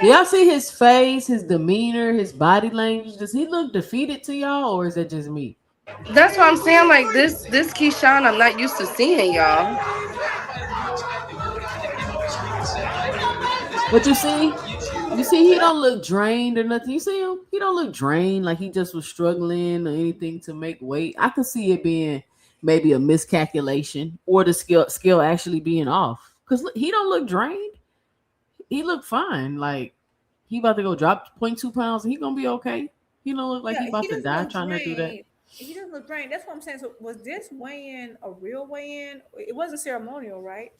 Do y'all see his face, his demeanor, his body language? Does he look defeated to y'all, or is that just me? That's what I'm saying. Like this Keyshawn, I'm not used to seeing y'all. But you see, he don't look drained or nothing. You see him? He don't look drained like he just was struggling or anything to make weight. I could see it being maybe a miscalculation or the skill actually being off. Cause he don't look drained. He look fine. Like he about to go drop 0.2 pounds and he gonna be okay. He don't look like Yeah, he he about to doesn't die look trying to do that. drained. He doesn't look drained. That's what I'm saying. So was this weigh-in a real weigh-in? It wasn't ceremonial, right?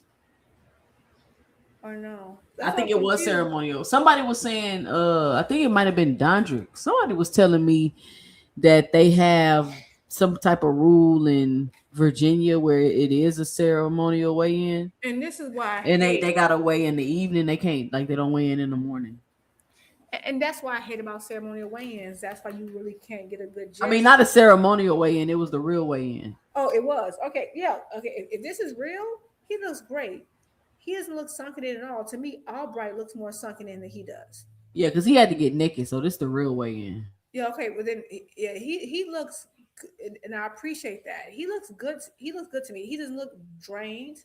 Or no? I That's why I'm think it was confused. ceremonial. Somebody was saying, I think it might have been Dondrick. Somebody was telling me that they have some type of rule in Virginia where it is a ceremonial weigh-in, And this is why I and they hate. gotta weigh in the evening. They can't like they don't weigh in the morning. And that's why I hate about ceremonial weigh-ins. That's why you really can't get a good I mean, judge. not a ceremonial weigh-in. It was the real weigh-in. Oh, it was. Okay, yeah. Okay, if this is real, he looks great. He doesn't look sunken in at all. To me, Albright looks more sunken in than he does. Yeah, because he had to get naked, so this the real weigh-in. Yeah, okay, but then yeah, he looks, and I appreciate that. He looks good. He looks good to me. He doesn't look drained.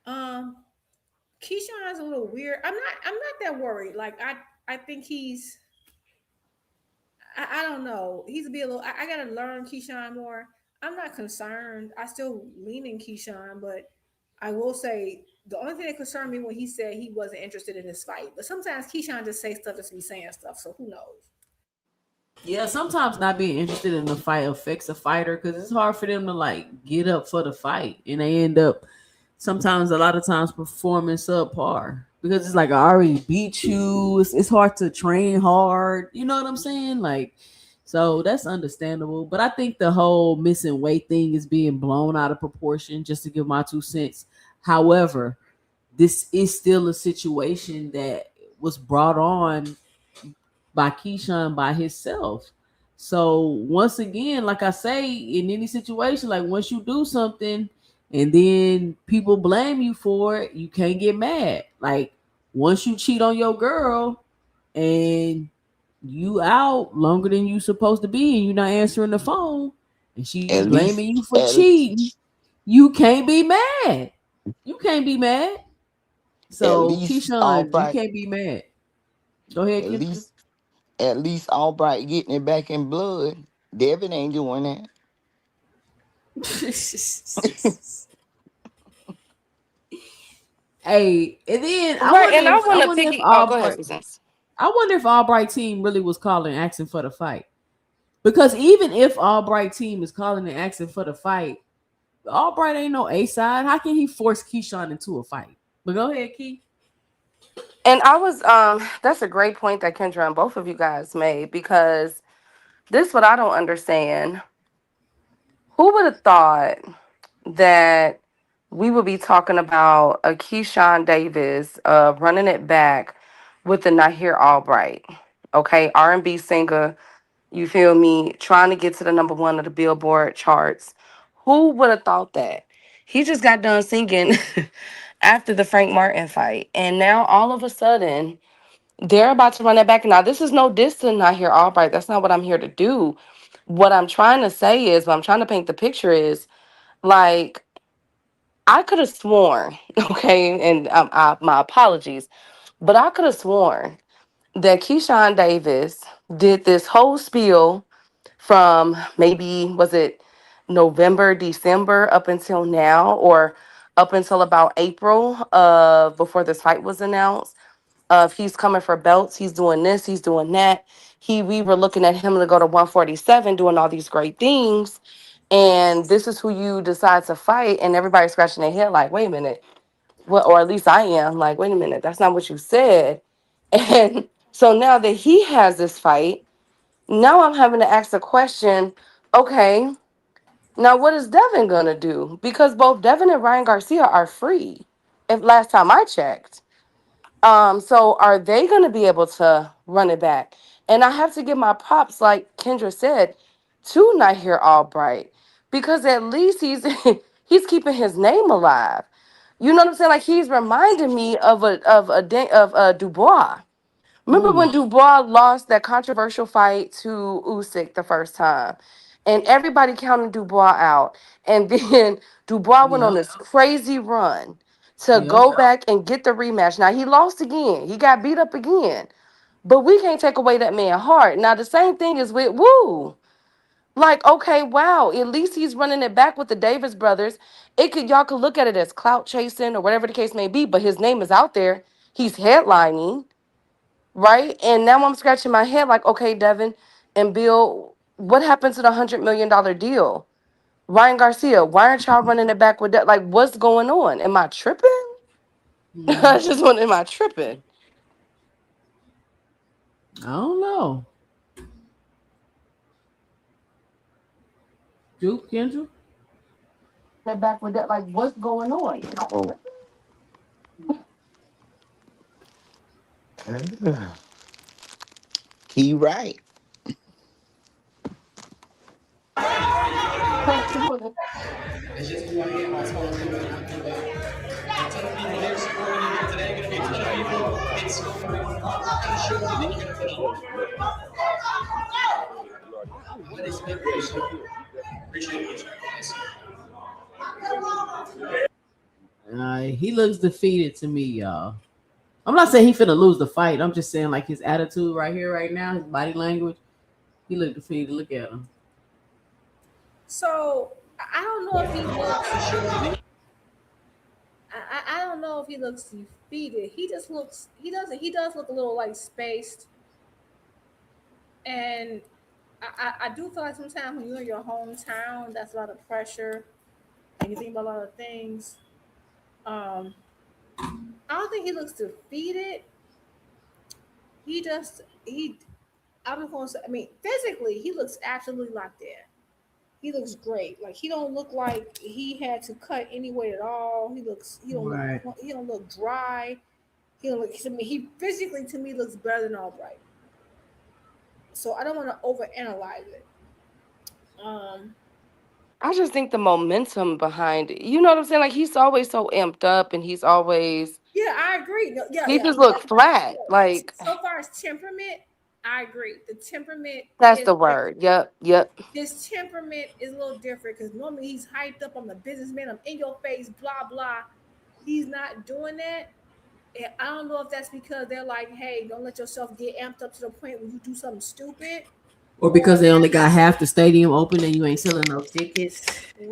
Um, Keyshawn is a little weird. I'm not that worried. Like I think he's. I don't know. He's a bit a little. I gotta learn Keyshawn more. I'm not concerned. I still lean in Keyshawn, but I will say the only thing that concerned me when he said he wasn't interested in this fight. But sometimes Keyshawn just say stuff just to be saying stuff. So who knows? Yeah, sometimes not being interested in the fight affects a fighter because it's hard for them to like get up for the fight, and they end up sometimes a lot of times performing subpar because it's like I already beat you. It's hard to train hard. You know what I'm saying? Like, so that's understandable. But I think the whole missing weight thing is being blown out of proportion. Just to give my 2 cents. However, this is still a situation that was brought on by Keyshawn by himself. So once again, like I say, in any situation, like once you do something and then people blame you for it, you can't get mad. Like once you cheat on your girl and you out longer than you supposed to be and you're not answering the phone and she At least, blaming you for at, cheating, you can't be mad. You can't be mad. at So least Keyshawn, you Albright, can't be mad. Go ahead, at Kendra. least, at least Albright getting it back in blood. Devin ain't doing that. Hey, and then Right, and I I want to wonder if picky. Oh, go ahead, Susan. I wonder if Albright team really was calling asking for the fight. Because even if Albright team is calling and asking for the fight, Albright ain't no A side. How can he force Keyshawn into a fight? But go ahead, Key. And I was that's a great point that Kendra and both of you guys made because this what I don't understand. Who would have thought that we would be talking about a Keyshawn Davis running it back with the Nahir Albright, okay, R&B singer, you feel me, trying to get to the number one of the Billboard charts. Who would have thought that? He just got done singing after the Frank Martin fight, and now all of a sudden they're about to run it back. Now, this is no diss to Nahir Albright. That's not what I'm here to do. What I'm trying to say is, what I'm trying to paint the picture is, like, I could have sworn, okay, and my apologies, but I could have sworn that Keyshawn Davis did this whole spiel from maybe, was it November, December up until now, or up until about April before this fight was announced. Of he's coming for belts, he's doing this, he's doing that. We were looking at him to go to 147, doing all these great things, and this is who you decide to fight, and everybody's scratching their head like, wait a minute, what? Or at least I am like, wait a minute, that's not what you said. And so now that he has this fight, now I'm having to ask the question, okay, now what is Devin gonna do? Because both Devin and Ryan Garcia are free, if last time I checked. So are they gonna be able to run it back? And I have to give my props, like Kendra said, to Nahir Albright, because at least he's he's keeping his name alive. You know what I'm saying? Like he's reminding me of a Dubois. Remember when Dubois lost that controversial fight to Usyk the first time, and everybody counted Dubois out, and then Dubois went on Yep. this crazy run to Yep. go back and get the rematch. Now he lost again. He got beat up again, but we can't take away that man's heart. Now the same thing is with Woo. Like, okay, wow, at least he's running it back with the Davis brothers. Y'all could look at it as clout chasing or whatever the case may be, but his name is out there. He's headlining, right? And now I'm scratching my head like, okay, Devin and Bill, what happened to the $100 million deal? Ryan Garcia, why aren't y'all running it back with that? Like, what's going on? Am I tripping? I just want, am I tripping? I don't know. Duke, Kendra? They're back with that. Like, what's going on? Oh. He right. It's just who I am. I told people when I do that. I tell people they're supporting me today. Going to be a ton of people. It's so sure they're going to what is it? Appreciate He looks defeated to me, y'all. I'm not saying he finna lose the fight. I'm just saying like his attitude right here, right now, his body language. He looked defeated. Look at him. So I don't know if he looks. I don't know if he looks defeated. He just looks. He doesn't. He does look a little like spaced. And I do feel like sometimes when you're in your hometown, that's a lot of pressure, and you think about a lot of things. Um, I don't think he looks defeated. He just he. I'm going to say. I mean, physically, he looks absolutely locked in. He looks great. Like he don't look like he had to cut any weight at all. He looks. He don't Right. look. He don't look dry. He don't look. I mean, he physically to me looks better than Albright. So I don't want to overanalyze it. Um, I just think the momentum behind it. You know what I'm saying? Like he's always so amped up, and he's always yeah, I agree. No, yeah, he yeah. just look flat. Like So far as temperament, I agree. The temperament that's is the word. Yep, yep. his temperament is a little different because normally he's hyped up. I'm a businessman. I'm in your face. Blah blah. He's not doing that. And I don't know if that's because they're like, hey, don't let yourself get amped up to the point where you do something stupid. Or because they only got half the stadium open and you ain't selling no tickets.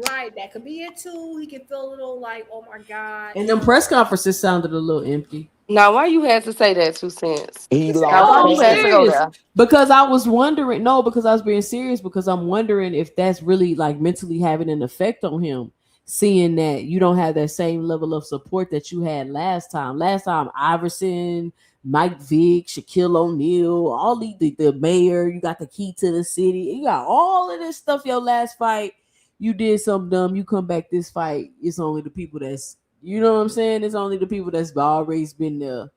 Right, that could be it too. He can feel a little like, oh my God. And them press conferences sounded a little empty. Now, why you had to say that 2 cents? He Now, lost why I'm you had to go serious. there? Because I was wondering, no, because I was being serious, because I'm wondering if that's really like mentally having an effect on him, seeing that you don't have that same level of support that you had last time. Last time, Iverson, Mike Vick, Shaquille O'Neal, all the mayor, you got the key to the city, you got all of this stuff. Your last fight, you did something dumb, you come back this fight, it's only the people that's, you know what I'm saying? It's only the people that's always been there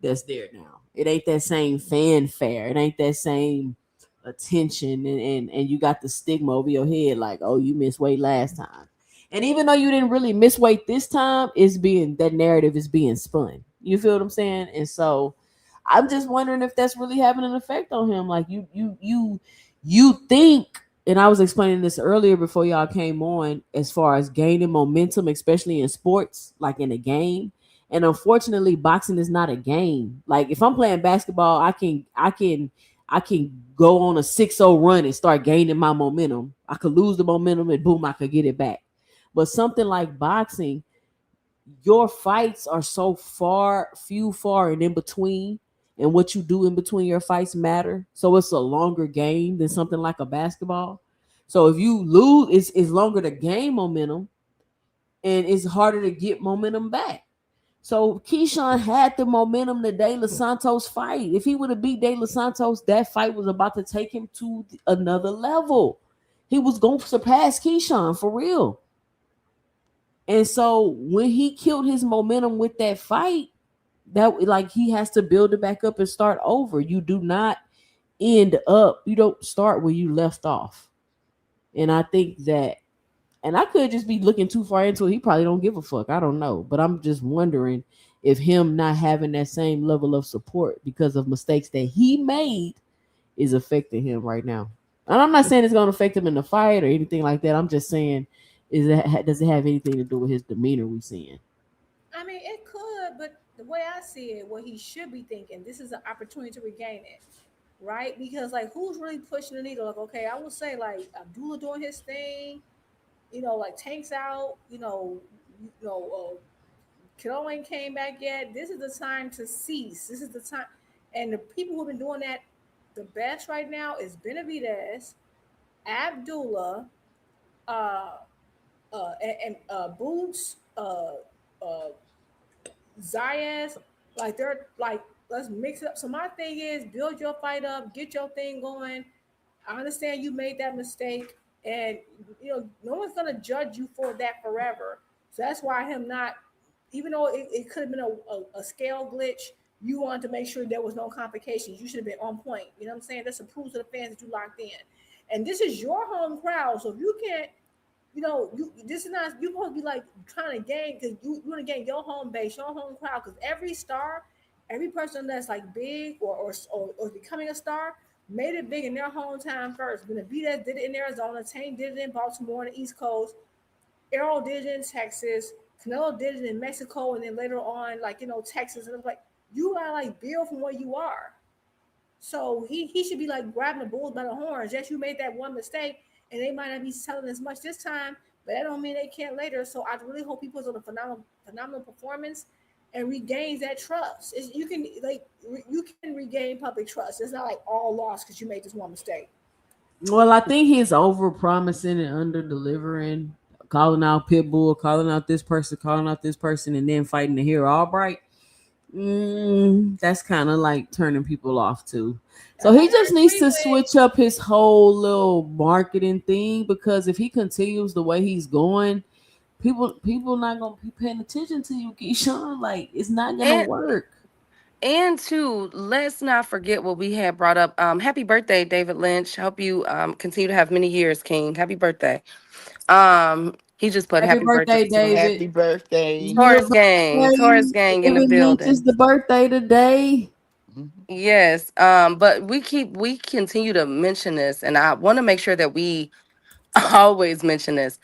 that's there now. It ain't that same fanfare. It ain't that same attention, and you got the stigma over your head like, oh, you missed weight last time. And even though you didn't really miss weight this time, it's being that narrative is being spun. You feel what I'm saying? And so I'm just wondering if that's really having an effect on him. Like you think, and I was explaining this earlier before y'all came on, as far as gaining momentum, especially in sports, like in a game, And unfortunately, boxing is not a game. Like if I'm playing basketball, I can go on a 6-0 run and start gaining my momentum. I could lose the momentum and boom, I could get it back. But something like boxing, your fights are so far and in between, and what you do in between your fights matter. So it's a longer game than something like a basketball. So if you lose, it's longer to gain momentum, and it's harder to get momentum back. So Keyshawn had the momentum to De Los Santos fight. If he would have beat De Los Santos, that fight was about to take him to another level. He was going to surpass Keyshawn for real. And so when he killed his momentum with that fight, that like he has to build it back up and start over. You do not end up, you don't start where you left off. And I think that, and I could just be looking too far into it. He probably don't give a fuck. I don't know. But I'm just wondering if him not having that same level of support because of mistakes that he made is affecting him right now. And I'm not saying it's going to affect him in the fight or anything like that. I'm just saying, does it have anything to do with his demeanor we seeing? I mean, it could, but the way I see it, what he should be thinking, this is an opportunity to regain it, right? Because like, who's really pushing the needle? Like, okay, I will say like Abdullah doing his thing, like Tank's out, Kiddo ain't came back yet. This is the time to cease. This is the time, and the people who've been doing that the best right now is Benavidez, Abdullah, uh, and Boots, uh, Zayas, like they're like, let's mix it up. So my thing is build your fight up, get your thing going. I understand you made that mistake, and no one's gonna judge you for that forever. So that's why him not, even though it could have been a scale glitch, you wanted to make sure there was no complications. You should have been on point. You know what I'm saying? That's a proof to the fans that you locked in. And this is your home crowd. So if you can't, this is not, you supposed to be like trying to gain, because you want to gain your home base, your home crowd, because every star, every person that's like big or becoming a star made it big in their hometown first. Benavidez did it in Arizona, Tank did it in Baltimore on the East Coast, Errol did it in Texas, Canelo did it in Mexico, and then later on, like Texas, and it's like you gotta like build from where you are. So he should be like grabbing the bulls by the horns. Yes, you made that one mistake, and they might not be selling as much this time, but that don't mean they can't later. So I really hope he puts on a phenomenal performance and regains that trust. You can regain public trust. It's not like all lost because you made this one mistake. Well, I think he's over promising and under delivering, calling out Pitbull, calling out this person, and then fighting to hear Albright. That's kind of like turning people off too. So he just needs to switch up his whole little marketing thing, because if he continues the way he's going, people not gonna be paying attention to you, Keyshawn. Like it's not gonna work. And two, let's not forget what we had brought up. Happy birthday, David Lynch. Hope you continue to have many years, King. Happy birthday. He just put Happy happy birthday birthday, to you. David. Happy birthday. Taurus gang in the David Lynch building. is the birthday today. Yes. But we continue to mention this, and I want to make sure that we always mention this.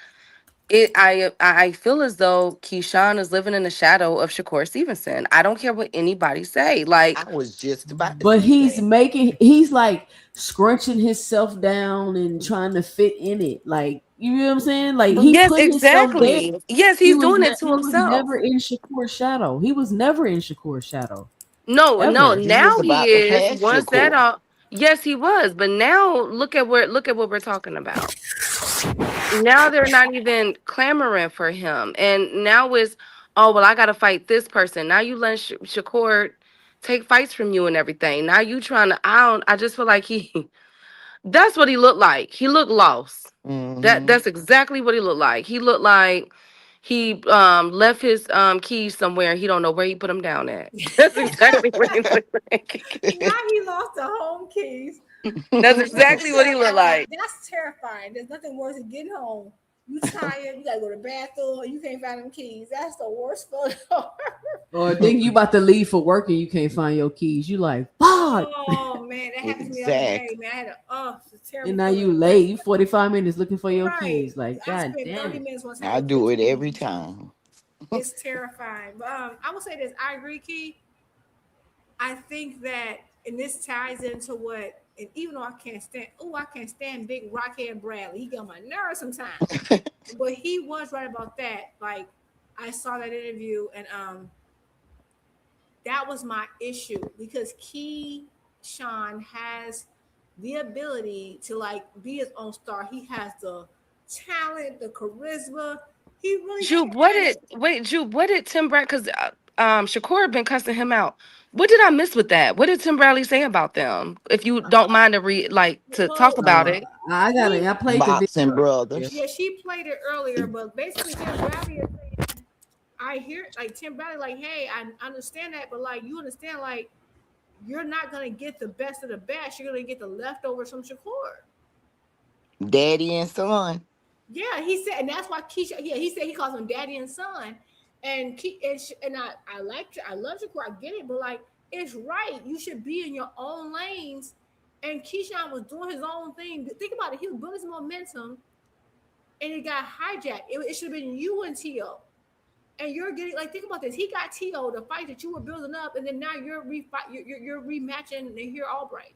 I feel as though Keyshawn is living in the shadow of Shakur Stevenson. I don't care what anybody say. Like I was just about to But say that. he's like scrunching himself down and trying to fit in it. Like, you know what I'm saying? Like he yes, put himself there. exactly. Yes, he's doing it to He was himself. never in Shakur's shadow. He was never in Shakur's shadow. No, no. Ever. He was Now he about to is. pass Once that Shakur. all. Yes, he was. But now look at what we're talking about. Now they're not even clamoring for him, and now it's, oh well, I gotta fight this person. Now you let Shakur take fights from you and everything. Now you trying to. I just feel like he. That's what he looked like. He looked lost. Mm-hmm. That's exactly what he looked like. He looked like he left his keys somewhere. He don't know where he put them down at. That's exactly what he looked like. Now he lost the home keys. That's exactly what he looked like. That's terrifying. There's nothing worse than getting home. You tired, you gotta go to the bathroom, and you can't find them keys. That's the worst photo. Or think you about to leave for work and you can't find your keys. You like, fuck. Oh man, that happened to me the other day, man. I had it's terrible. And now you late. You 45 minutes looking for your Right. keys. Like, I God spent damn 30 it. minutes once I do it every time. It's terrifying. But I will say this. I agree, Key. I think that, and this ties into what, and even though I can't stand big rockhead Bradley. He get on my nerves sometimes. But he was right about that. Like, I saw that interview, and that was my issue because Keyshawn has the ability to like be his own star. He has the talent, the charisma. He really Jupe, can. What did Tim Brad? Because Shakur had been cussing him out. What did I miss with that? What did Tim Bradley say about them? If you don't mind to to talk Well, about it. I played the Boxing video. brothers. yeah, she played it earlier, but basically Tim Bradley is saying, I hear like Tim Bradley, like, hey, I understand that, but like you understand, like, you're not gonna get the best of the best. You're gonna get the leftovers from Shakur. Daddy and son. Yeah, he said, and that's why Keisha. Yeah, he said he calls them daddy and son, and I love Shakur. I get it, but like it's right. You should be in your own lanes. And Keyshawn was doing his own thing. Think about it. He was building his momentum, and it got hijacked. It should have been you and T.O. And you're getting like think about this. He got T.O. the fight that you were building up, and then now you're rematching here Albright.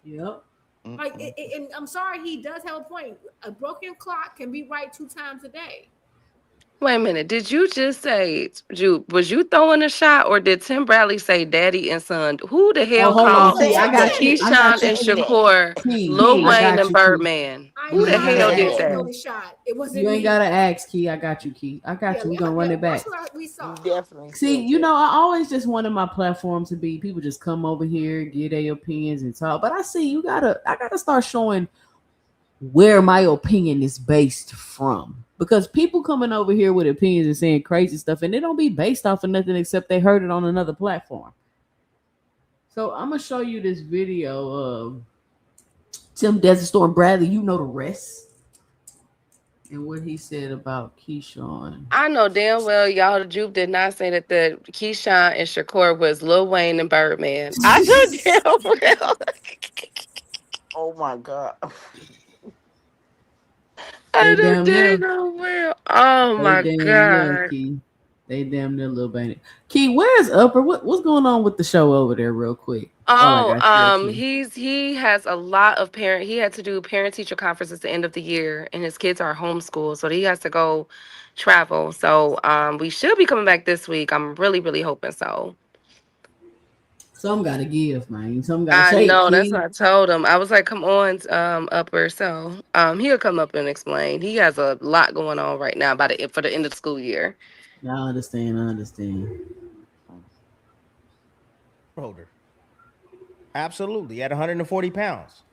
Yep. Like, and I'm sorry, he does have a point. A broken clock can be right 2 times a day. Wait a minute. Did you just say, Jupe, was you throwing a shot or did Tim Bradley say daddy and son? Who the hell Hold on, called Key. I got you. I got Keyshawn you, and Key. Shakur Lil I Wayne got and you, Key. Birdman? Who the You ain't hell gotta did ask that? me. The shot. It wasn't You ain't me. gotta ask, Key. I got you, Key. I got you. We're gonna run it back. That's what we saw. Definitely. See, you know, I always just wanted my platform to be people just come over here, give their opinions and talk. But I see I gotta start showing where my opinion is based from. Because people coming over here with opinions and saying crazy stuff, and they don't be based off of nothing except they heard it on another platform. So I'm gonna show you this video of Tim Desert Storm Bradley. You know the rest. And what he said about Keyshawn. I know damn well y'all Jupe did not say that the Keyshawn and Shakur was Lil Wayne and Birdman. I know damn well. Oh my God. I They know damn near. damn well. Oh They my damn near, God. Key. They damn near little baby. Key, where's Upper? What's going on with the show over there, real quick? I got you. He has a lot of he had to do parent teacher conference at the end of the year, and his kids are homeschooled, so he has to go travel. So we should be coming back this week. I'm really, really hoping so. Some gotta give, man. Some gotta I shake, know, that's Key. what I told him. I was like, come on, Upper. So he'll come up and explain. He has a lot going on right now for the end of the school year. I understand. Holder. Absolutely. At 140 pounds.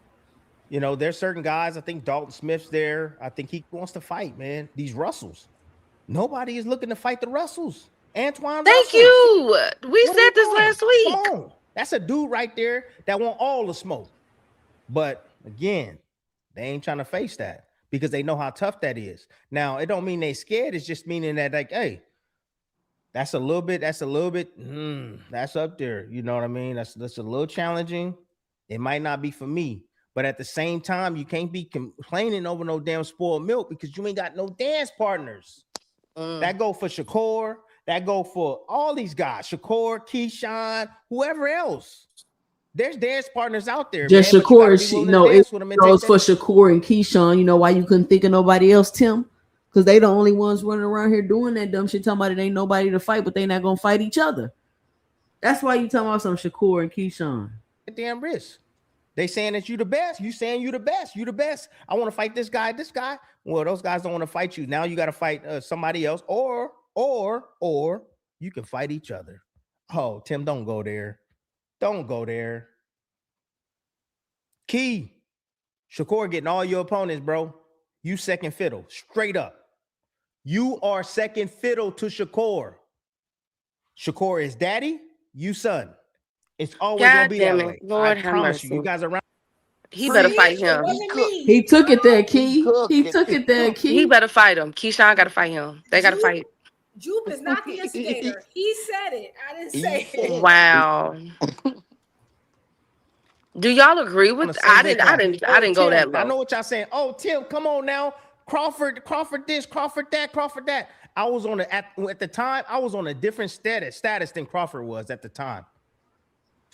You know, there's certain guys. I think Dalton Smith's there. I think he wants to fight, man. These Russells. Nobody is looking to fight the Russells. Antoine Thank Russell. you. We What are said you this doing? last week. Come on. That's a dude right there that want all the smoke. But again, they ain't trying to face that because they know how tough that is. Now, it don't mean they scared. It's just meaning that, like, hey, that's a little bit, that's up there. You know what I mean? That's a little challenging. It might not be for me. But at the same time, you can't be complaining over no damn spoiled milk because you ain't got no dance partners. That go for Shakur. That go for all these guys. Shakur, Keyshawn, whoever else. There's dance partners out there, Just man. Shakur, It goes for Shakur and Keyshawn. You know why you couldn't think of nobody else, Tim? Because they the only ones running around here doing that dumb shit, talking about it ain't nobody to fight, but they not gonna fight each other. That's why you talking about some Shakur and Keyshawn. Damn risk. They saying that you the best. You saying you the best. You the best. I want to fight this guy. Well, those guys don't want to fight you. Now you got to fight somebody else, or you can fight each other. Oh, Tim, don't go there. Don't go there. Key, Shakur getting all your opponents, bro. You second fiddle, straight up. You are second fiddle to Shakur. Shakur is daddy, you son. It's always gonna be that way. Lord I have promise mercy. you guys around. He better fight him. He took it there, Key. He took it there, Key. He better fight him. Keyshawn got to fight him. They got to fight. Jupe is not the instigator. He said it. I didn't say it. Wow. Do y'all agree with? I didn't go that low. I know what y'all saying. Oh, Tim, come on now. Crawford this, Crawford that. I was on at the time. I was on a different status than Crawford was at the time.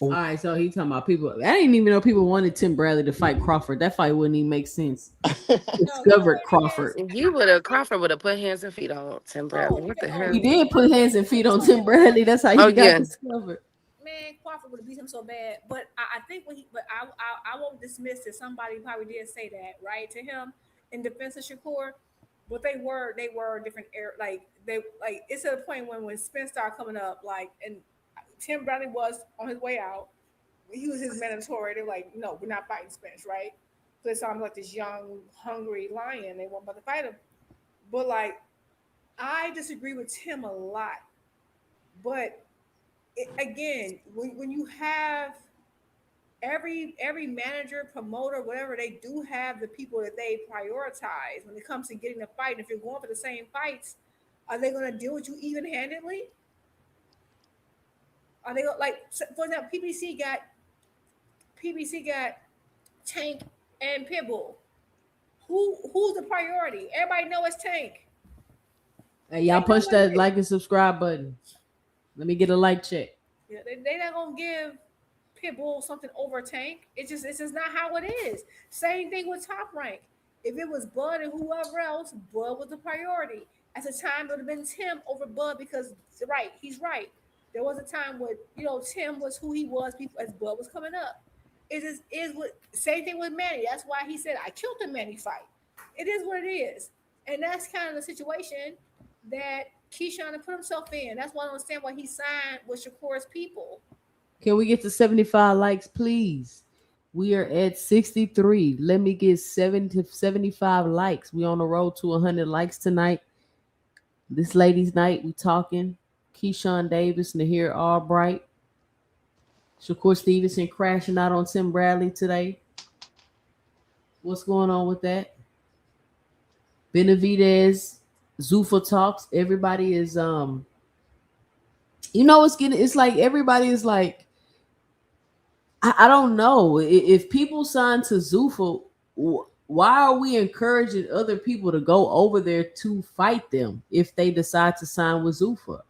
All right, so he talking about people. I didn't even know people wanted Tim Bradley to fight Crawford. That fight wouldn't even make sense. Discovered Crawford. Crawford would have put hands and feet on Tim Bradley. What the hell? He did put hands and feet on Tim Bradley. That's how he got discovered. Man, Crawford would have beat him so bad. But I think I won't dismiss that somebody probably did say that, right, to him in defense of Shakur. But they were different like it's at a point when Spence started coming up, like, and Tim Bradley was on his way out. He was his mandatory. They're like, no, we're not fighting Spence, right? So it sounded like this young, hungry lion. They weren't about to fight him. But like, I disagree with Tim a lot. But again, when you have every manager, promoter, whatever, they do have the people that they prioritize when it comes to getting the fight. And if you're going for the same fights, are they going to deal with you even-handedly? Are they like, for example, PBC got Tank and Pitbull. Who's the priority? Everybody know it's Tank. Hey, y'all punch that like and subscribe button. Let me get a like check. Yeah, they not gonna give Pitbull something over Tank. It's just not how it is. Same thing with Top Rank. If it was Bud and whoever else, Bud was the priority. At the time, it would have been Tim over Bud because he's right. There was a time where Tim was who he was as Bud was coming up. It is what same thing with Manny. That's why he said I killed the Manny fight. It is what it is, and that's kind of the situation that Keyshawn had put himself in. That's why I don't understand why he signed with Shakur's people. Can we get to 75 likes, please? We are at 63. Let me get 70 to 75 likes. We on the road to 100 likes tonight. This ladies' night. We talking Keyshawn Davis, Nahir Albright, Shakur Stevenson crashing out on Tim Bradley today. What's going on with that? Benavidez, Zuffa talks. Everybody is it's like everybody is like, I don't know. If people sign to Zuffa, why are we encouraging other people to go over there to fight them if they decide to sign with Zuffa?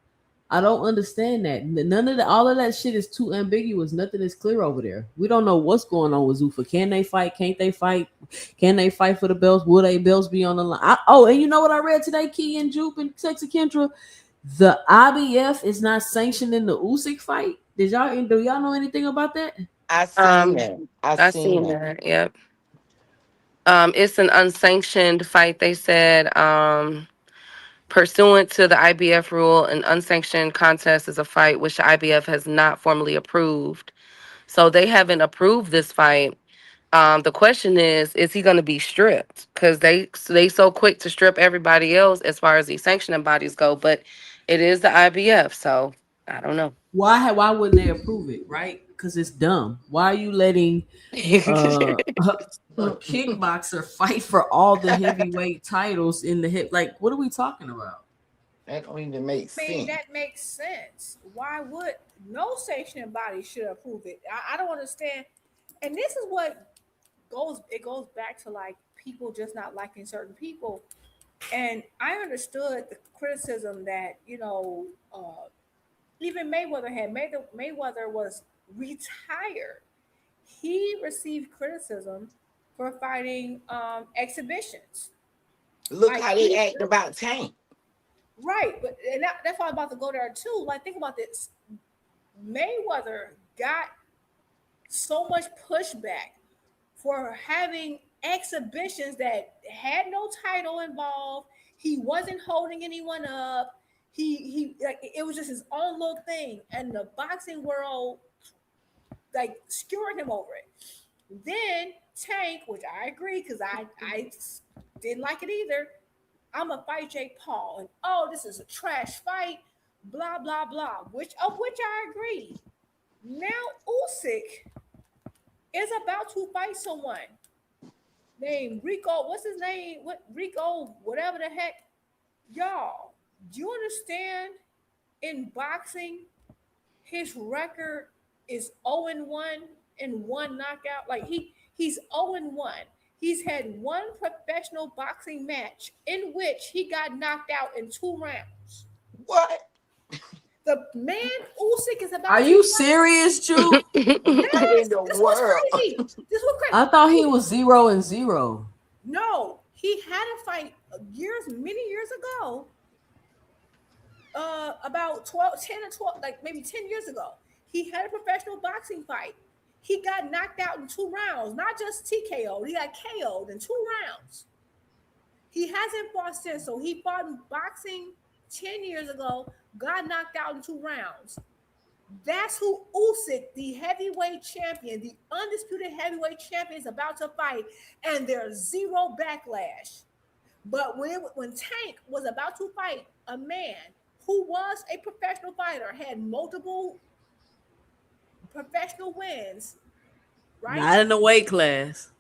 I don't understand that. All of that shit is too ambiguous. Nothing is clear over there. We don't know what's going on with Zuffa. Can they fight? Can't they fight? Can they fight for the belts? Will they belts be on the line? And you know what I read today, Key and Jupe and Texas Kendra? The IBF is not sanctioning the Usyk fight. Do y'all know anything about that? I seen that. I seen that. Yep. It's an unsanctioned fight. They said, pursuant to the IBF rule, an unsanctioned contest is a fight which the IBF has not formally approved. So they haven't approved this fight. The question is he going to be stripped? Because they so quick to strip everybody else as far as these sanctioning bodies go, but it is the IBF, so I don't know. Why wouldn't they approve it, right? Because it's dumb. Why are you letting a kickboxer fight for all the heavyweight titles in the hip? Like, what are we talking about? That don't even make sense. That makes sense. Why would no sanctioning body should approve it? I don't understand. And this is what goes back to like people just not liking certain people. And I understood the criticism that even Mayweather had. Mayweather was retired. He received criticism for fighting exhibitions. Look like, how they act about Tank. Right, but that's why I'm about to go there too. Like, think about this. Mayweather got so much pushback for having exhibitions that had no title involved. He wasn't holding anyone up. He like, it was just his own little thing, and the boxing world like skewered him over it. Then Tank, which I agree, because I didn't like it either. I'm gonna fight Jake Paul, and this is a trash fight, blah blah blah. Which I agree. Now Usyk is about to fight someone named Rico. What's his name? Rico? Whatever the heck, y'all. Do you understand? In boxing, his record is 0-1 and 1 knockout. Like he's 0-1. He's had one professional boxing match in which he got knocked out in 2 rounds. What? The man Usyk is Are about to you fight. serious, Juke? What Yes, in the this was world? crazy. This was crazy. I thought he was 0-0. No, he had a fight many years ago. About 12, 10 or 12, like maybe 10 years ago. He had a professional boxing fight. He got knocked out in 2 rounds, not just TKO. He got KO'd in 2 rounds. He hasn't fought since. So he fought in boxing 10 years ago, got knocked out in 2 rounds. That's who Usyk, the heavyweight champion, the undisputed heavyweight champion, is about to fight, and there's zero backlash. But when Tank was about to fight a man who was a professional fighter, had multiple professional wins, right? Not in the weight class.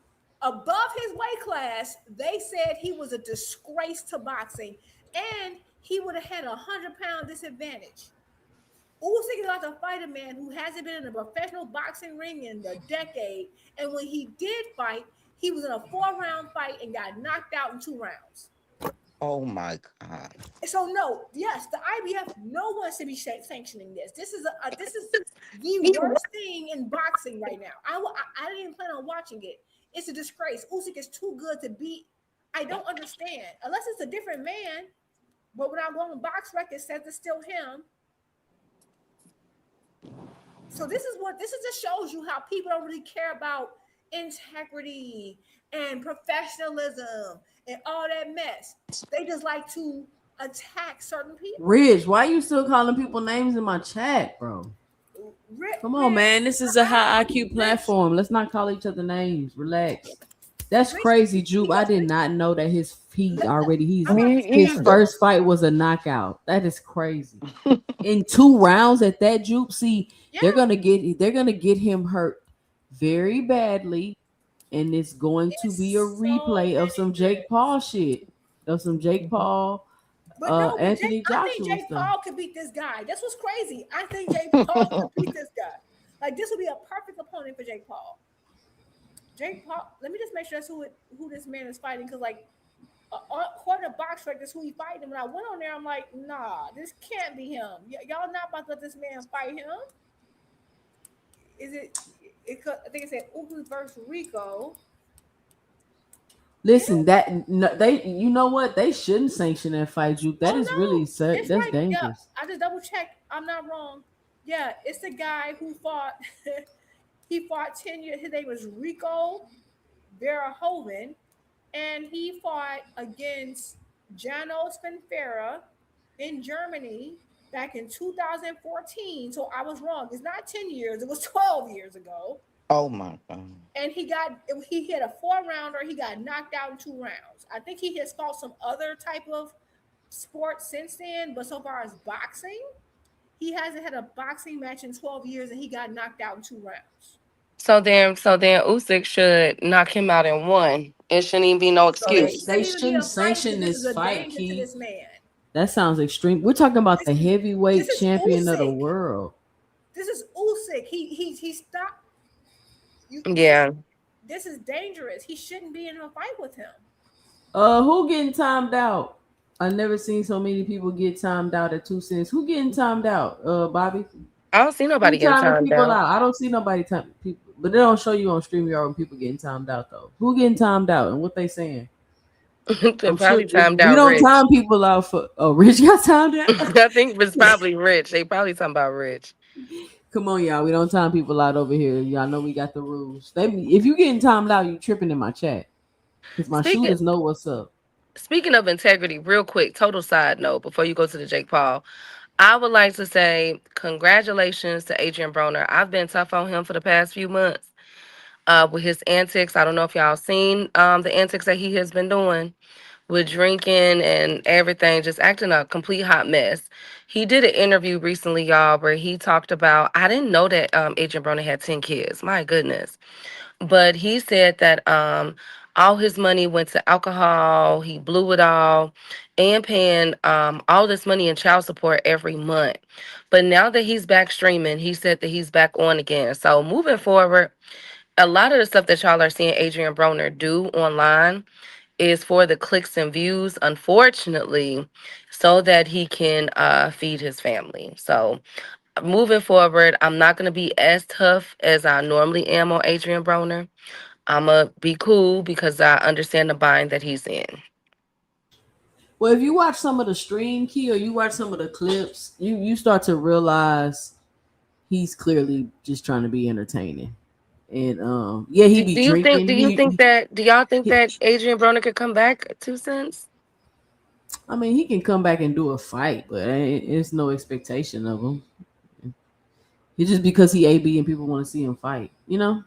Above his weight class, they said he was a disgrace to boxing, and he would have had a 100-pound disadvantage. Usyk is about to fight a man who hasn't been in a professional boxing ring in a decade, and when he did fight, he was in a 4-round fight and got knocked out in 2 rounds. Oh my God. So no, yes, the IBF, no one should be sanctioning this. This is the worst thing in boxing right now. I didn't even plan on watching it. It's a disgrace. Usyk is too good to beat. I don't understand unless it's a different man. But when I'm going to box records, says it's still him. So this just shows you how people don't really care about integrity and professionalism and all that mess. They just like to attack certain people. Ridge, why you still calling people names in my chat, bro? Come on, man. This is a high IQ platform. Let's not call each other names. Relax. That's crazy, Jupe. I did not know that his first fight was a knockout. That is crazy. In 2 rounds at that, Jupe. See, they're gonna get him hurt very badly, and it's going to be a replay of some Jake Paul shit, of some Jake Paul, But no, Anthony I Joshua think Jake stuff. Paul could beat this guy. That's what's crazy. I think Jake Paul could beat this guy. Like this would be a perfect opponent for Jake Paul. Jake Paul. Let me just make sure that's who this man is fighting, because like according to box records, who he fighting. And when I went on there, I'm like, nah, this can't be him. Y'all not about to let this man fight him. Is it? I think it said Usyk versus Rico. Listen, you know what? They shouldn't sanction that fight, Juke. That is really that's right. dangerous. Yeah, I just double checked. I'm not wrong. Yeah, it's the guy who fought. He fought 10 years. His name was Rico Verhoeven, and he fought against Janos Finfera in Germany back in 2014. So I was wrong. It's not 10 years. It was 12 years ago. Oh my God. And he hit a 4-rounder. He got knocked out in 2 rounds. I think he has fought some other type of sport since then, but so far as boxing, he hasn't had a boxing match in 12 years, and he got knocked out in 2 rounds. So then Usyk should knock him out in 1. It shouldn't even be no excuse. They shouldn't sanction this fight, To this man. That sounds extreme. We're talking about the heavyweight champion of the world. This is Usyk. He stopped. Yeah. This is dangerous. He shouldn't be in a fight with him. Who getting timed out? I never seen so many people get timed out at 2 cents. Who getting timed out? Bobby? I don't see nobody getting timed out. I don't see nobody time people, but they don't show you on StreamYard when people getting timed out though. Who getting timed out and what they saying? Probably timed out. We don't Rich. time people out for. Oh, Rich got timed out. I think it's probably Rich. They probably talking about Rich. Come on, y'all. We don't time people out over here. Y'all know we got the rules. If you getting timed out, you tripping in my chat. Because my shooters know what's up. Speaking of integrity, real quick, total side note before you go to the Jake Paul, I would like to say congratulations to Adrian Broner. I've been tough on him for the past few months with his antics. I don't know if y'all seen the antics that he has been doing with drinking and everything, just acting a complete hot mess. He did an interview recently, y'all, where he talked about, I didn't know that Adrian Broner had 10 kids. My goodness. But he said that all his money went to alcohol. He blew it all and paying all this money in child support every month. But now that he's back streaming, he said that he's back on again. So moving forward, a lot of the stuff that y'all are seeing Adrian Broner do online is for the clicks and views, unfortunately, so that he can feed his family. So moving forward, I'm not going to be as tough as I normally am on Adrian Broner. I'm going to be cool because I understand the bind that he's in. Well, if you watch some of the stream, Key, or you watch some of the clips, you start to realize he's clearly just trying to be entertaining. And yeah, he be drinking. Do y'all think that Adrian Broner could come back 2 cents? I mean, he can come back and do a fight, but it's no expectation of him. It's just because he AB and people want to see him fight, you know?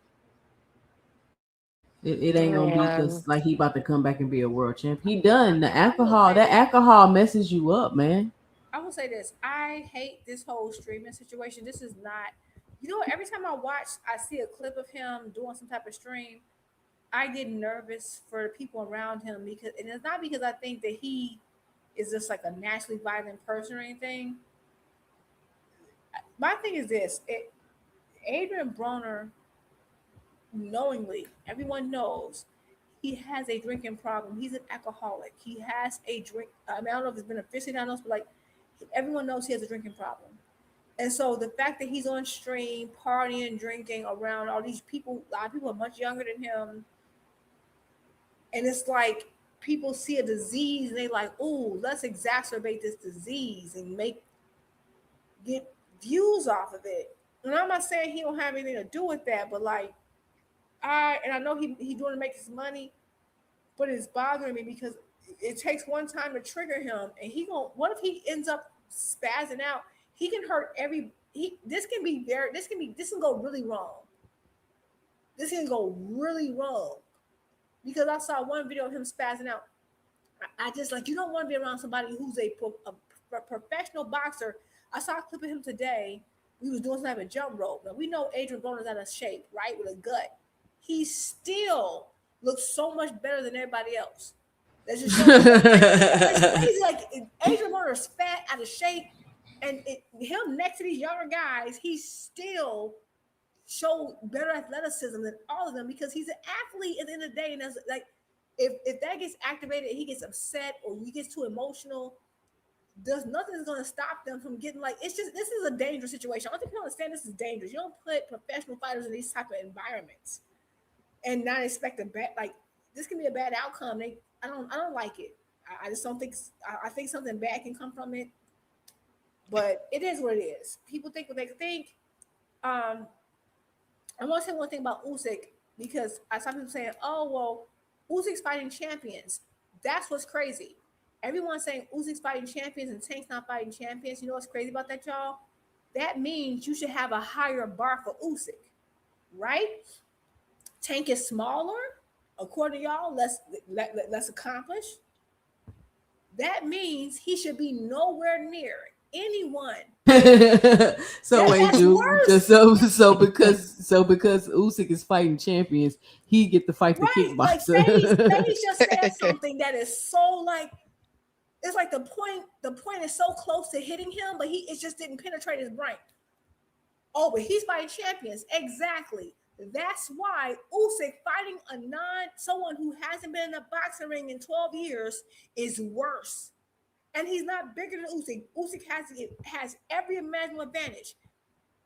It ain't gonna be because like he about to come back and be a world champ. He done. That alcohol messes you up, man. I will say this. I hate this whole streaming situation. This is not, you know what? Every time I see a clip of him doing some type of stream, I get nervous for the people around him and it's not because I think that he is just like a naturally violent person or anything. My thing is this: Adrian Broner, knowingly, everyone knows he has a drinking problem. He's an alcoholic. He has a drink. I don't know if it's been officially diagnosed, but like everyone knows he has a drinking problem. And so the fact that he's on stream, partying, drinking around all these people, a lot of people are much younger than him. And it's like people see a disease and they like, oh, let's exacerbate this disease and get views off of it. And I'm not saying he don't have anything to do with that, but like I know he doing to make his money, but it's bothering me because it takes one time to trigger him, and what if he ends up spazzing out? He can hurt this can go really wrong. This can go really wrong. Because I saw one video of him spazzing out. I just like, you don't want to be around somebody who's a professional boxer. I saw a clip of him today. He was doing some type of jump rope. Now we know Adrian Broner's out of shape, right, with a gut. He still looks so much better than everybody else. That's just it's crazy. Like Adrian Broner's fat, out of shape, and him next to these younger guys, he still showed better athleticism than all of them because he's an athlete at the end of the day. And that's like, if that gets activated, he gets upset or he gets too emotional. There's nothing that's going to stop them from getting like, this is a dangerous situation. I don't think people understand this is dangerous. You don't put professional fighters in these type of environments and not expect this can be a bad outcome. I don't like it. I just don't think, I think something bad can come from it, but it is what it is. People think what they think. I want to say one thing about Usyk because I saw people saying, "Oh, well, Usyk's fighting champions." That's what's crazy. Everyone's saying Usyk's fighting champions and Tank's not fighting champions. You know what's crazy about that, y'all? That means you should have a higher bar for Usyk, right? Tank is smaller, according to y'all, less accomplished. That means he should be nowhere near anyone. So wait, so because Usyk is fighting champions, he get to fight the kickboxer. Like Faye just said something that is so like, it's like the point is so close to hitting him, but it just didn't penetrate his brain. Oh, but he's fighting champions. Exactly. That's why Usyk fighting someone who hasn't been in a boxing ring in 12 years is worse. And he's not bigger than Usyk. Usyk has every imaginable advantage.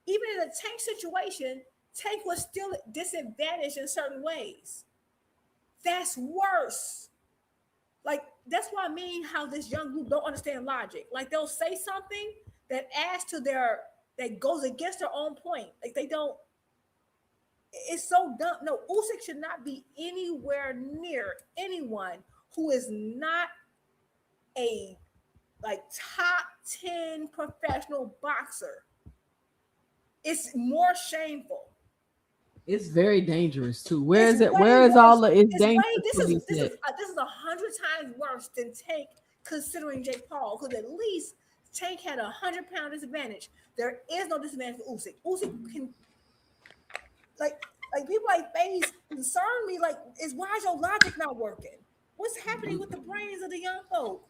Even in a Tank situation, Tank was still disadvantaged in certain ways. That's worse. Like, that's what I mean how this young group don't understand logic. Like, they'll say something that adds to that goes against their own point. Like, they don't, it's so dumb. No, Usyk should not be anywhere near anyone who is not a top 10 professional boxer. It's more shameful. It's very dangerous too. Where is all the? It's dangerous. This is 100 times worse than Tank, considering Jake Paul, because at least Tank had a 100-pound disadvantage. There is no disadvantage for Usyk. Usyk can like people like Faze concern me. Like, why is your logic not working? What's happening with the brains of the young folk?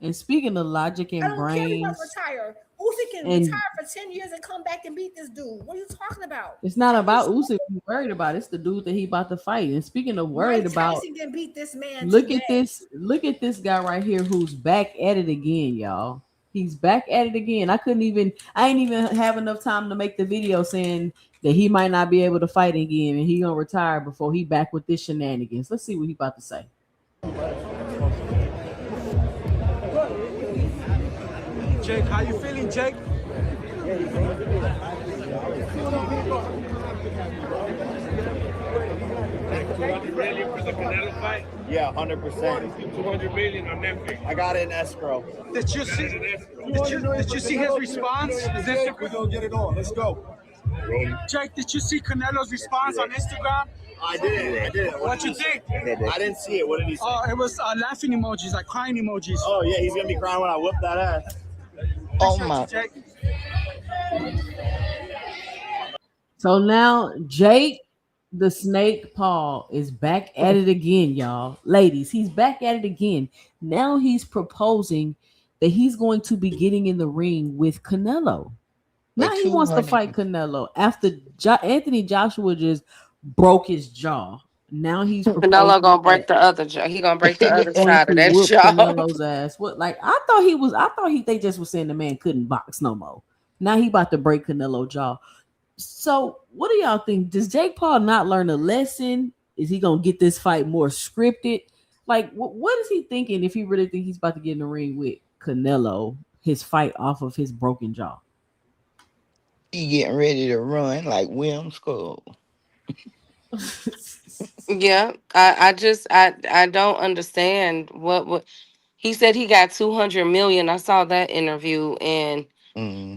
And speaking of logic and brains, retire. Usyk can And retire for 10 years and come back and beat this dude. What are you talking about? it's not about Usyk he's worried about. It's the dude that he about to fight. And speaking of worried Mike about, Tyson can beat this man look today. at this. Look at this guy right here who's back at it again, y'all. He's back at it again. I ain't even have enough time to make the video saying that he might not be able to fight again and he gonna retire before he back with this shenanigans. Let's see what he about to say. Jake, how you feeling, Jake? Ready for the Canelo fight? Yeah, 100%. 200 million on Netflix. I got it in escrow. Did you see his response? We're gonna get it on. Let's go. Jake, did you see Canelo's response on Instagram? I did. What you think? I didn't see it. What did he say? Oh, it was laughing emojis, like crying emojis. Oh yeah, he's gonna be crying when I whip that ass. Oh my. Jake. So now Jake the Snake Paul is back at it again, y'all. Ladies, he's back at it again. Now he's proposing that he's going to be getting in the ring with Canelo. Now he wants to fight Canelo after Anthony Joshua just broke his jaw. Now he's Canelo gonna break the other jaw. He gonna break the other side of that whoop jaw. Canelo's ass. What? Like they just were saying the man couldn't box no more. Now he about to break Canelo jaw. So what do y'all think? Does Jake Paul not learn a lesson? Is he gonna get this fight more scripted? Like what is he thinking if he really think he's about to get in the ring with Canelo? His fight off of his broken jaw. He getting ready to run like William Skull. Yeah, I don't understand what he said. He got 200 million. I saw that interview, and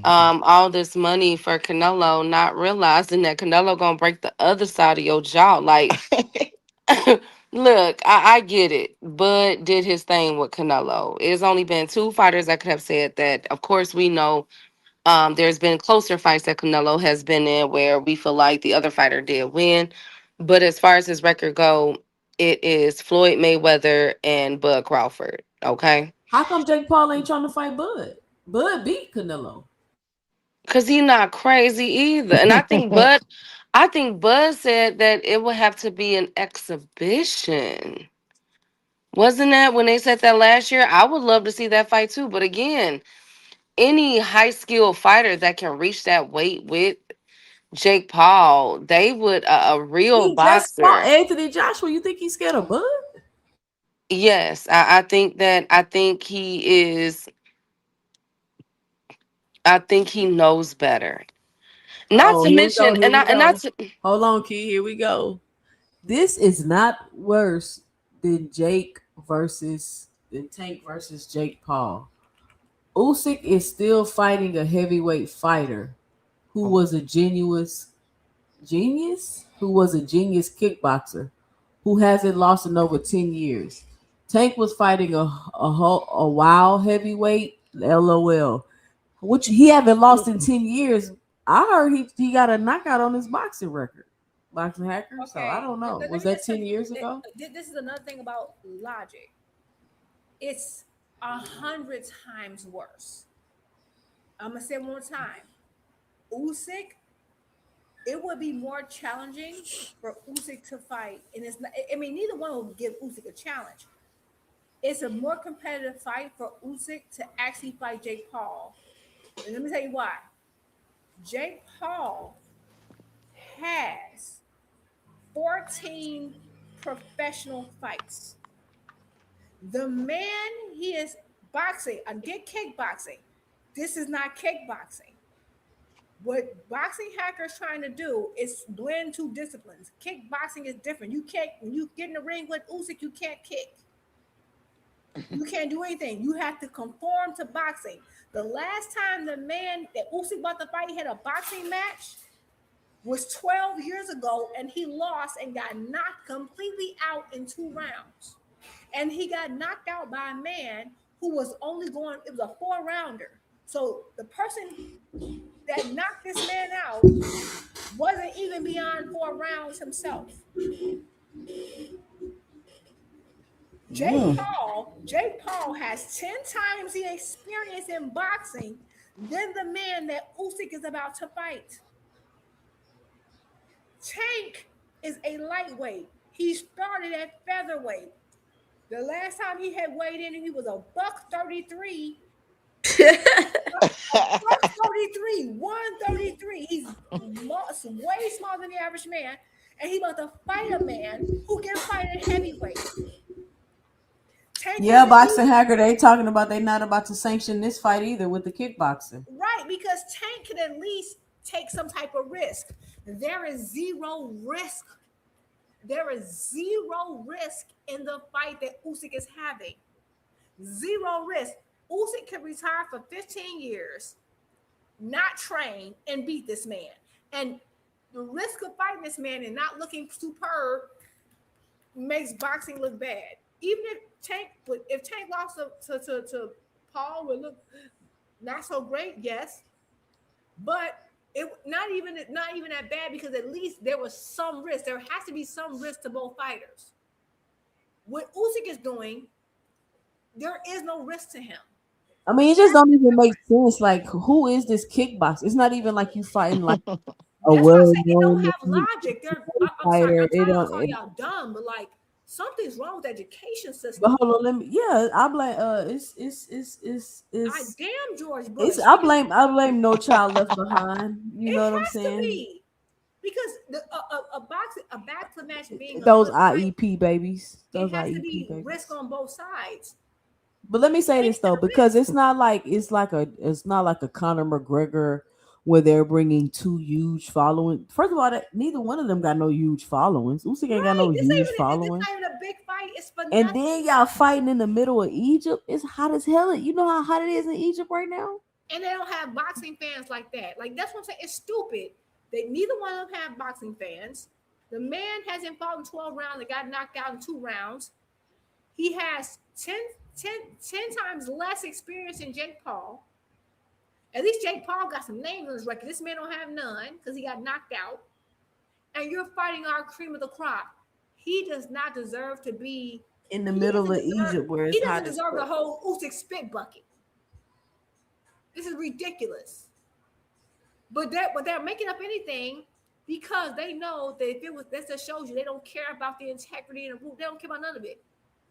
all this money for Canelo, not realizing that Canelo gonna break the other side of your jaw. Like, look, I get it. Bud did his thing with Canelo. It's only been two fighters that could have said that. Of course, we know there's been closer fights that Canelo has been in where we feel like the other fighter did win. But as far as his record go, it is Floyd Mayweather and Bud Crawford. Okay. How come Jake Paul ain't trying to fight Bud? Bud beat Canelo. Cause he's not crazy either. And I think Bud said that it would have to be an exhibition. Wasn't that when they said that last year? I would love to see that fight too. But again, any high skill fighter that can reach that weight with Jake Paul, they would a real boxer. Anthony Joshua, you think he's scared of Bud? Yes, I think he is. I think he knows better. Not to mention, hold on, Key. Here we go. This is not worse than Tank versus Jake Paul. Usyk is still fighting a heavyweight fighter who was a genius kickboxer who hasn't lost in over 10 years. Tank was fighting a wild heavyweight, LOL, which he haven't lost in 10 years. I heard he got a knockout on his boxing record. Boxing hacker. Okay. So I don't know. Was that 10 years ago? This is another thing about logic. It's 100 times worse. I'm gonna say it one more time. Usyk, it would be more challenging for Usyk to fight, and it's not, I mean, neither one will give Usyk a challenge. It's a more competitive fight for Usyk to actually fight Jake Paul. And let me tell you why. Jake Paul has 14 professional fights. The man he is boxing, get kickboxing. This is not kickboxing. What boxing hackers trying to do is blend two disciplines. Kickboxing is different. When you get in the ring with Usyk, you can't kick. You can't do anything. You have to conform to boxing. The last time the man that Usyk about to fight had a boxing match was 12 years ago, and he lost and got knocked completely out in 2 rounds. And he got knocked out by a man who was it was a 4-rounder. So the person that knocked this man out wasn't even beyond 4 rounds himself. Jake Paul has 10 times the experience in boxing than the man that Usyk is about to fight. Tank is a lightweight. He started at featherweight. The last time he had weighed in, he was a $133. $133, 133. He's way smaller than the average man, and he about to fight a man who can fight at heavyweight. Yeah, Boxing Hacker, they talking about they not about to sanction this fight either with the kickboxer. Right, because Tank can at least take some type of risk. There is zero risk. There is zero risk in the fight that Usyk is having. Zero risk. Usyk can retire for 15 years, not train, and beat this man. And the risk of fighting this man and not looking superb makes boxing look bad. Even if Tank lost to Paul, would look not so great, yes, but it not even that bad, because at least there was some risk. There has to be some risk to both fighters. What Usyk is doing, there is no risk to him. I mean, it just don't even make sense. Like, who is this kickboxer? It's not even like you fighting like a well-known Logic. I'm fighter. sorry, I'm not calling y'all dumb, but like something's wrong with the education system. But hold on, let me. Yeah, I blame. It's. Damn George Bush. I blame No Child Left Behind. You know what I'm saying? To be. Because a backflip match being those IEP babies. Those it has IEP to be babies. risk on both sides. But let me say this though, because it's not like a Conor McGregor where they're bringing two huge following. First of all, neither one of them got no huge followings. Usyk ain't got no huge following. It's not even a big fight. It's for and nothing. then y'all fighting in the middle of Egypt. It's hot as hell. You know how hot it is in Egypt right now. And they don't have boxing fans like that. Like that's what I'm saying. It's stupid. Neither one of them have boxing fans. The man hasn't fought in 12 rounds and got knocked out in 2 rounds. He has 10 times less experience than Jake Paul. At least Jake Paul got some names on his record. This man don't have none because he got knocked out. And you're fighting our cream of the crop. He does not deserve to be in the middle of Egypt where it's hot. He doesn't deserve the whole Usyk spit bucket. This is ridiculous. But they're making up anything because they know that if it was, that just shows you they don't care about the integrity and the rule. They don't care about none of it.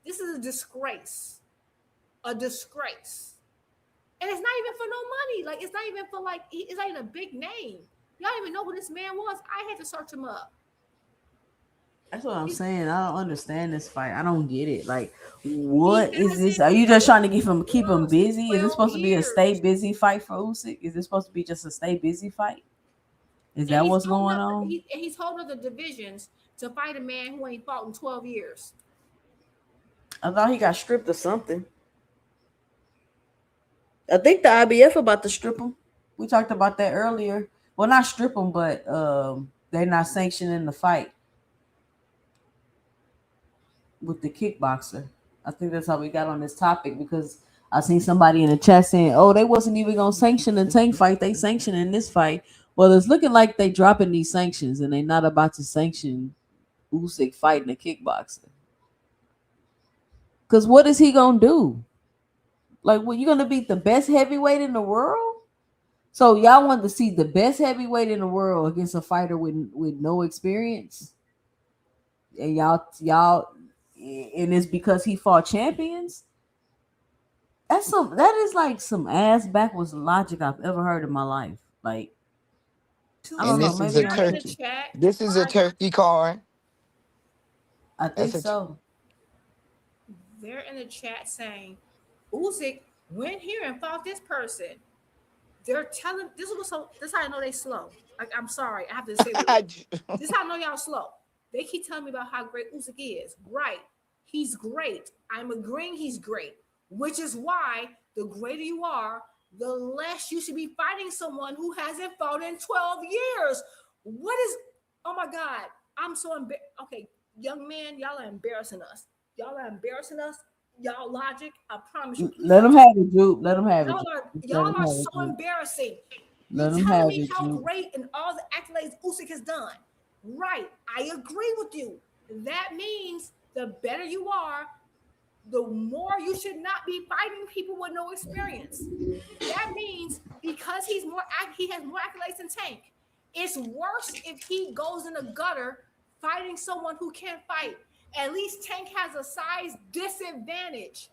This is a disgrace. A disgrace. And it's not even for no money. Like, it's not even for it's not even a big name. Y'all don't even know who this man was. I had to search him up. That's what I'm saying. I don't understand this fight. I don't get it. Like, what is this? Are you just trying to keep him busy? Is this supposed to be a stay busy fight for Usyk? Is this supposed to be just a stay busy fight? Is that what's going on? He's holding the divisions to fight a man who ain't fought in 12 years. I thought he got stripped or something. I think the IBF about to strip him. We talked about that earlier. Well, not strip him, but they're not sanctioning the fight with the kickboxer. I think that's how we got on this topic, because I seen somebody in the chat saying, "Oh, they wasn't even gonna sanction the Tank fight. They sanctioning this fight." Well, it's looking like they dropping these sanctions and they not about to sanction Usyk fighting a kickboxer. Because what is he gonna do? Like, well, you gonna beat the best heavyweight in the world? So y'all want to see the best heavyweight in the world against a fighter with no experience? And y'all, and it's because he fought champions? That is like some ass backwards logic I've ever heard in my life. Like, I don't know. This is a turkey. This is a turkey card. I think so. They're in the chat saying Usyk went here and fought this person. They're telling this is how I know they slow. Like, I'm sorry, I have to say this is how I know y'all slow. They keep telling me about how great Usyk is. Right, he's great. I'm agreeing he's great, which is why the greater you are, the less you should be fighting someone who hasn't fought in 12 years. What is? Oh my God, I'm so embarrassed. Okay, young man, y'all are embarrassing us. Y'all are embarrassing us. Y'all logic, I promise you. Let them have it, Jupe. Let them have it. Y'all are so embarrassing. Let them You're have telling me it, how Jupe. great and all the accolades Usyk has done. Right, I agree with you. That means the better you are, the more you should not be fighting people with no experience. That means because he has more accolades than Tank. It's worse if he goes in the gutter fighting someone who can't fight. At least Tank has a size disadvantage.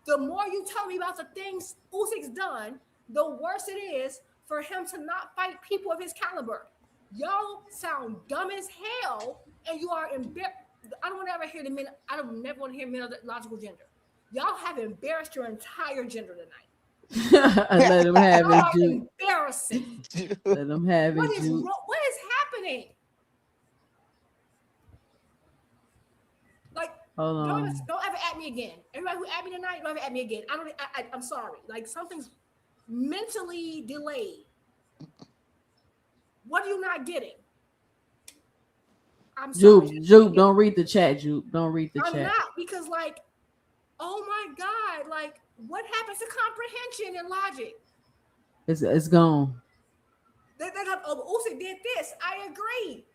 The more you tell me about the things Usyk's done, the worse it is for him to not fight people of his caliber. Y'all sound dumb as hell, and you are embarrassed. I don't want to ever hear I don't never want to hear men of the logical gender. Y'all have embarrassed your entire gender tonight. Let him have Y'all it, are Juke. embarrassing. Let him have What it, is Juke. what is happening? Like, Hold on. don't ever at me again. Everybody who at me tonight, don't ever at me again. I'm sorry. Like, something's mentally delayed. What are you not getting? I'm sorry. Juke, don't read the chat, Juke. Don't read the I'm chat. not, because, like, oh my God, like, what happens to comprehension and logic? It's gone. Usyk did this. I agree.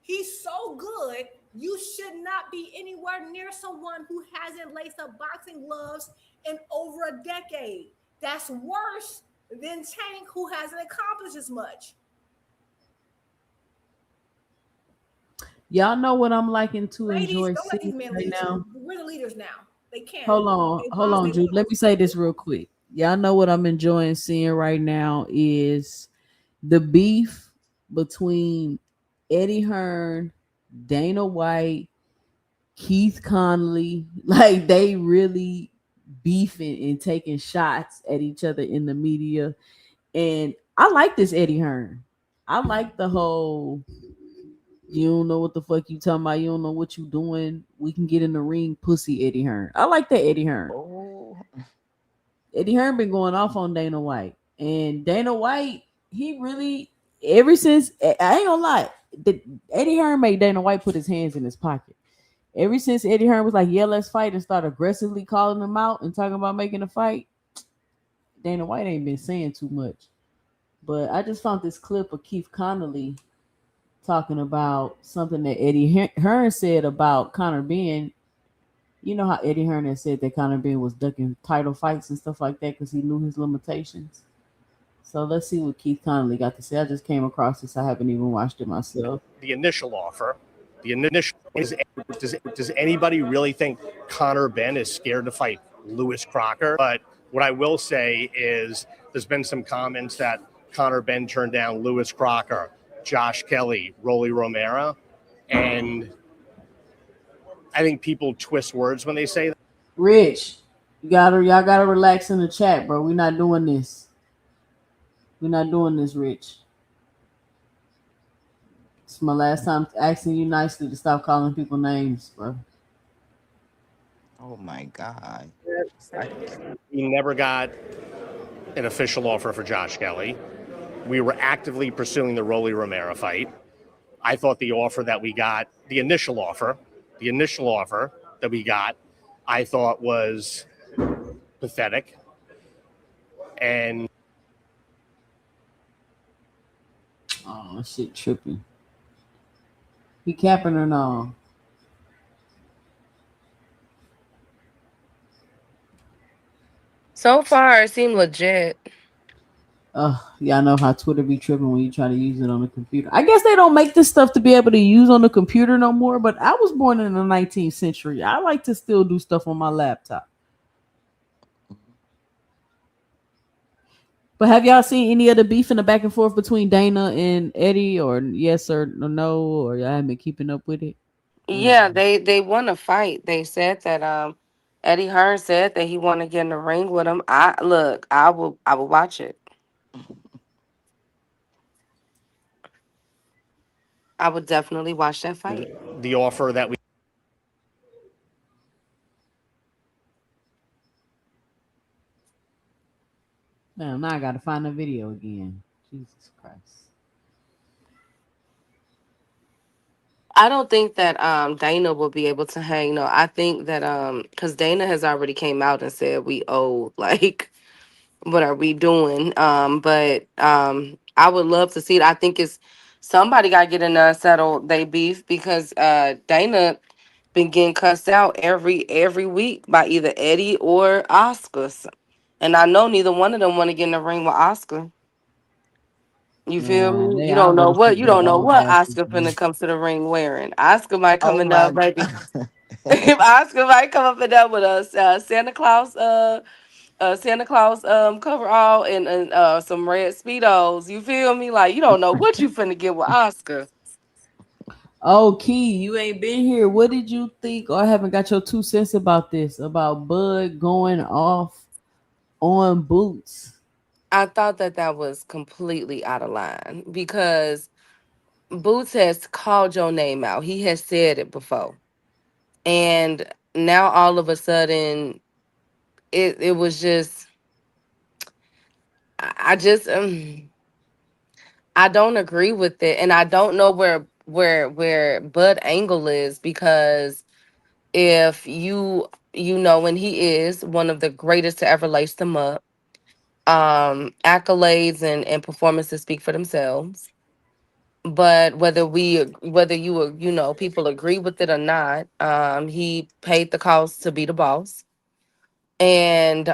He's so good. You should not be anywhere near someone who hasn't laced up boxing gloves in over a decade. That's worse than Tank, who hasn't accomplished as much. Y'all know what I'm liking to Ladies, enjoy don't let these seeing men right lead now. you. We're the leaders now. They can't. Hold on, Jude. Let me say this real quick. Y'all know what I'm enjoying seeing right now is the beef between Eddie Hearn, Dana White, Keith Connolly. Like, they really beefing and taking shots at each other in the media. And I like this Eddie Hearn. I like the whole, you don't know what the fuck you talking about, you don't know what you doing, we can get in the ring, pussy Eddie Hearn. I like that Eddie Hearn. Oh. Eddie Hearn been going off on Dana White. And Dana White, he really, ever since, I ain't gonna lie, Eddie Hearn made Dana White put his hands in his pocket. Ever since Eddie Hearn was like, yeah, let's fight, and start aggressively calling him out and talking about making a fight, Dana White ain't been saying too much. But I just found this clip of Keith Connolly talking about something that Eddie Hearn said about Conor Benn. You know how Eddie Hearn had said that Conor Benn was ducking title fights and stuff like that because he knew his limitations. So let's see what Keith Connolly got to say. I just came across this. I haven't even watched it myself. The initial offer. The initial does anybody really think Conor Benn is scared to fight Lewis Crocker? But what I will say is there's been some comments that Conor Benn turned down Lewis Crocker, Josh Kelly, Rolly Romero, and I think people twist words when they say that. Rich, y'all gotta relax in the chat, bro. We're not doing this. We're not doing this, Rich. It's my last time asking you nicely to stop calling people names, bro. Oh my God. We never got an official offer for Josh Kelly. We were actively pursuing the Rolly Romero fight. I thought the offer that we got, the initial offer that we got, I thought was pathetic. And oh, shit, tripping. He capping or no? So far, it seemed legit. Y'all know how Twitter be tripping when you try to use it on the computer. I guess they don't make this stuff to be able to use on the computer no more, but I was born in the 19th century. I like to still do stuff on my laptop. But have y'all seen any of the beef in the back and forth between Dana and Eddie, or yes or no, or y'all haven't been keeping up with it? Yeah, they want to fight. They said that Eddie Hearn said that he want to get in the ring with him. I will watch it. I would definitely watch that fight. the offer that we Now I gotta find the video again. Jesus Christ. I don't think that Dana will be able to hang. No, I think that because Dana has already came out and said we owe, like, what are we doing? But I would love to see it. I think it's somebody got to get in there and settle they beef, because Dana been getting cussed out every week by either Eddie or Oscar. And I know neither one of them want to get in the ring with Oscar. You feel Man, me? they already You sent their don't know old what asses, Oscar man. finna come to the ring wearing. Oscar might come Oh in there, my baby. If Oscar might come up in there with a Santa Claus coverall and some red speedos. You feel me? Like you don't know what you finna get with Oscar. Oh, Key, you ain't been here. What did you think, or I haven't got your 2 cents about this? About Bud going off on Boots? I thought that that was completely out of line because Boots has called your name out. He has said it before, and now all of a sudden it was just I just I don't agree with it, and I don't know where Bud Angle is because if you know, and he is one of the greatest to ever lace them up. Accolades and performances speak for themselves. But whether you know people agree with it or not, he paid the cost to be the boss, and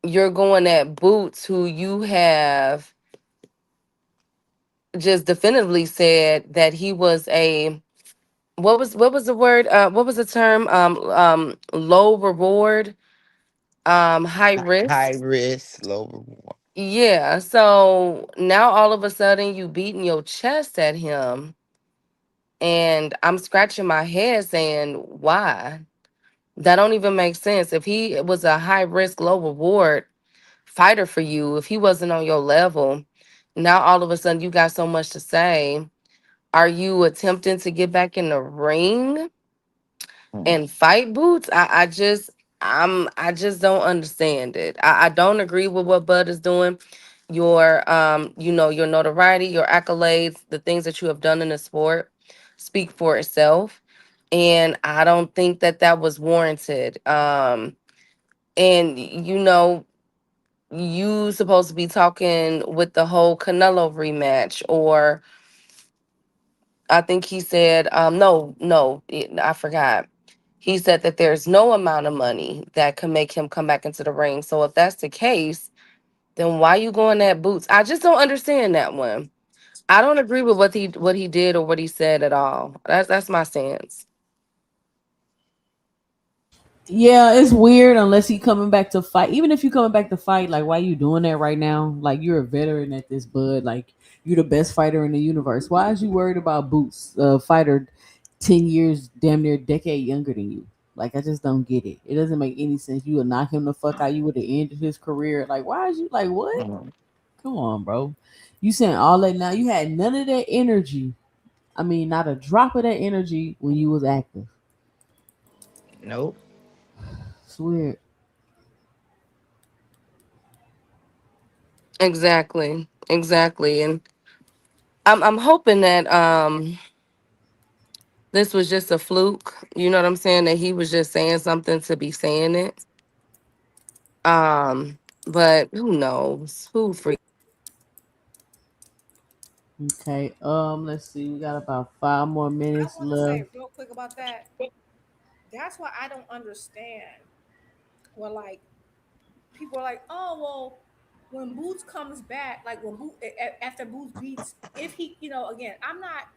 you're going at Boots, who you have just definitively said that he was a what was the word what was the term low reward high high risk. risk, low reward. Yeah, so now all of a sudden you beating your chest at him, and I'm scratching my head saying why. That don't even make sense. If he was a high risk low reward fighter for you, if he wasn't on your level, now all of a sudden you got so much to say. Are you attempting to get back in the ring and fight Boots? I just don't understand it. I don't agree with what Bud is doing. Your you know, your notoriety, your accolades, the things that you have done in the sport speak for itself. And I don't think that that was warranted. And you know, you supposed to be talking with the whole Canelo rematch, or I think he said, I forgot. He said that there's no amount of money that can make him come back into the ring. So if that's the case, then why you going at Boots? I just don't understand that one. I don't agree with what he did or what he said at all. That's my stance. Yeah, it's weird unless he coming back to fight. Even if you coming back to fight, like why you doing that right now? Like you're a veteran at this, Bud. Like you're the best fighter in the universe. Why is you worried about Boots, a fighter 10 years, damn near a decade younger than you? Like I just don't get it. It doesn't make any sense. You would knock him the fuck out. You would have ended his career. Like why is you like what? Come on, bro. You saying all that now? You had none of that energy. I mean, not a drop of that energy when you was active. Nope. It's weird. Exactly. Exactly. And I'm hoping that this was just a fluke. You know what I'm saying? That he was just saying something to be saying it. Um, but who knows? Who freaking Okay. Let's see. We got about 5 more minutes Want to say left. real quick about that. That's why I don't understand. Well, like people are like, oh well, when Boots comes back, like when after Boots beats, if he, again, I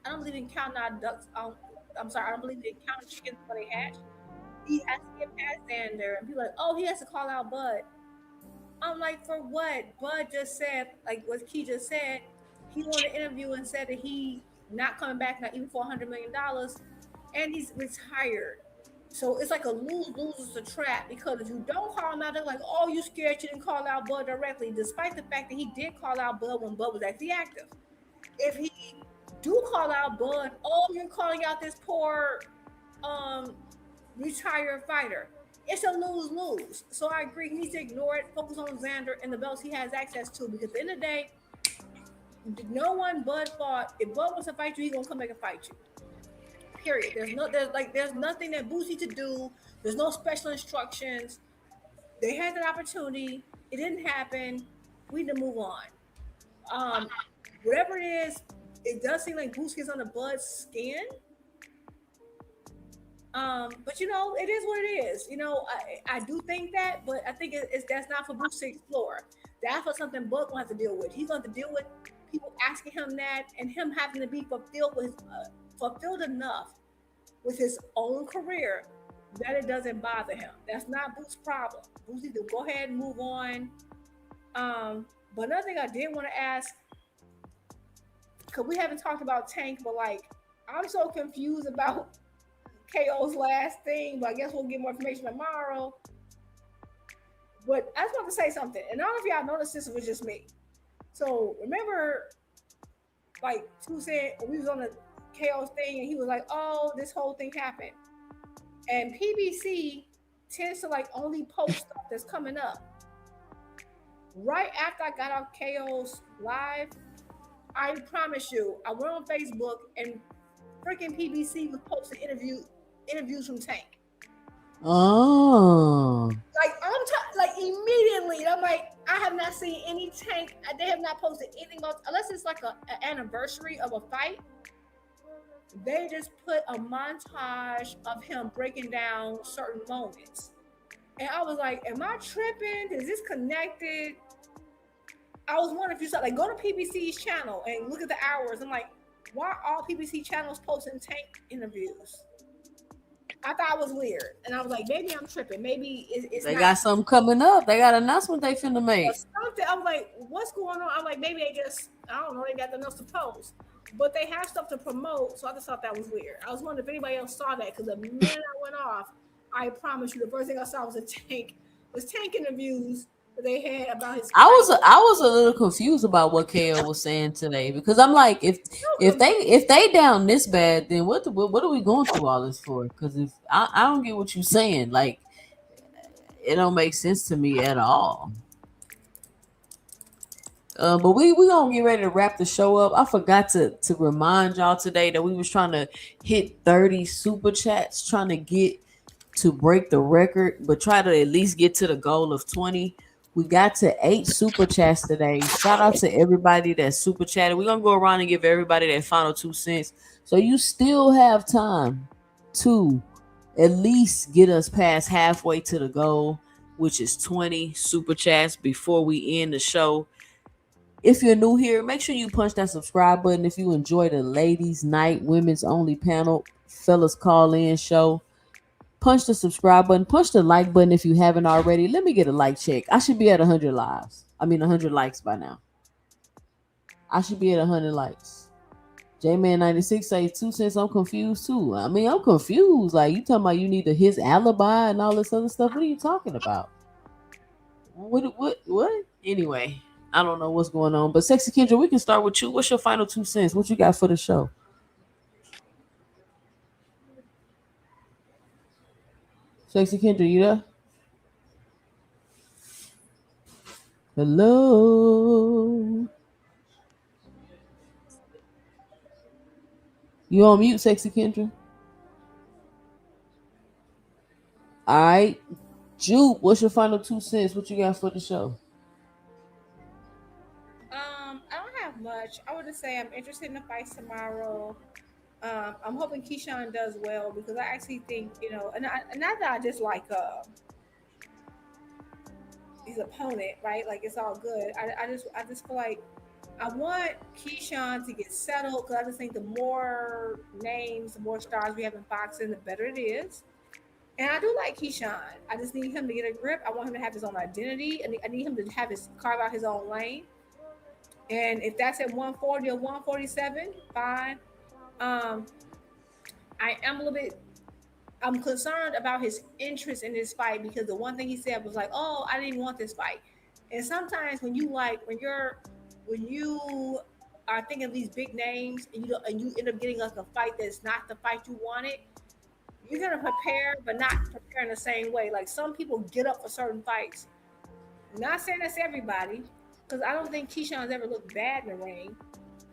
don't believe in counting our ducks. I'm sorry, I don't believe in counting chickens before they hatch. He has to get past Xander and be like, oh, he has to call out Bud. I'm like, for what? Bud just said, like what Key just said, he won an interview and said that he not coming back, not even for $100 million, and he's retired. So it's like a lose-lose. It's a trap because if you don't call him out, they're like, oh, you scared you didn't call out Bud directly, despite the fact that he did call out Bud when Bud was actually active. If he do call out Bud, oh, you're calling out this poor um retired fighter. It's a lose-lose. So I agree. He needs to ignore it, focus on Xander and the belts he has access to. Because at the end of the day, no one Bud fought. If Bud wants to fight you, he's gonna come back and fight you. Period. There's nothing that Boosie to do. There's no special instructions. They had that opportunity. It didn't happen. We need to move on. Um, Whatever it is, it does seem like Boosie is on the Bud's skin. But you know, it is what it is. You know, I do think that, but I think it's that's not for Bruce to explore. That's what something Buck will have to deal with. He's going to deal with people asking him that, and him having to be fulfilled enough with his own career that it doesn't bother him. That's not Boo's problem. Boo's need to go ahead and move on. But another thing I did want to ask, because we haven't talked about Tank, but like I'm so confused about KO's last thing, but I guess we'll get more information tomorrow. But I just want to say something, and I don't know if y'all noticed this, it was just me. So remember, like Sue said, we was on the KO's thing, and he was like, "Oh, this whole thing happened," and PBC tends to like only post stuff that's coming up. Right after I got off KO's live, I promise you, I went on Facebook and freaking PBC was posting interviews from Tank. Oh. Like like immediately, and I'm like, I have not seen any Tank. They have not posted anything else unless it's like an anniversary of a fight. They just put a montage of him breaking down certain moments, and I was like, "Am I tripping? Is this connected?" I was wondering if you saw, like, go to PBC's channel and look at the hours. I'm like, why are all PBC channels posting Tank interviews? I thought it was weird, and I was like, maybe I'm tripping. Maybe it's they not. got something coming up. They got an announcement they finna make. Something. I'm like, what's going on? I'm like, maybe they just, I don't know, they got nothing else to post, but they have stuff to promote. So I just thought that was weird. I was wondering if anybody else saw that, because the minute I went off, I promise you, the first thing I saw was Tank interviews that they had about his. I was a little confused about what KO was saying today, because I'm like, if they down this bad, then what are we going through all this for? Because if I don't get what you're saying, like it don't make sense to me at all. But we gonna get ready to wrap the show up. I forgot to remind y'all today that we was trying to hit 30 super chats, trying to get to break the record, but try to at least get to the goal of 20. We got to 8 super chats today. Shout out to everybody that super chatted. We're gonna go around and give everybody their final 2 cents. So you still have time to at least get us past halfway to the goal, which is 20 super chats before we end the show. If you're new here, make sure you punch that subscribe button. If you enjoy the ladies' night, women's only panel, fellas call in show, punch the subscribe button, punch the like button if you haven't already. Let me get a like check. I should be at 100 100 likes by now. I should be at 100 likes. J-Man96 says 2 cents. I'm confused too. I mean, I'm confused. Like, you talking about you need his alibi and all this other stuff. What are you talking about? What? Anyway, I don't know what's going on. But Sexy Kendra, we can start with you. What's your final 2 cents? What you got for the show? Sexy Kendra, you there? Hello? You on mute, Sexy Kendra? All right. Juke, what's your final 2 cents? What you got for the show? I don't have much. I would just say I'm interested in the fights tomorrow. I'm hoping Keyshawn does well, because I actually think, you know, and not that I dislike his opponent, right? Like, it's all good. I just feel like I want Keyshawn to get settled, because I just think the more names, the more stars we have in boxing, the better it is. And I do like Keyshawn. I just need him to get a grip. I want him to have his own identity. I need him to carve out his own lane. And if that's at 140 or 147, fine. I'm concerned about his interest in this fight, because the one thing he said was like, "Oh, I didn't want this fight." And sometimes when you are thinking of these big names, and you end up getting like a fight that's not the fight you wanted, you're gonna prepare, but not prepare in the same way. Like, some people get up for certain fights. I'm not saying that's everybody, because I don't think Keyshawn's ever looked bad in the ring.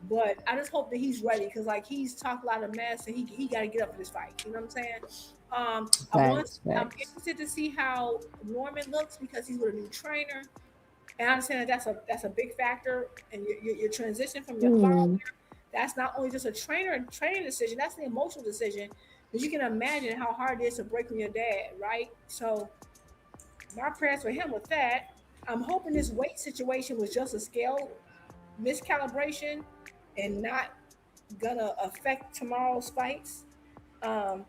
But I just hope that he's ready, because like he's talked a lot of mess, and he got to get up for this fight. You know what I'm saying? I'm interested to see how Norman looks, because he's with a new trainer, and I understand that that's a big factor in your transition from your father. That's not only just a training decision, that's an emotional decision, Because you can imagine how hard it is to break from your dad, right? So my prayers for him with that. I'm hoping this weight situation was just a scale miscalibration and not gonna affect tomorrow's fights. Um,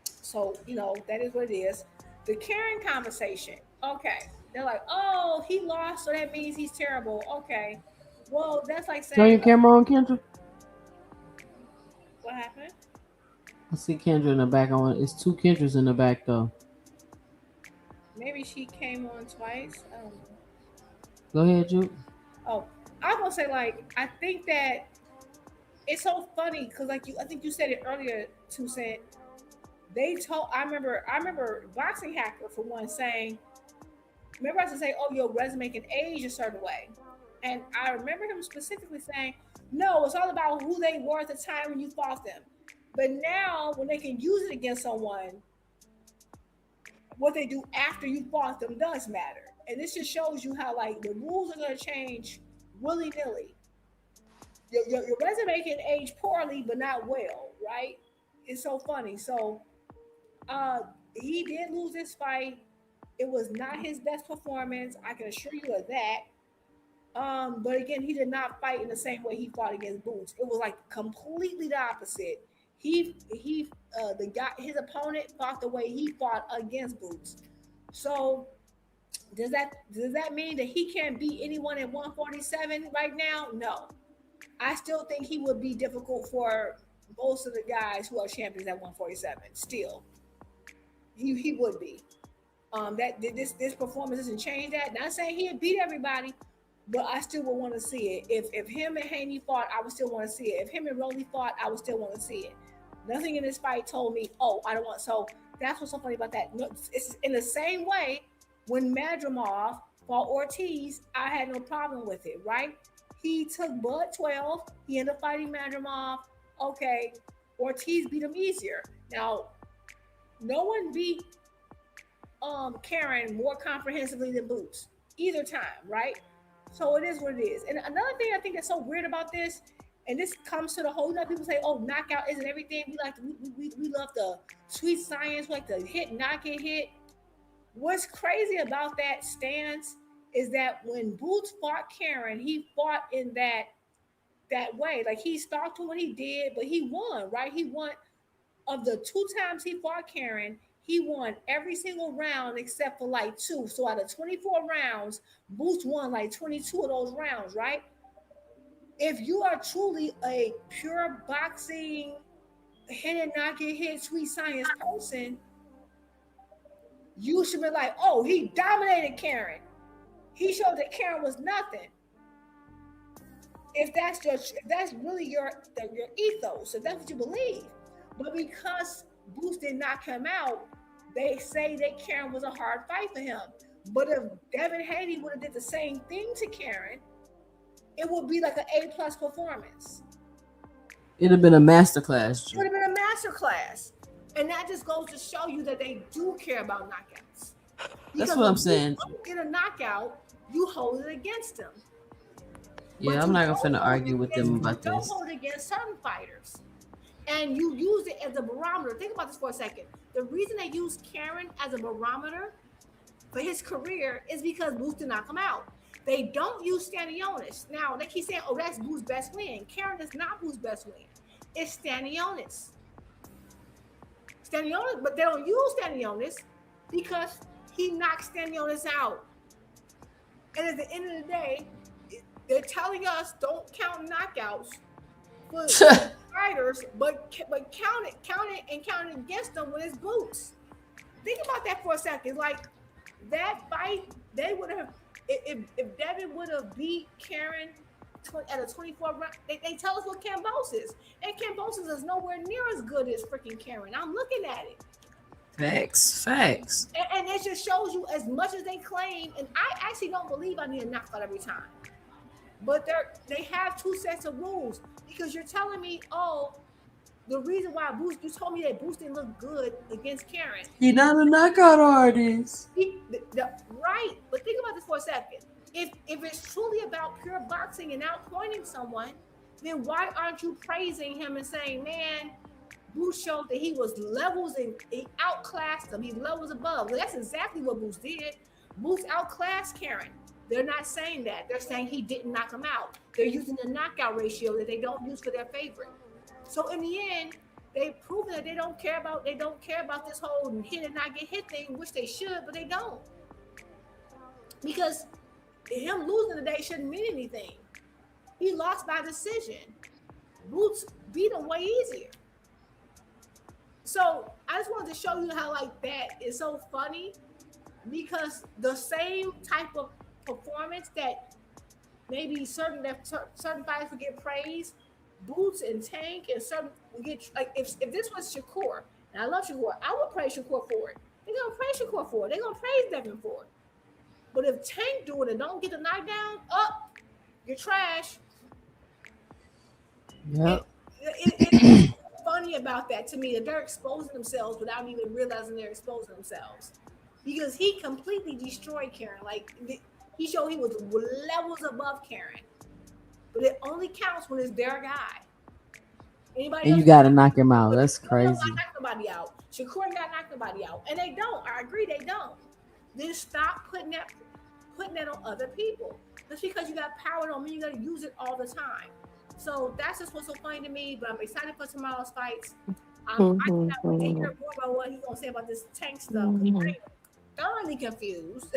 so that is what it is. The Karen conversation. Okay, they're like, oh, he lost, so that means he's terrible. Okay, well, that's like Turn saying your camera on, Kendra. what happened. I see Kendra in the back. It's two Kendras in the back though. Maybe she came on twice. I don't know. Go ahead, Juke. Oh, I was gonna say like I think that it's so funny because I think you said it earlier, Toussaint. They told I remember Boxing Hacker for one saying, remember I used to say, oh, your resume can age a certain way. And I remember him specifically saying, no, it's all about who they were at the time when you fought them. But now when they can use it against someone, what they do after you fought them does matter. And this just shows you how like the rules are gonna change willy-nilly. Your resume can age poorly but not well, right? It's so funny. So he did lose this fight. It was not his best performance. I can assure you of that. But again, he did not fight in the same way he fought against Boots. It was like completely the opposite. His opponent fought the way he fought against Boots. So does that mean that he can't beat anyone at 147 right now? No. I still think he would be difficult for most of the guys who are champions at 147. Still, he would be. This performance doesn't change that. Not saying he'd beat everybody, but I still would want to see it. If him and Haney fought, I would still want to see it. If him and Rolly fought, I would still want to see it. Nothing in this fight told me, oh, I don't want. So that's what's so funny about that. It's in the same way when Madrimov fought Ortiz, I had no problem with it, right? He took Bud 12. He ended up fighting Madrimov. Okay, Ortiz beat him easier. Now, no one beat Karen more comprehensively than Boots either time, right? So it is what it is. And another thing I think that's so weird about this, and this comes to the whole, people say, oh, knockout isn't everything. We love the sweet science, like the hit, knock it, hit. What's crazy about that stance is that when Boots fought Karen, he fought in that way. Like he stalked him when he did, but he won, right? He won. Of the 2 times he fought Karen, he won every single round except for like 2. So out of 24 rounds, Boots won like 22 of those rounds, right? If you are truly a pure boxing, hit and not get hit, sweet science person, you should be like, oh, he dominated Karen. He showed that Karen was nothing. If that's really your ethos, if that's what you believe. But because Boots did not come out, they say that Karen was a hard fight for him. But if Devin Haney would have did the same thing to Karen, it would be like an A+ performance. It'd have been a masterclass. It would have been a masterclass. And that just goes to show you that they do care about knockouts. That's what I'm saying. If you get a knockout, you hold it against them. Yeah, I'm not gonna argue with them about Don't this. hold it against certain fighters. And you use it as a barometer. Think about this for a second. The reason they use Karen as a barometer for his career is because Boots did not come out. They don't use Stanionis. Now, they keep saying, oh, that's Boots' best win. Karen is not Boots' best win. It's Stanionis. But they don't use Stanionis because he knocks Stanionis out. And at the end of the day, they're telling us don't count knockouts for fighters, but count it against them when it's Boots. Think about that for a second. Like that fight, they would have if Devin would have beat Karen at a 24 round. They tell us what Cambosis, and Cambosis is nowhere near as good as freaking Karen. I'm looking at it. Facts. And it just shows you as much as they claim, and I actually don't believe I need a knockout every time. But they have 2 sets of rules because you're telling me, oh, the reason why Boots, you told me that Boots didn't look good against Karen. He's not a knockout artist. Right, but think about this for a second. If it's truly about pure boxing and outpointing someone, then why aren't you praising him and saying, man, Boots showed that he was levels and he outclassed him. He levels above. Well, that's exactly what Boots did. Boots outclassed Karen. They're not saying that. They're saying he didn't knock him out. They're using the knockout ratio that they don't use for their favorite. So in the end, they've proven that they don't care about this whole hit and not get hit thing, which they should, but they don't. Because him losing today shouldn't mean anything. He lost by decision. Boots beat him way easier. So I just wanted to show you how like that is so funny because the same type of performance that maybe certain fighters would get praised, Boots and Tank and certain would get like if this was Shakur, and I love Shakur, I would praise Shakur for it. They're gonna praise Shakur for it. They're gonna praise Devin for it. But if Tank do it and don't get the knockdown, up, you're trash. Yep. It's funny about that to me that they're exposing themselves without even realizing they're exposing themselves because he completely destroyed Karen. Like he showed he was levels above Karen, but it only counts when it's their guy. Anybody And else? you gotta knock him out. That's Don't knock crazy. nobody out. Shakur ain't got knock nobody out, and they don't. I agree, they don't. Then stop putting that on other people. Just because you got power don't mean you gotta use it all the time. So that's just what's so funny to me. But I'm excited for tomorrow's fights. I cannot wait to hear more about what he's gonna say about this tank stuff. 'Cause I'm thoroughly confused.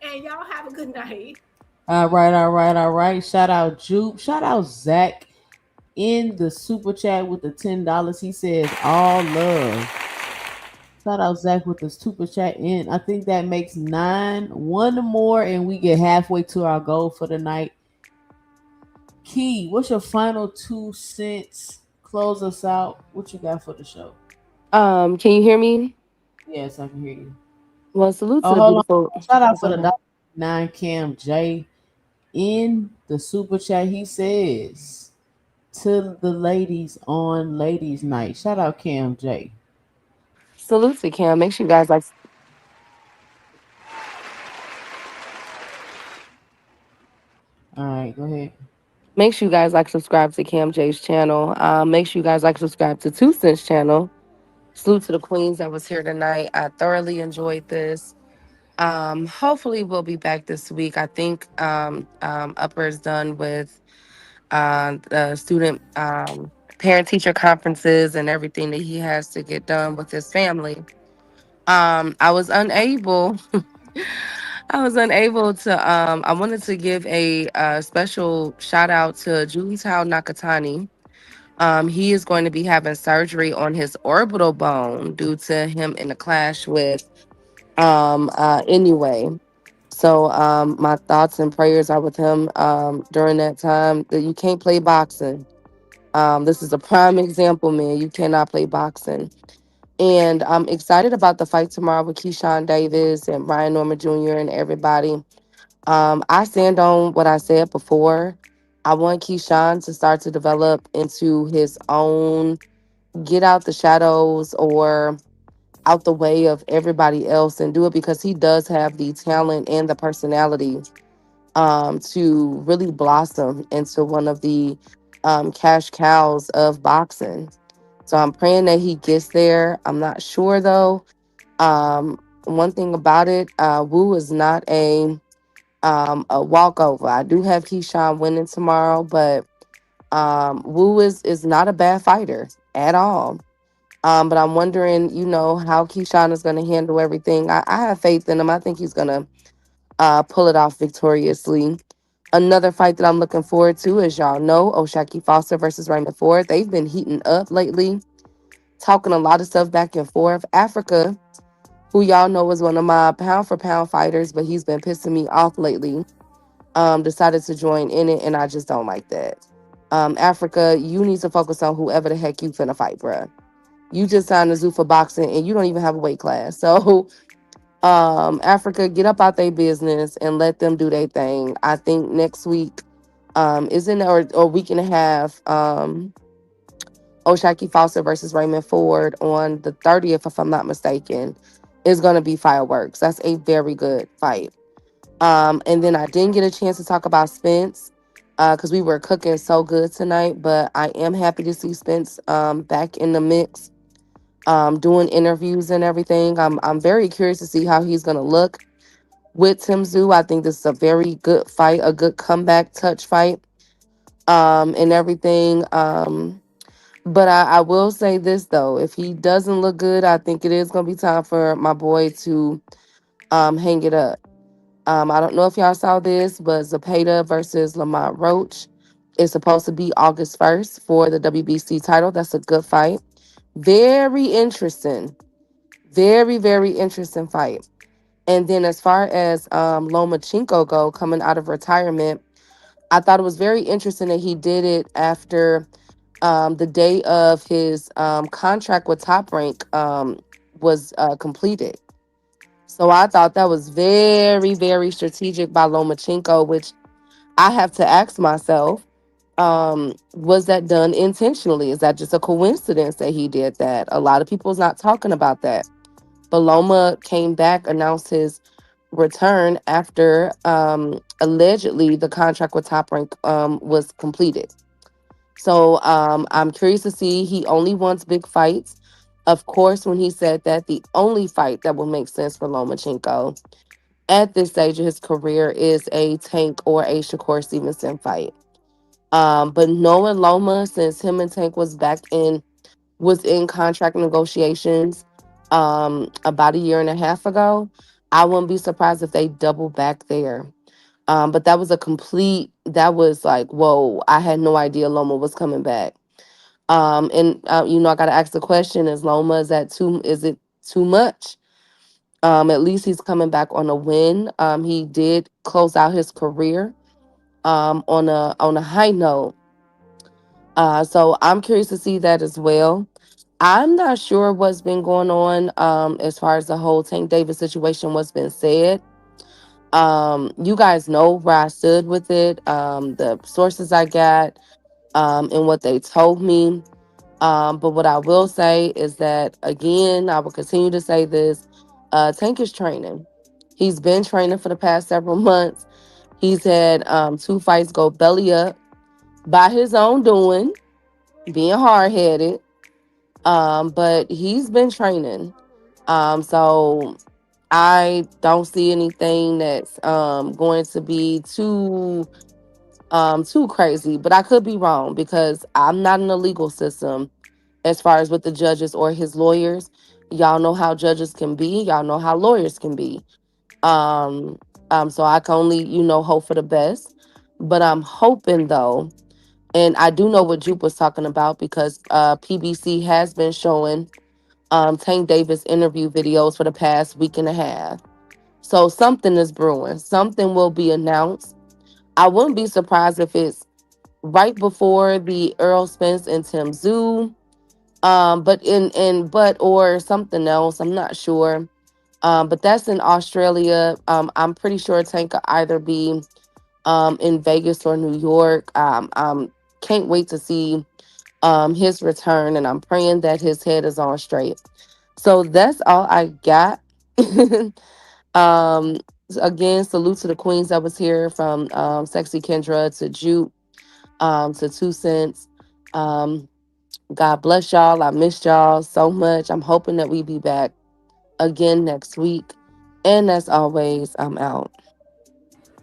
And y'all have a good night. All right, all right, all right. Shout out Jupe. Shout out Zach in the super chat with the $10. He says all love. Shout out Zach with the super chat in. I think that makes 9. One more, and we get halfway to our goal for the night. Key, what's your final 2 cents? Close us out. What you got for the show? Can you hear me? Yes, I can hear you. Well, salute to Oh, the hold on. beautiful. Shout out Go for the ahead. $9 Cam J in the super chat. He says to the ladies on ladies night. Shout out Cam J. Salute to Cam. Make sure you guys like. All right, go ahead. Make sure you guys like subscribe to Cam J's channel. Make sure you guys like subscribe to Two Cents channel. Salute to the queens that was here tonight. I thoroughly enjoyed this. Hopefully we'll be back this week. I think Upper is done with the student parent teacher conferences and everything that he has to get done with his family. I was unable. I was unable to. I wanted to give a special shout out to Julitao Nakatani. He is going to be having surgery on his orbital bone due to him in a clash with anyway. So my thoughts and prayers are with him during that time. That you can't play boxing. This is a prime example, man. You cannot play boxing. And I'm excited about the fight tomorrow with Keyshawn Davis and Ryan Norman Jr. and everybody. I stand on what I said before. I want Keyshawn to start to develop into his own, get out the shadows or out the way of everybody else and do it because he does have the talent and the personality to really blossom into one of the cash cows of boxing. So I'm praying that he gets there. I'm not sure though. One thing about it, Wu is not a walkover. I do have Keyshawn winning tomorrow, but Wu is not a bad fighter at all. But I'm wondering, how Keyshawn is going to handle everything. I have faith in him. I think he's going to pull it off victoriously. Another fight that I'm looking forward to, as y'all know, Oshaki Foster versus Raymond Ford. They've been heating up lately, talking a lot of stuff back and forth. Africa, who y'all know is one of my pound for pound fighters, but he's been pissing me off lately, decided to join in it, and I just don't like that. Africa, you need to focus on whoever the heck you finna fight, bruh. You just signed a zoo for boxing and you don't even have a weight class. So Africa, get up out their business and let them do their thing. I think next week is in or week and a half. Oshaki Foster versus Raymond Ford on the 30th, if I'm not mistaken, is gonna be fireworks. That's a very good fight. And then I didn't get a chance to talk about Spence. because we were cooking so good tonight. But I am happy to see Spence back in the mix, doing interviews and everything. I'm very curious to see how he's gonna look with Tim Zoo. I think this is a very good fight, a good comeback touch fight, and everything. But I will say this though, if he doesn't look good, I think it is gonna be time for my boy to hang it up. I don't know if y'all saw this, but Zepeda versus Lamont Roach is supposed to be August 1st for the WBC title. That's a good fight. Very interesting. Very, very interesting fight. And then as far as Lomachenko go coming out of retirement, I thought it was very interesting that he did it after the day of his contract with Top Rank was completed. So I thought that was very, very strategic by Lomachenko, which I have to ask myself, was that done intentionally? Is that just a coincidence that he did that? A lot of people's not talking about that. But Loma came back, announced his return after allegedly the contract with Top Rank was completed. So I'm curious to see. He only wants big fights. Of course, when he said that, the only fight that will make sense for Lomachenko at this stage of his career is a Tank or a Shakur Stevenson fight. But knowing Loma, since him and Tank was in contract negotiations about a year and a half ago, I wouldn't be surprised if they double back there. But that was like, whoa, I had no idea Loma was coming back. And I gotta ask the question: Is Loma is it too much? At least he's coming back on a win. He did close out his career on a high note. So I'm curious to see that as well. I'm not sure what's been going on as far as the whole Tank Davis situation, what's been said. You guys know where I stood with it, the sources I got, and what they told me. But what I will say is that, again, I will continue to say this. Tank is training. He's been training for the past several months. He's had 2 fights go belly up by his own doing, being hard headed. But he's been training. So I don't see anything that's going to be too crazy. But I could be wrong because I'm not in the legal system as far as with the judges or his lawyers. Y'all know how judges can be. Y'all know how lawyers can be. Um, so I can only, hope for the best. But I'm hoping though, and I do know what Jupe was talking about because PBC has been showing Tank Davis interview videos for the past week and a half. So something is brewing. Something will be announced. I wouldn't be surprised if it's right before the Earl Spence and Tim Zoo, but or something else. I'm not sure. But that's in Australia. I'm pretty sure Tank could either be in Vegas or New York. Can't wait to see his return, and I'm praying that his head is on straight. So that's all I got. um, Again, salute to the queens that was here, from Sexy Kendra to Jupe, to 2 Cents. Um, God bless y'all. I missed y'all so much. I'm hoping that we be back again next week. And as always, I'm out.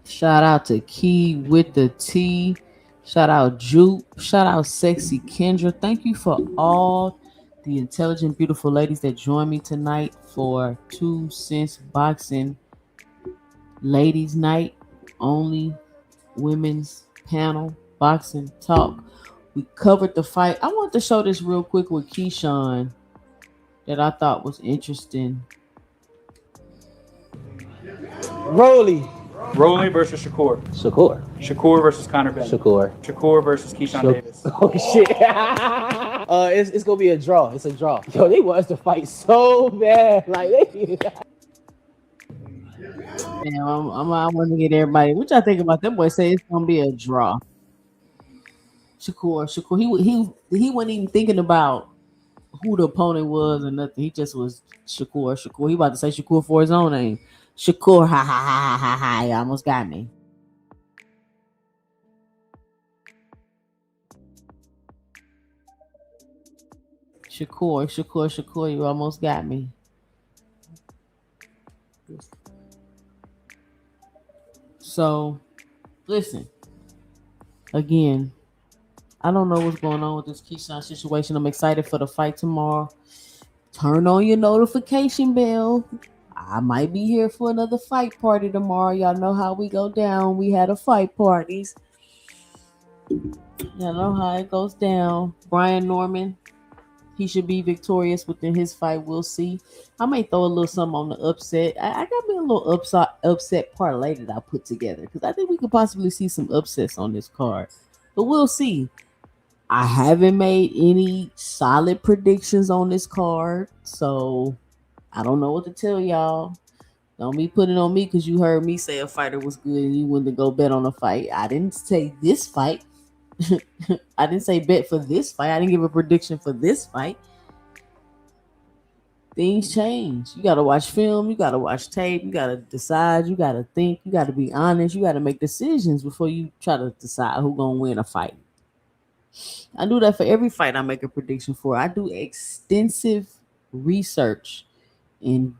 Shout out to Key with the T. Shout out Jupe. Shout out Sexy Kendra. Thank you for all the intelligent, beautiful ladies that joined me tonight for 2 Cents Boxing Ladies Night. Only women's panel boxing talk. We covered the fight. I want to show this real quick with Keyshawn that I thought was interesting. Rolly versus Shakur. Shakur versus Conor Bennett. Shakur versus Keyshawn Davis. Oh shit! It's gonna be a draw. It's a draw. Yo, they want us to fight so bad. Like they. Damn, I want to get everybody. What y'all think about that? Boy say it's gonna be a draw. Shakur, he wasn't even thinking about who the opponent was or nothing. He just was Shakur. He about to say Shakur for his own name. Shakur, ha ha ha ha ha! You almost got me. Shakur, you almost got me. So, listen. Again, I don't know what's going on with this Keyshawn situation. I'm excited for the fight tomorrow. Turn on your notification bell. I might be here for another fight party tomorrow. Y'all know how we go down. We had a fight parties. Y'all know how it goes down. Brian Norman, he should be victorious within his fight. We'll see. I may throw a little something on the upset. I got me a little upset parlay that I put together because I think we could possibly see some upsets on this card. But we'll see. I haven't made any solid predictions on this card, so I don't know what to tell y'all. Don't be putting on me because you heard me say a fighter was good and you went to go bet on a fight. I didn't say this fight. I didn't say bet for this fight. I didn't give a prediction for this fight. Things change. You got to watch film. You got to watch tape. You got to decide. You got to think. You got to be honest. You got to make decisions before you try to decide who's going to win a fight. I do that for every fight I make a prediction for. I do extensive research and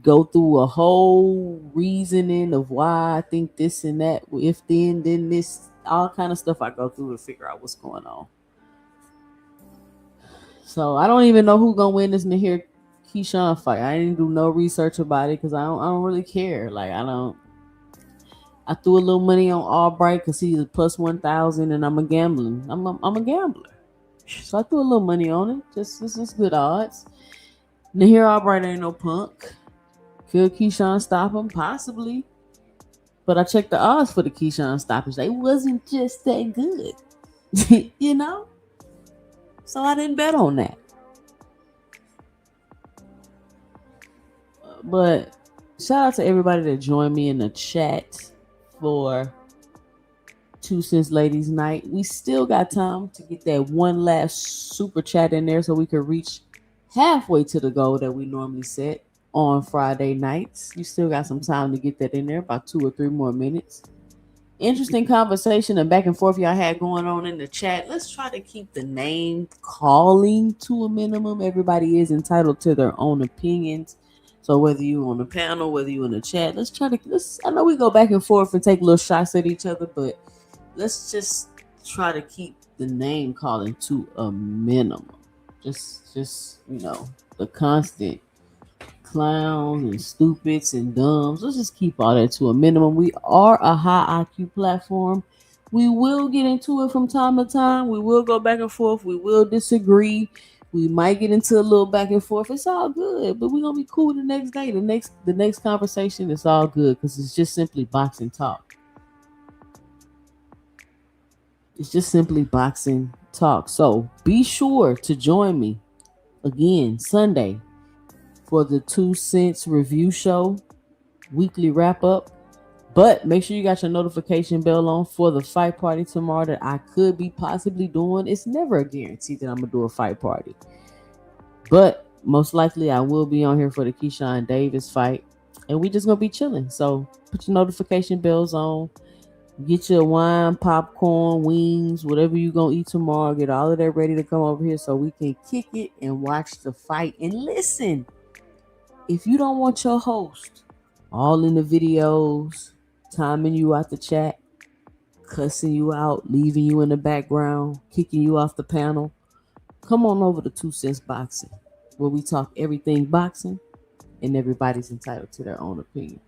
go through a whole reasoning of why I think this and that. If then this, all kind of stuff I go through to figure out what's going on. So I don't even know who's gonna win this Nahir Keyshawn fight. I didn't do no research about it because I don't really care. Like I threw a little money on Albright because he's a plus 1,000 and I'm a gambler. So I threw a little money on it. Just this is good odds. Nahir Albright ain't no punk. Could Keyshawn stop him? Possibly. But I checked the odds for the Keyshawn stoppage. They wasn't just that good. You know? So I didn't bet on that. But shout out to everybody that joined me in the chat for 2 Cents Ladies Night. We still got time to get that one last super chat in there so we could reach halfway to the goal that we normally set on Friday nights. You still got some time to get that in there, about 2 or 3 more minutes. Interesting conversation and back and forth y'all had going on in the chat. Let's try to keep the name calling to a minimum. Everybody is entitled to their own opinions. So whether you on the panel, whether you in the chat, I know we go back and forth and take little shots at each other, but let's just try to keep the name calling to a minimum. Just the constant clowns and stupids and dumbs. Let's just keep all that to a minimum. We are a high IQ platform. We will get into it from time to time. We will go back and forth. We will disagree. We might get into a little back and forth. It's all good, but we're gonna be cool the next day. The next conversation is all good because it's just simply boxing talk. It's just simply boxing talk. So be sure to join me again Sunday for the 2 Cents review show, weekly wrap up. But make sure you got your notification bell on for the fight party tomorrow that I could be possibly doing. It's never a guarantee that I'm going to do a fight party. But most likely I will be on here for the Keyshawn Davis fight. And we just going to be chilling. So put your notification bells on. Get your wine, popcorn, wings, whatever you're going to eat tomorrow. Get all of that ready to come over here so we can kick it and watch the fight. And listen, if you don't want your host all in the videos, timing you out the chat, cussing you out, leaving you in the background, kicking you off the panel, come on over to 2 Cents Boxing, where we talk everything boxing and everybody's entitled to their own opinion.